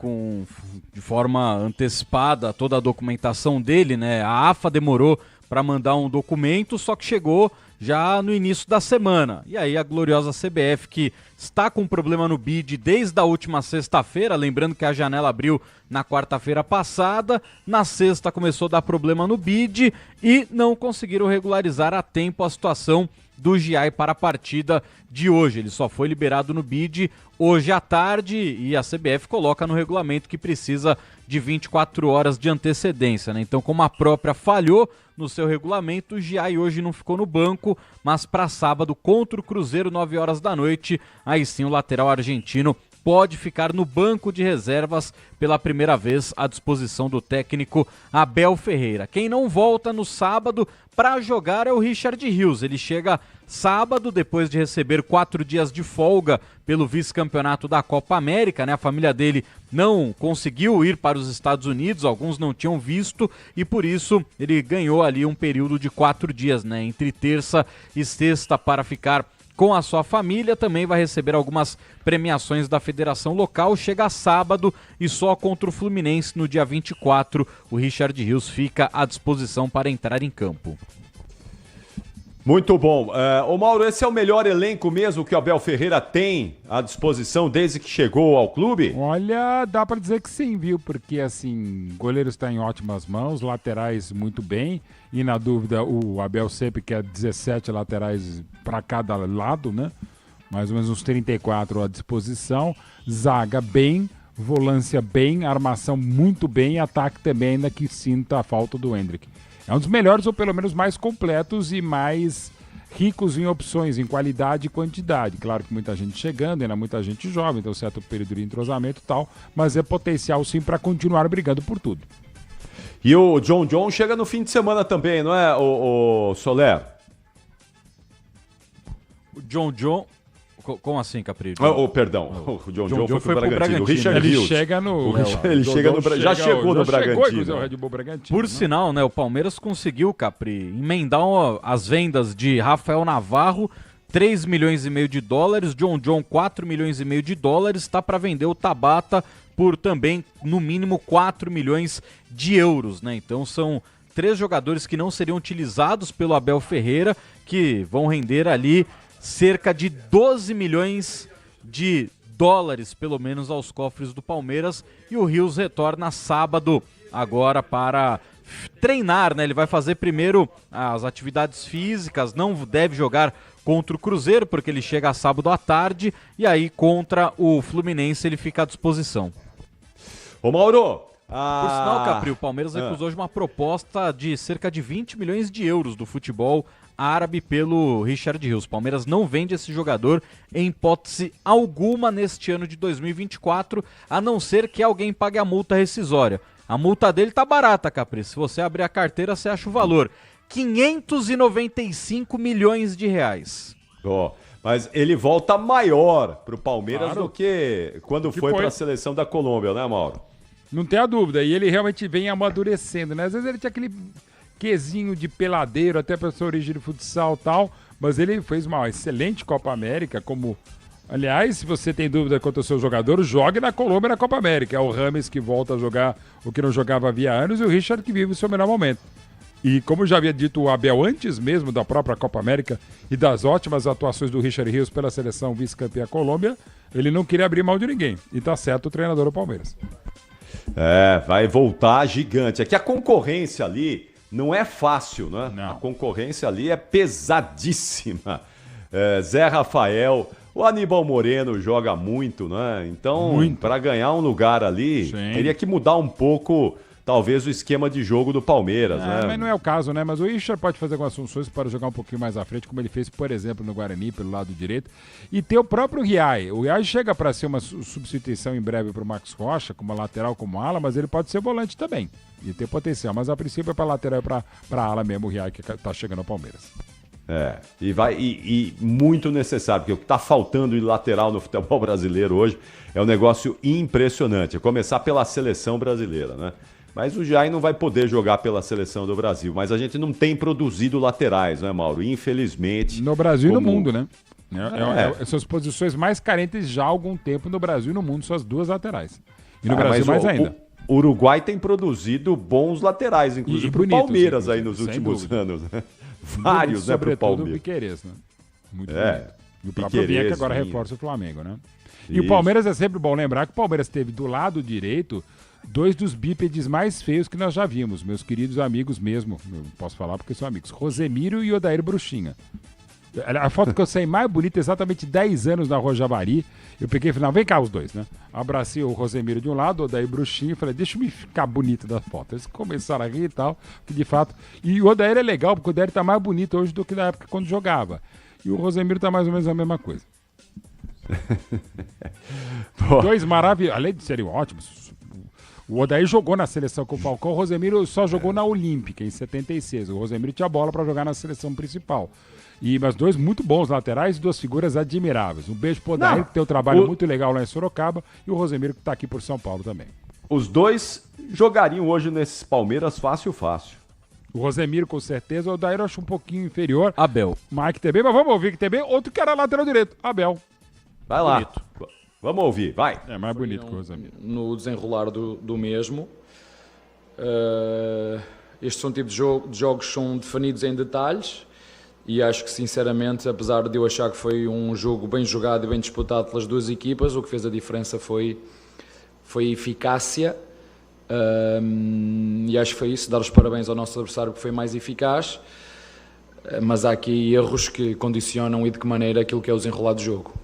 de forma antecipada toda a documentação dele, né? A AFA demorou para mandar um documento, só que chegou já no início da semana. E aí a gloriosa CBF, que está com problema no bid desde a última sexta-feira, lembrando que a janela abriu na quarta-feira passada, na sexta começou a dar problema no bid e não conseguiram regularizar a tempo a situação do Giai para a partida de hoje. Ele só foi liberado no bid hoje à tarde e a CBF coloca no regulamento que precisa de 24 horas de antecedência, né? Então, como a própria falhou no seu regulamento, o Giai hoje não ficou no banco, mas para sábado contra o Cruzeiro, 9 horas da noite, aí sim o lateral argentino pode ficar no banco de reservas pela primeira vez à disposição do técnico Abel Ferreira. Quem não volta no sábado para jogar é o Richard Rios. Ele chega sábado, depois de receber 4 dias de folga pelo vice-campeonato da Copa América, né? A família dele não conseguiu ir para os Estados Unidos, alguns não tinham visto, e por isso ele ganhou ali um período de 4 dias, né? Entre terça e sexta para ficar com a sua família. Também vai receber algumas premiações da federação local. Chega sábado e só contra o Fluminense no dia 24 o Richard Rios fica à disposição para entrar em campo. Muito bom. Ô Mauro, esse é o melhor elenco mesmo que o Abel Ferreira tem à disposição desde que chegou ao clube? Olha, dá pra dizer que sim, viu? Porque, assim, o goleiro está em ótimas mãos, laterais muito bem, e na dúvida o Abel sempre quer 17 laterais para cada lado, né? Mais ou menos uns 34 à disposição. Zaga bem, volância bem, armação muito bem, ataque também, ainda que sinta a falta do Hendrick. É um dos melhores, ou pelo menos mais completos e mais ricos em opções, em qualidade e quantidade. Claro que muita gente chegando, ainda muita gente jovem, então certo período de entrosamento e tal, mas é potencial sim para continuar brigando por tudo. E o John chega no fim de semana também, não é, o Soler? O John Como assim, Capri? Perdão, o John John foi pro Bragantino. O Richard ele Hills. chega no... já chegou no Bragantino. O Red Bull Bragantino. Por sinal, né, o Palmeiras conseguiu, Capri, emendar as vendas de Rafael Navarro, 3 milhões e meio de dólares, John John 4 milhões e meio de dólares, está para vender o Tabata por também, no mínimo, 4 milhões de euros, né? Então são 3 jogadores que não seriam utilizados pelo Abel Ferreira, que vão render ali cerca de 12 milhões de dólares, pelo menos, aos cofres do Palmeiras. E o Rios retorna sábado agora para treinar, né? Ele vai fazer primeiro as atividades físicas, não deve jogar contra o Cruzeiro, porque ele chega sábado à tarde, e aí contra o Fluminense ele fica à disposição. Ô Mauro! Por sinal, Capri, o Palmeiras recusou hoje uma proposta de cerca de 20 milhões de euros do futebol árabe pelo Richard Hills. O Palmeiras não vende esse jogador em hipótese alguma neste ano de 2024, a não ser que alguém pague a multa rescisória. A multa dele tá barata, Capri. Se você abrir a carteira, você acha o valor. 595 milhões de reais. Mas ele volta maior pro Palmeiras do que quando foi para a seleção da Colômbia, né, Mauro? Não tem a dúvida. E ele realmente vem amadurecendo, né? Às vezes ele tinha aquele quesinho de peladeiro, até pela sua origem de futsal e tal, mas ele fez uma excelente Copa América, como... Aliás, se você tem dúvida quanto ao seu jogador, jogue na Colômbia e na Copa América. É o Rames que volta a jogar o que não jogava havia anos e o Richard que vive o seu melhor momento. E como já havia dito o Abel antes mesmo da própria Copa América e das ótimas atuações do Richard Rios pela seleção vice-campeã Colômbia, ele não queria abrir mão de ninguém. E tá certo o treinador do Palmeiras. Vai voltar gigante. É que a concorrência ali não é fácil, né? Não. A concorrência ali é pesadíssima. Zé Rafael, o Aníbal Moreno joga muito, né? Então, para ganhar um lugar ali, teria que mudar um pouco, talvez, o esquema de jogo do Palmeiras, né? Mas não é o caso, né? Mas o Richard pode fazer algumas funções para jogar um pouquinho mais à frente, como ele fez, por exemplo, no Guarani, pelo lado direito. E ter o próprio Riai. O Riai chega para ser uma substituição em breve para o Max Rocha, como lateral, como ala, mas ele pode ser volante também. E ter potencial. Mas a princípio é para lateral e para ala mesmo, o Riai que está chegando ao Palmeiras. E muito necessário, porque o que está faltando em lateral no futebol brasileiro hoje é um negócio impressionante. É começar pela seleção brasileira, né? Mas o Jair não vai poder jogar pela seleção do Brasil. Mas a gente não tem produzido laterais, né, Mauro? Infelizmente. No Brasil e no mundo, né? São as posições mais carentes já há algum tempo no Brasil e no mundo, são as duas laterais. E no Brasil mais ainda. O Uruguai tem produzido bons laterais, inclusive pro Palmeiras aí nos últimos anos, né? Vários, né, pro Palmeiras. Sobretudo o Piquerez, né? Muito bonito. E o próprio Vinha, que agora reforça o Flamengo, né? E o Palmeiras é sempre bom lembrar que o Palmeiras teve do lado direito 2 dos bípedes mais feios que nós já vimos, meus queridos amigos mesmo, eu posso falar porque são amigos, Rosemiro e Odair Bruxinha. A foto que eu saí mais bonita, exatamente 10 anos na Rua Javari, eu peguei e falei, não, vem cá os dois, né? Abracei o Rosemiro de um lado, o Odair Bruxinha, e falei, deixa eu me ficar bonito da foto. Eles começaram a rir e tal, que de fato... E o Odair é legal, porque o Odair tá mais bonito hoje do que na época quando jogava. E o Rosemiro tá mais ou menos a mesma coisa. Dois maravilhosos, além de serem ótimos. O Odair jogou na seleção com o Falcão, o Rosemiro só jogou na Olímpica, em 76. O Rosemiro tinha bola para jogar na seleção principal. Mas 2 muito bons laterais e 2 figuras admiráveis. Um beijo pro Odair, que tem um trabalho muito legal lá em Sorocaba, e o Rosemiro, que tá aqui por São Paulo também. Os dois jogariam hoje nesses Palmeiras fácil. O Rosemiro, com certeza. O Odair eu acho um pouquinho inferior. Abel. Mike também, mas vamos ouvir que também. Outro que era lateral direito, Abel. Vai lá. Bonito. Vamos ouvir, vai. É mais bonito que o Rosemiro. No desenrolar do mesmo. Estes são tipos de jogos que são definidos em detalhes. E acho que, sinceramente, apesar de eu achar que foi um jogo bem jogado e bem disputado pelas duas equipas, o que fez a diferença foi a eficácia. E acho que foi isso, dar os parabéns ao nosso adversário que foi mais eficaz. Mas há aqui erros que condicionam e de que maneira aquilo que é o desenrolar do jogo.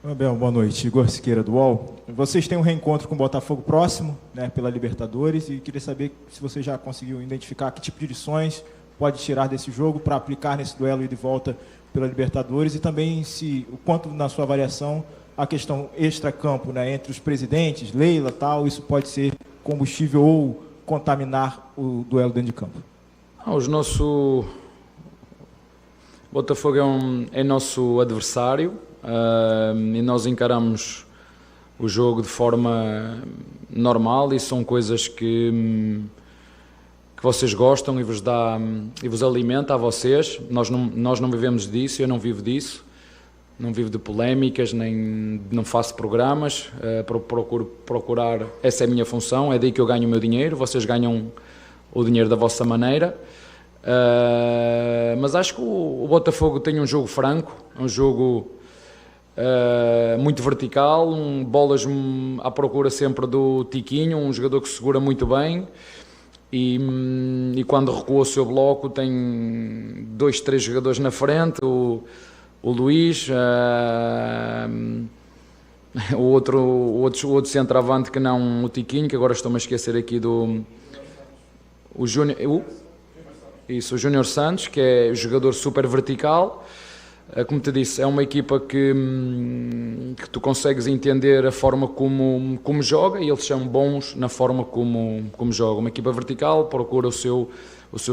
Abel, boa noite. Igor Siqueira do UOL. Vocês têm um reencontro com o Botafogo próximo, né, pela Libertadores, e queria saber se você já conseguiu identificar que tipo de lições pode tirar desse jogo para aplicar nesse duelo e de volta pela Libertadores, e também o quanto, na sua avaliação, a questão extra-campo, né, entre os presidentes, Leila, tal, isso pode ser combustível ou contaminar o duelo dentro de campo. Bom, Botafogo é nosso adversário e nós encaramos o jogo de forma normal e são coisas que vocês gostam e vos alimenta a vocês. Nós não vivemos disso, eu não vivo disso, não vivo de polémicas, nem não faço programas, procuro procurar, essa é a minha função, é daí que eu ganho o meu dinheiro, vocês ganham o dinheiro da vossa maneira. Mas acho que o Botafogo tem um jogo franco, um jogo muito vertical, bolas à procura sempre do Tiquinho, um jogador que se segura muito bem e quando recua o seu bloco tem 2, 3 jogadores na frente, o Luís, o outro centroavante que não o Tiquinho, que agora estou-me a esquecer aqui o Júnior, o Júnior Santos, que é jogador super vertical. Como te disse, é uma equipa que tu consegues entender a forma como joga e eles são bons na forma como joga. Uma equipa vertical, procura o seu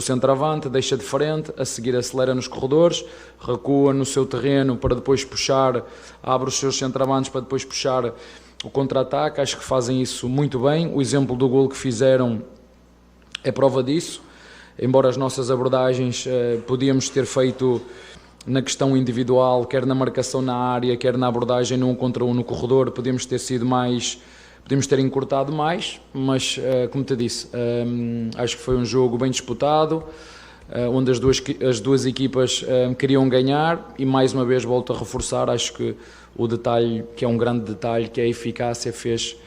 centroavante, deixa de frente, a seguir acelera nos corredores, recua no seu terreno para depois puxar, abre os seus centroavantes para depois puxar o contra-ataque. Acho que fazem isso muito bem. O exemplo do golo que fizeram é prova disso. Embora as nossas abordagens podíamos ter feito na questão individual, quer na marcação na área, quer na abordagem no 1 contra 1 no corredor, podíamos ter encurtado mais, mas como te disse, acho que foi um jogo bem disputado, onde as duas equipas queriam ganhar e mais uma vez volto a reforçar, acho que o detalhe, que é um grande detalhe, que é a eficácia, fez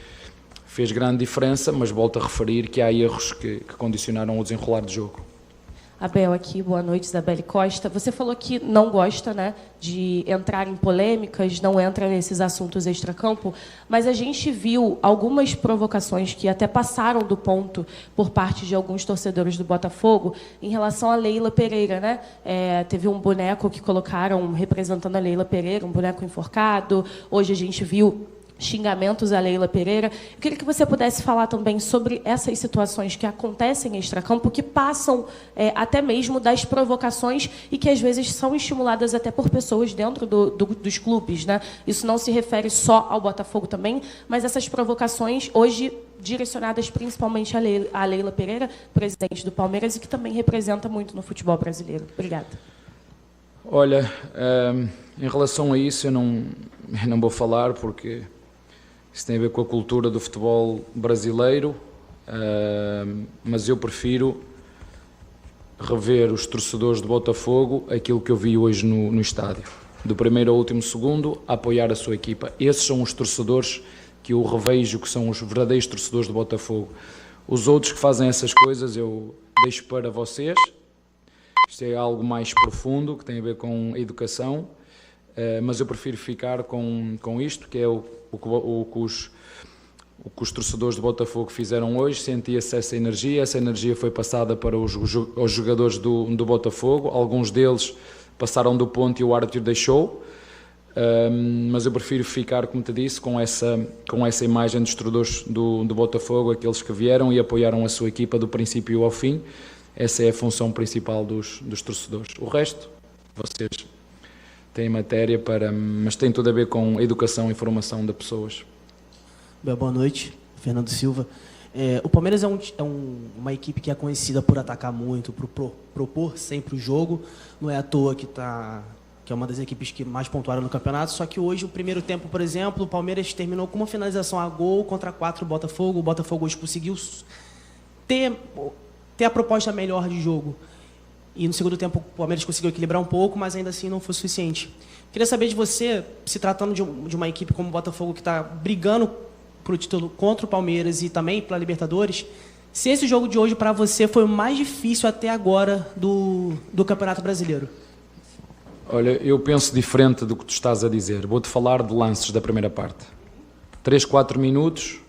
grande diferença, mas volto a referir que há erros que condicionaram o desenrolar do jogo. Abel aqui, boa noite, Isabelle Costa. Você falou que não gosta, né, de entrar em polêmicas, não entra nesses assuntos extracampo, mas a gente viu algumas provocações que até passaram do ponto por parte de alguns torcedores do Botafogo em relação a Leila Pereira, né? Teve um boneco que colocaram representando a Leila Pereira, um boneco enforcado. Hoje a gente viu xingamentos a Leila Pereira. Eu queria que você pudesse falar também sobre essas situações que acontecem em extracampo, que passam até mesmo das provocações e que às vezes são estimuladas até por pessoas dentro dos clubes, né? Isso não se refere só ao Botafogo também, mas essas provocações hoje direcionadas principalmente a Leila Pereira, presidente do Palmeiras, e que também representa muito no futebol brasileiro. Obrigada. Olha, em relação a isso eu não vou falar porque isso tem a ver com a cultura do futebol brasileiro, mas eu prefiro rever os torcedores do Botafogo, aquilo que eu vi hoje no estádio. Do primeiro ao último segundo, a apoiar a sua equipa. Esses são os torcedores que eu revejo, que são os verdadeiros torcedores do Botafogo. Os outros que fazem essas coisas eu deixo para vocês. Isto é algo mais profundo, que tem a ver com a educação, mas eu prefiro ficar com isto, que é o que os torcedores do Botafogo fizeram hoje. Sentia-se essa energia foi passada para os jogadores do Botafogo, alguns deles passaram do ponto e o árbitro deixou, mas eu prefiro ficar, como te disse, com essa imagem dos torcedores do Botafogo, aqueles que vieram e apoiaram a sua equipa do princípio ao fim. Essa é a função principal dos torcedores. O resto, vocês têm matéria mas tem tudo a ver com a educação e formação de pessoas. Boa noite, Fernando Silva. O Palmeiras é uma equipe que é conhecida por atacar muito, por propor sempre o jogo. Não é à toa que é uma das equipes que mais pontuaram no campeonato, só que hoje, o primeiro tempo, por exemplo, o Palmeiras terminou com uma finalização a gol contra 4 do Botafogo. O Botafogo hoje conseguiu ter a proposta melhor de jogo. E no segundo tempo o Palmeiras conseguiu equilibrar um pouco, mas ainda assim não foi suficiente. Queria saber de você, se tratando de uma equipe como o Botafogo, que está brigando para o título contra o Palmeiras e também pela Libertadores, se esse jogo de hoje para você foi o mais difícil até agora do Campeonato Brasileiro. Olha, eu penso diferente do que tu estás a dizer. Vou-te falar de lances da primeira parte. 3, 4 minutos,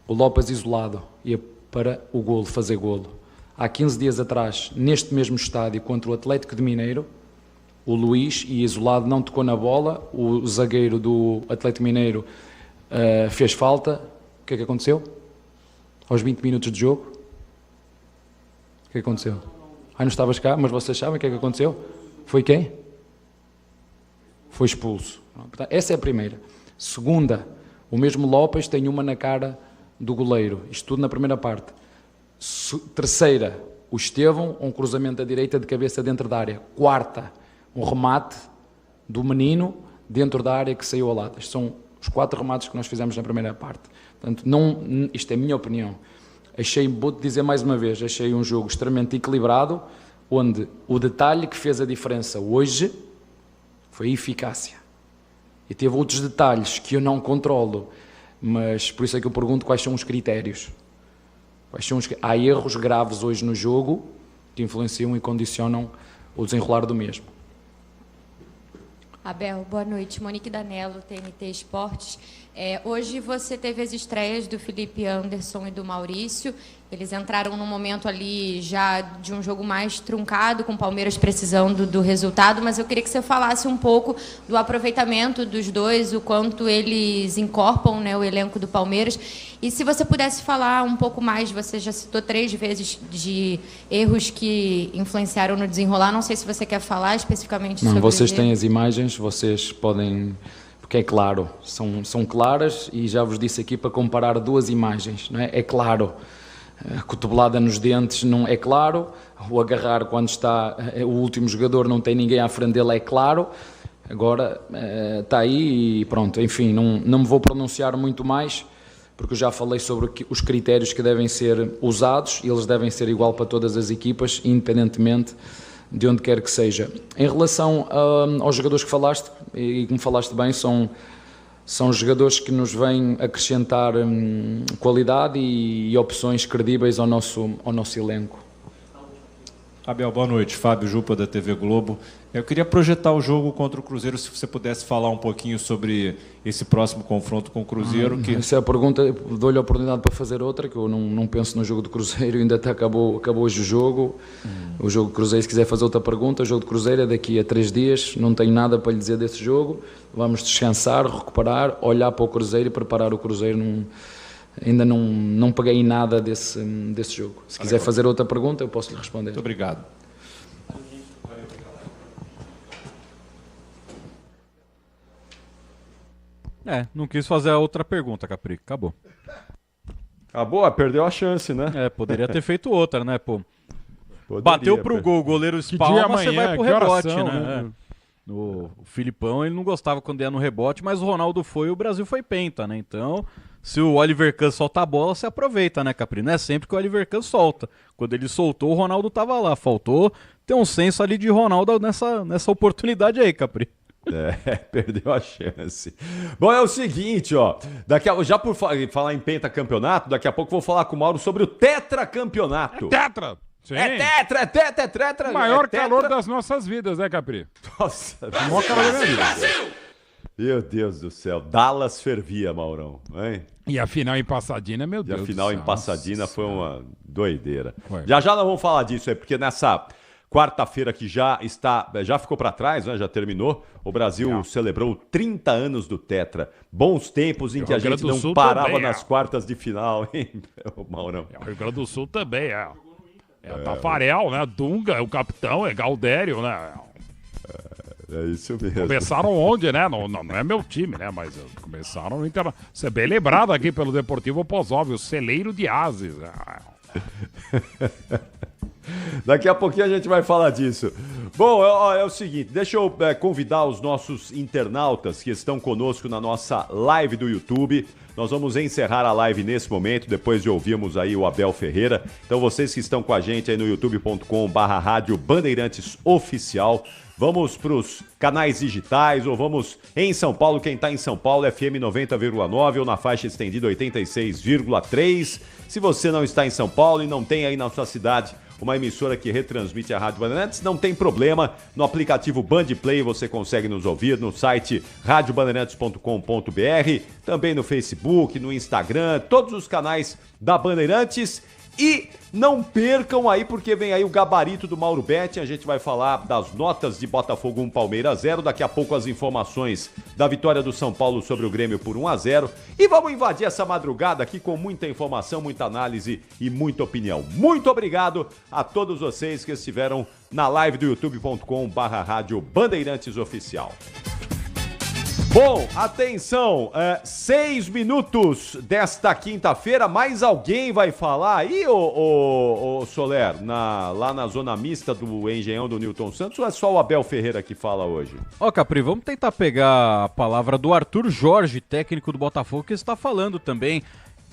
o Lopes isolado, ia para o golo, fazer golo. Há 15 dias atrás, neste mesmo estádio, contra o Atlético de Mineiro, o Luís, e isolado, não tocou na bola, o zagueiro do Atlético Mineiro fez falta. O que é que aconteceu? Aos 20 minutos de jogo? O que é que aconteceu? Não estavas cá, mas vocês sabem o que é que aconteceu? Foi quem? Foi expulso. Portanto, essa é a primeira. Segunda, o mesmo Lopes tem uma na cara do goleiro. Isto tudo na primeira parte. Terceira, o Estevão, um cruzamento da direita de cabeça dentro da área. Quarta, um remate do menino dentro da área que saiu ao lado. Estes são os 4 remates que nós fizemos na primeira parte. Portanto, isto é a minha opinião. Vou-te dizer mais uma vez, achei um jogo extremamente equilibrado, onde o detalhe que fez a diferença hoje foi a eficácia. E teve outros detalhes que eu não controlo, mas por isso é que eu pergunto quais são os critérios. Há erros graves hoje no jogo que influenciam e condicionam o desenrolar do mesmo. Abel, boa noite. Monique Danello, TNT Esportes. Hoje você teve as estreias do Felipe Anderson e do Maurício. Eles entraram num momento ali já de um jogo mais truncado, com o Palmeiras precisando do resultado, mas eu queria que você falasse um pouco do aproveitamento dos dois, o quanto eles incorporam, né, o elenco do Palmeiras. E se você pudesse falar um pouco mais, você já citou 3 vezes de erros que influenciaram no desenrolar, não sei se você quer falar especificamente sobre isso. Vocês têm as imagens, vocês podem... Porque é claro, são claras, e já vos disse aqui para comparar 2 imagens, não é? É claro, a cotovelada nos dentes não é claro, o agarrar quando está o último jogador, não tem ninguém à frente dele, é claro. Agora está aí e pronto, enfim, não me vou pronunciar muito mais, porque eu já falei sobre os critérios que devem ser usados, e eles devem ser igual para todas as equipas, independentemente de onde quer que seja. Em relação aos jogadores que falaste, e como falaste bem, são jogadores que nos vêm acrescentar qualidade e opções credíveis ao nosso elenco. Abel, boa noite. Fábio Jupa, da TV Globo. Eu queria projetar o jogo contra o Cruzeiro, se você pudesse falar um pouquinho sobre esse próximo confronto com o Cruzeiro. Essa é a pergunta, dou-lhe a oportunidade para fazer outra, que eu não penso no jogo do Cruzeiro, ainda acabou hoje o jogo. O jogo do Cruzeiro, se quiser fazer outra pergunta, o jogo do Cruzeiro é daqui a 3 dias, não tenho nada para lhe dizer desse jogo. Vamos descansar, recuperar, olhar para o Cruzeiro e preparar o Cruzeiro. Ainda não peguei nada desse jogo. Se quiser fazer outra pergunta, eu posso lhe responder. Muito obrigado. Não quis fazer a outra pergunta, Capri. Acabou. Acabou? Perdeu a chance, né? Poderia ter feito outra, né, pô? Bateu pro gol, o goleiro espalma, você vai pro rebote, né? O Filipão, ele não gostava quando ia no rebote, mas o Ronaldo foi e o Brasil foi penta, né? Então, se o Oliver Kahn solta a bola, você aproveita, né, Capri? Não é sempre que o Oliver Kahn solta. Quando ele soltou, o Ronaldo tava lá. Faltou ter um senso ali de Ronaldo nessa oportunidade aí, Capri. Perdeu a chance. Bom, é o seguinte, ó. Já por falar em pentacampeonato, daqui a pouco vou falar com o Mauro sobre o tetracampeonato. Tetra! Sim. É tetra. O maior calor das nossas vidas, né, Capri? Nossa, o maior calor da minha vida. Meu Deus do céu. Dallas fervia, Maurão. Hein? E a final em Passadina, meu Deus. E a final em Passadina foi uma doideira. Foi. Já nós vamos falar disso aí, porque nessa quarta-feira que já ficou para trás, né? Já terminou. O Brasil celebrou 30 anos do Tetra. Bons tempos em que a gente não parava também, nas quartas de final, hein, Maurão? O Rio Grande do Sul também, Tafarel, né? Dunga, o capitão, Galdério, né? É isso mesmo. Começaram onde, né? Não é meu time, né? Mas começaram no Internacional. Você é bem lembrado aqui pelo Deportivo Pozóvio, o celeiro de ases. Daqui a pouquinho a gente vai falar disso. Bom, é o seguinte, deixa eu convidar os nossos internautas que estão conosco na nossa live do YouTube. Nós vamos encerrar a live nesse momento, depois de ouvirmos aí o Abel Ferreira. Então vocês que estão com a gente aí no youtube.com/Rádio Bandeirantes Oficial, vamos para os canais digitais, ou vamos em São Paulo, quem está em São Paulo, FM 90,9 ou na faixa estendida 86,3. Se você não está em São Paulo e não tem aí na sua cidade uma emissora que retransmite a Rádio Bandeirantes, não tem problema. No aplicativo Bandplay você consegue nos ouvir, no site radiobandeirantes.com.br, também no Facebook, no Instagram, todos os canais da Bandeirantes. E não percam aí, porque vem aí o gabarito do Mauro Betti. A gente vai falar das notas de Botafogo 1, Palmeiras 0. Daqui a pouco as informações da vitória do São Paulo sobre o Grêmio por 1-0. E vamos invadir essa madrugada aqui com muita informação, muita análise e muita opinião. Muito obrigado a todos vocês que estiveram na live do youtube.com/Rádio Bandeirantes Oficial. Bom, atenção, 6 minutos desta quinta-feira, mais alguém vai falar aí, ô Soler, lá na zona mista do Engenhão do Newton Santos, ou é só o Abel Ferreira que fala hoje? Capri, vamos tentar pegar a palavra do Arthur Jorge, técnico do Botafogo, que está falando também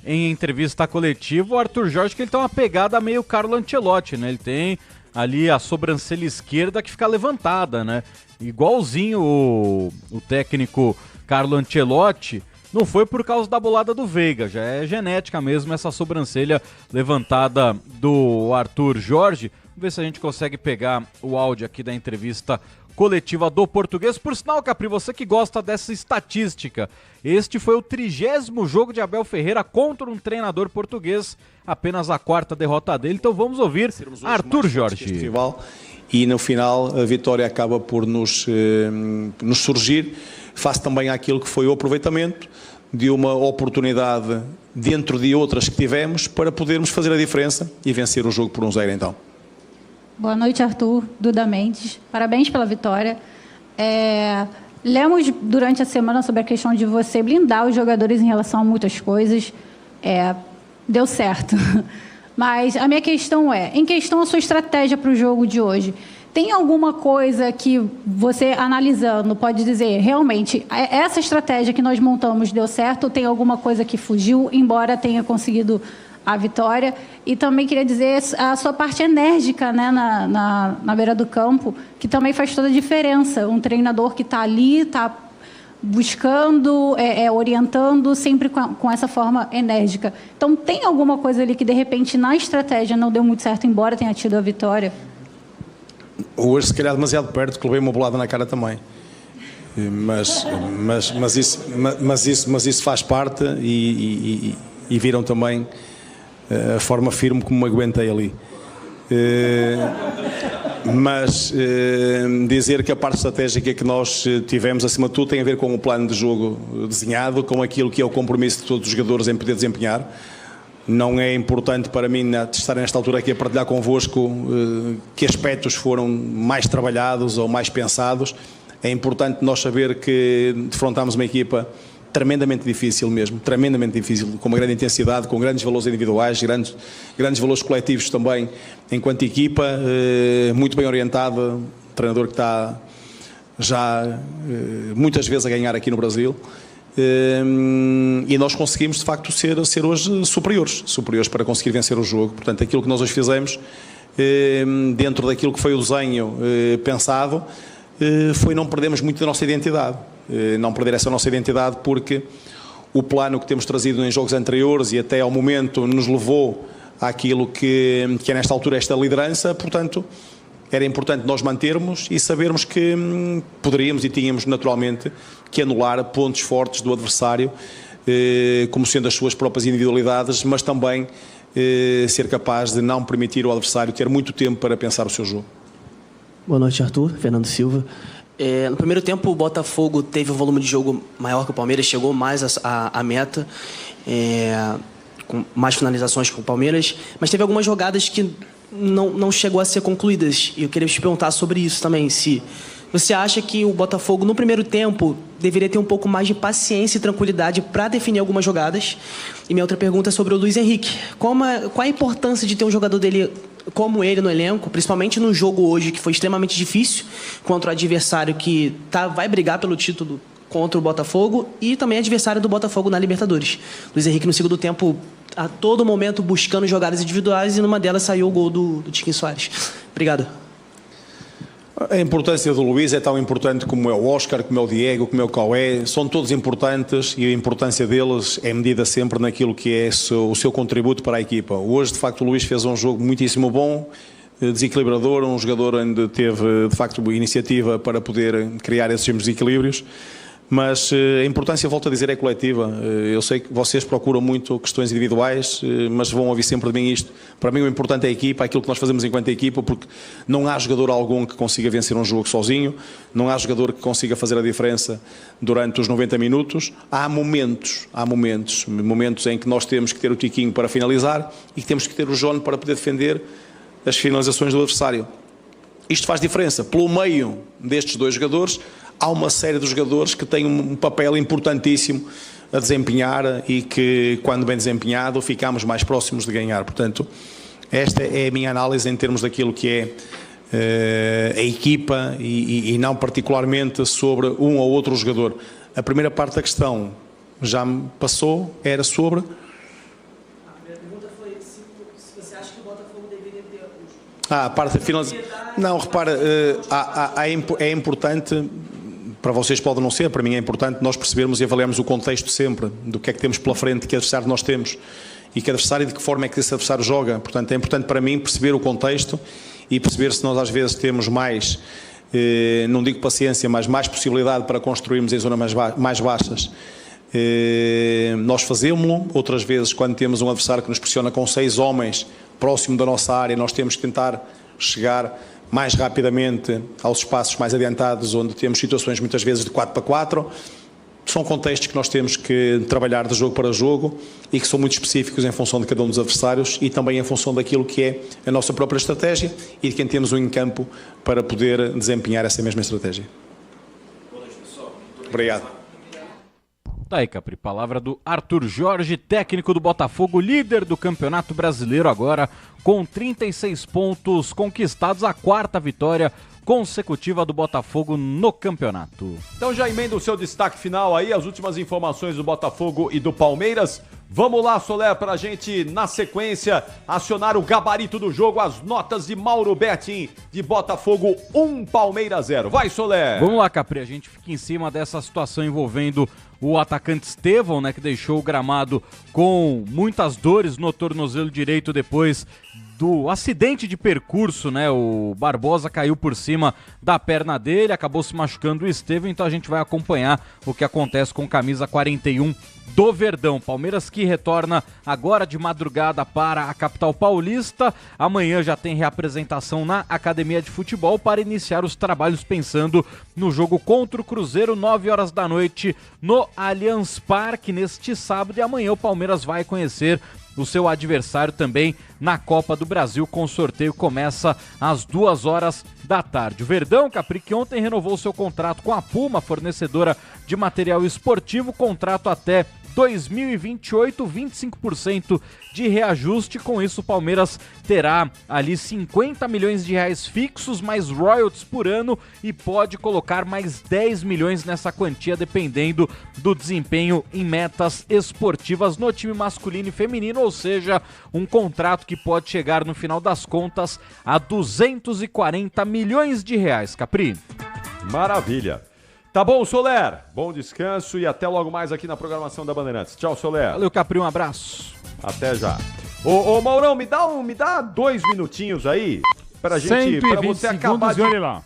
em entrevista coletiva. O Arthur Jorge, que ele tem uma pegada meio Carlo Ancelotti, né? Ele tem ali a sobrancelha esquerda que fica levantada, né? Igualzinho o técnico Carlo Ancelotti. Não foi por causa da bolada do Veiga, já é genética mesmo essa sobrancelha levantada do Arthur Jorge. Vamos ver se a gente consegue pegar o áudio aqui da entrevista coletiva do Português. Por sinal, Capri, você que gosta dessa estatística, este foi o 30º jogo de Abel Ferreira contra um treinador português, apenas a 4ª derrota dele. Então vamos ouvir Arthur Jorge. E no final a vitória acaba por nos surgir face também àquilo que foi o aproveitamento de uma oportunidade dentro de outras que tivemos para podermos fazer a diferença e vencer o jogo por 1-0 então. Boa noite, Arthur, Duda Mendes. Parabéns pela vitória. Lemos durante a semana sobre a questão de você blindar os jogadores em relação a muitas coisas. Deu certo. Mas a minha questão em questão à sua estratégia para o jogo de hoje, tem alguma coisa que você, analisando, pode dizer, realmente, essa estratégia que nós montamos deu certo, ou tem alguma coisa que fugiu, embora tenha conseguido a vitória? E também queria dizer a sua parte enérgica, né, na beira do campo, que também faz toda a diferença. Um treinador que está ali, está buscando, orientando, sempre com essa forma enérgica. Então, tem alguma coisa ali que, de repente, na estratégia não deu muito certo, embora tenha tido a vitória? Hoje, se calhar, demasiado perto, que levei uma bolada na cara também. Mas isso faz parte e viram também a forma firme como me aguentei ali. Mas dizer que a parte estratégica que nós tivemos, acima de tudo, tem a ver com o plano de jogo desenhado, com aquilo que é o compromisso de todos os jogadores em poder desempenhar. Não é importante para mim estar nesta altura aqui a partilhar convosco que aspectos foram mais trabalhados ou mais pensados. É importante nós saber que defrontámos uma equipa tremendamente difícil mesmo, tremendamente difícil, com uma grande intensidade, com grandes valores individuais, grandes valores coletivos também, enquanto equipa, muito bem orientada, treinador que está já muitas vezes a ganhar aqui no Brasil, e nós conseguimos de facto ser hoje superiores para conseguir vencer o jogo. Portanto, aquilo que nós hoje fizemos, dentro daquilo que foi o desenho pensado, foi não perdermos muito da nossa identidade. Não perder essa nossa identidade, porque o plano que temos trazido em jogos anteriores e até ao momento nos levou àquilo que é nesta altura esta liderança. Portanto, era importante nós mantermos e sabermos que poderíamos e tínhamos naturalmente que anular pontos fortes do adversário, como sendo as suas próprias individualidades, mas também ser capaz de não permitir ao adversário ter muito tempo para pensar o seu jogo. Boa noite, Arthur. Fernando Silva. No primeiro tempo, o Botafogo teve um volume de jogo maior que o Palmeiras, chegou mais à meta, com mais finalizações que o Palmeiras, mas teve algumas jogadas que não chegou a ser concluídas. E eu queria te perguntar sobre isso também, se você acha que o Botafogo, no primeiro tempo, deveria ter um pouco mais de paciência e tranquilidade para definir algumas jogadas. E minha outra pergunta é sobre o Luiz Henrique. Qual a importância de ter um jogador dele como ele no elenco, principalmente no jogo hoje, que foi extremamente difícil, contra o adversário que vai brigar pelo título contra o Botafogo e também adversário do Botafogo na Libertadores. Luiz Henrique, no segundo tempo, a todo momento buscando jogadas individuais, e numa delas saiu o gol do Tiquinho Soares. Obrigado. A importância do Luiz é tão importante como é o Oscar, como é o Diego, como é o Cauê. São todos importantes e a importância deles é medida sempre naquilo que é o seu contributo para a equipa. Hoje, de facto, o Luiz fez um jogo muitíssimo bom, desequilibrador, um jogador onde teve, de facto, iniciativa para poder criar esses desequilíbrios. Mas a importância, volto a dizer, é coletiva. Eu sei que vocês procuram muito questões individuais, mas vão ouvir sempre de mim isto. Para mim o importante é a equipa, aquilo que nós fazemos enquanto equipa, porque não há jogador algum que consiga vencer um jogo sozinho, não há jogador que consiga fazer a diferença durante os 90 minutos. Há momentos em que nós temos que ter o Tiquinho para finalizar e que temos que ter o João para poder defender as finalizações do adversário. Isto faz diferença. Pelo meio destes dois jogadores, há uma série de jogadores que têm um papel importantíssimo a desempenhar e que, quando bem desempenhado, ficamos mais próximos de ganhar. Portanto, esta é a minha análise em termos daquilo que é a equipa e não particularmente sobre um ou outro jogador. A primeira parte da questão já me passou, era sobre... A primeira pergunta foi se você acha que o Botafogo deveria ter... a parte final. Não, repara, é importante, para vocês pode não ser, para mim é importante nós percebermos e avaliarmos o contexto sempre, do que é que temos pela frente, que adversário nós temos e que adversário e de que forma é que esse adversário joga. Portanto, é importante para mim perceber o contexto e perceber se nós às vezes temos mais, não digo paciência, mas mais possibilidade para construirmos em zonas mais baixas. Nós fazemos-lo, outras vezes quando temos um adversário que nos pressiona com 6 homens próximo da nossa área, nós temos que tentar chegar mais rapidamente aos espaços mais adiantados, onde temos situações muitas vezes de 4-4. São contextos que nós temos que trabalhar de jogo para jogo e que são muito específicos em função de cada um dos adversários e também em função daquilo que é a nossa própria estratégia e de quem temos em campo para poder desempenhar essa mesma estratégia. Obrigado. Tá aí, Capri, palavra do Arthur Jorge, técnico do Botafogo, líder do Campeonato Brasileiro agora, com 36 pontos conquistados, a 4ª vitória consecutiva do Botafogo no campeonato. Então já emenda o seu destaque final aí, as últimas informações do Botafogo e do Palmeiras. Vamos lá, Soler, para a gente, na sequência, acionar o gabarito do jogo, as notas de Mauro Betting, de Botafogo 1, Palmeiras 0. Vai, Soler! Vamos lá, Capri, a gente fica em cima dessa situação envolvendo o atacante Estevão, né, que deixou o gramado com muitas dores no tornozelo direito depois do acidente de percurso, né? O Barbosa caiu por cima da perna dele, acabou se machucando o Estevão, então a gente vai acompanhar o que acontece com camisa 41 do Verdão. Palmeiras que retorna agora de madrugada para a capital paulista. Amanhã já tem reapresentação na Academia de Futebol para iniciar os trabalhos pensando no jogo contra o Cruzeiro, 9 horas da noite no Allianz Parque neste sábado. E amanhã o Palmeiras vai conhecer o seu adversário também na Copa do Brasil, com o sorteio começa às 2 horas da tarde. O Verdão, Capri, que ontem renovou seu contrato com a Puma, fornecedora de material esportivo, contrato até 2028, 25% de reajuste. Com isso, o Palmeiras terá ali 50 milhões de reais fixos, mais royalties por ano, e pode colocar mais 10 milhões nessa quantia, dependendo do desempenho em metas esportivas no time masculino e feminino, ou seja, um contrato que pode chegar no final das contas a 240 milhões de reais, Capri. Maravilha. Tá bom, Soler? Bom descanso e até logo mais aqui na programação da Bandeirantes. Tchau, Soler. Valeu, Capri, um abraço. Até já. Ô Maurão, me dá 2 minutinhos aí pra gente, pra você acabar de... olha lá.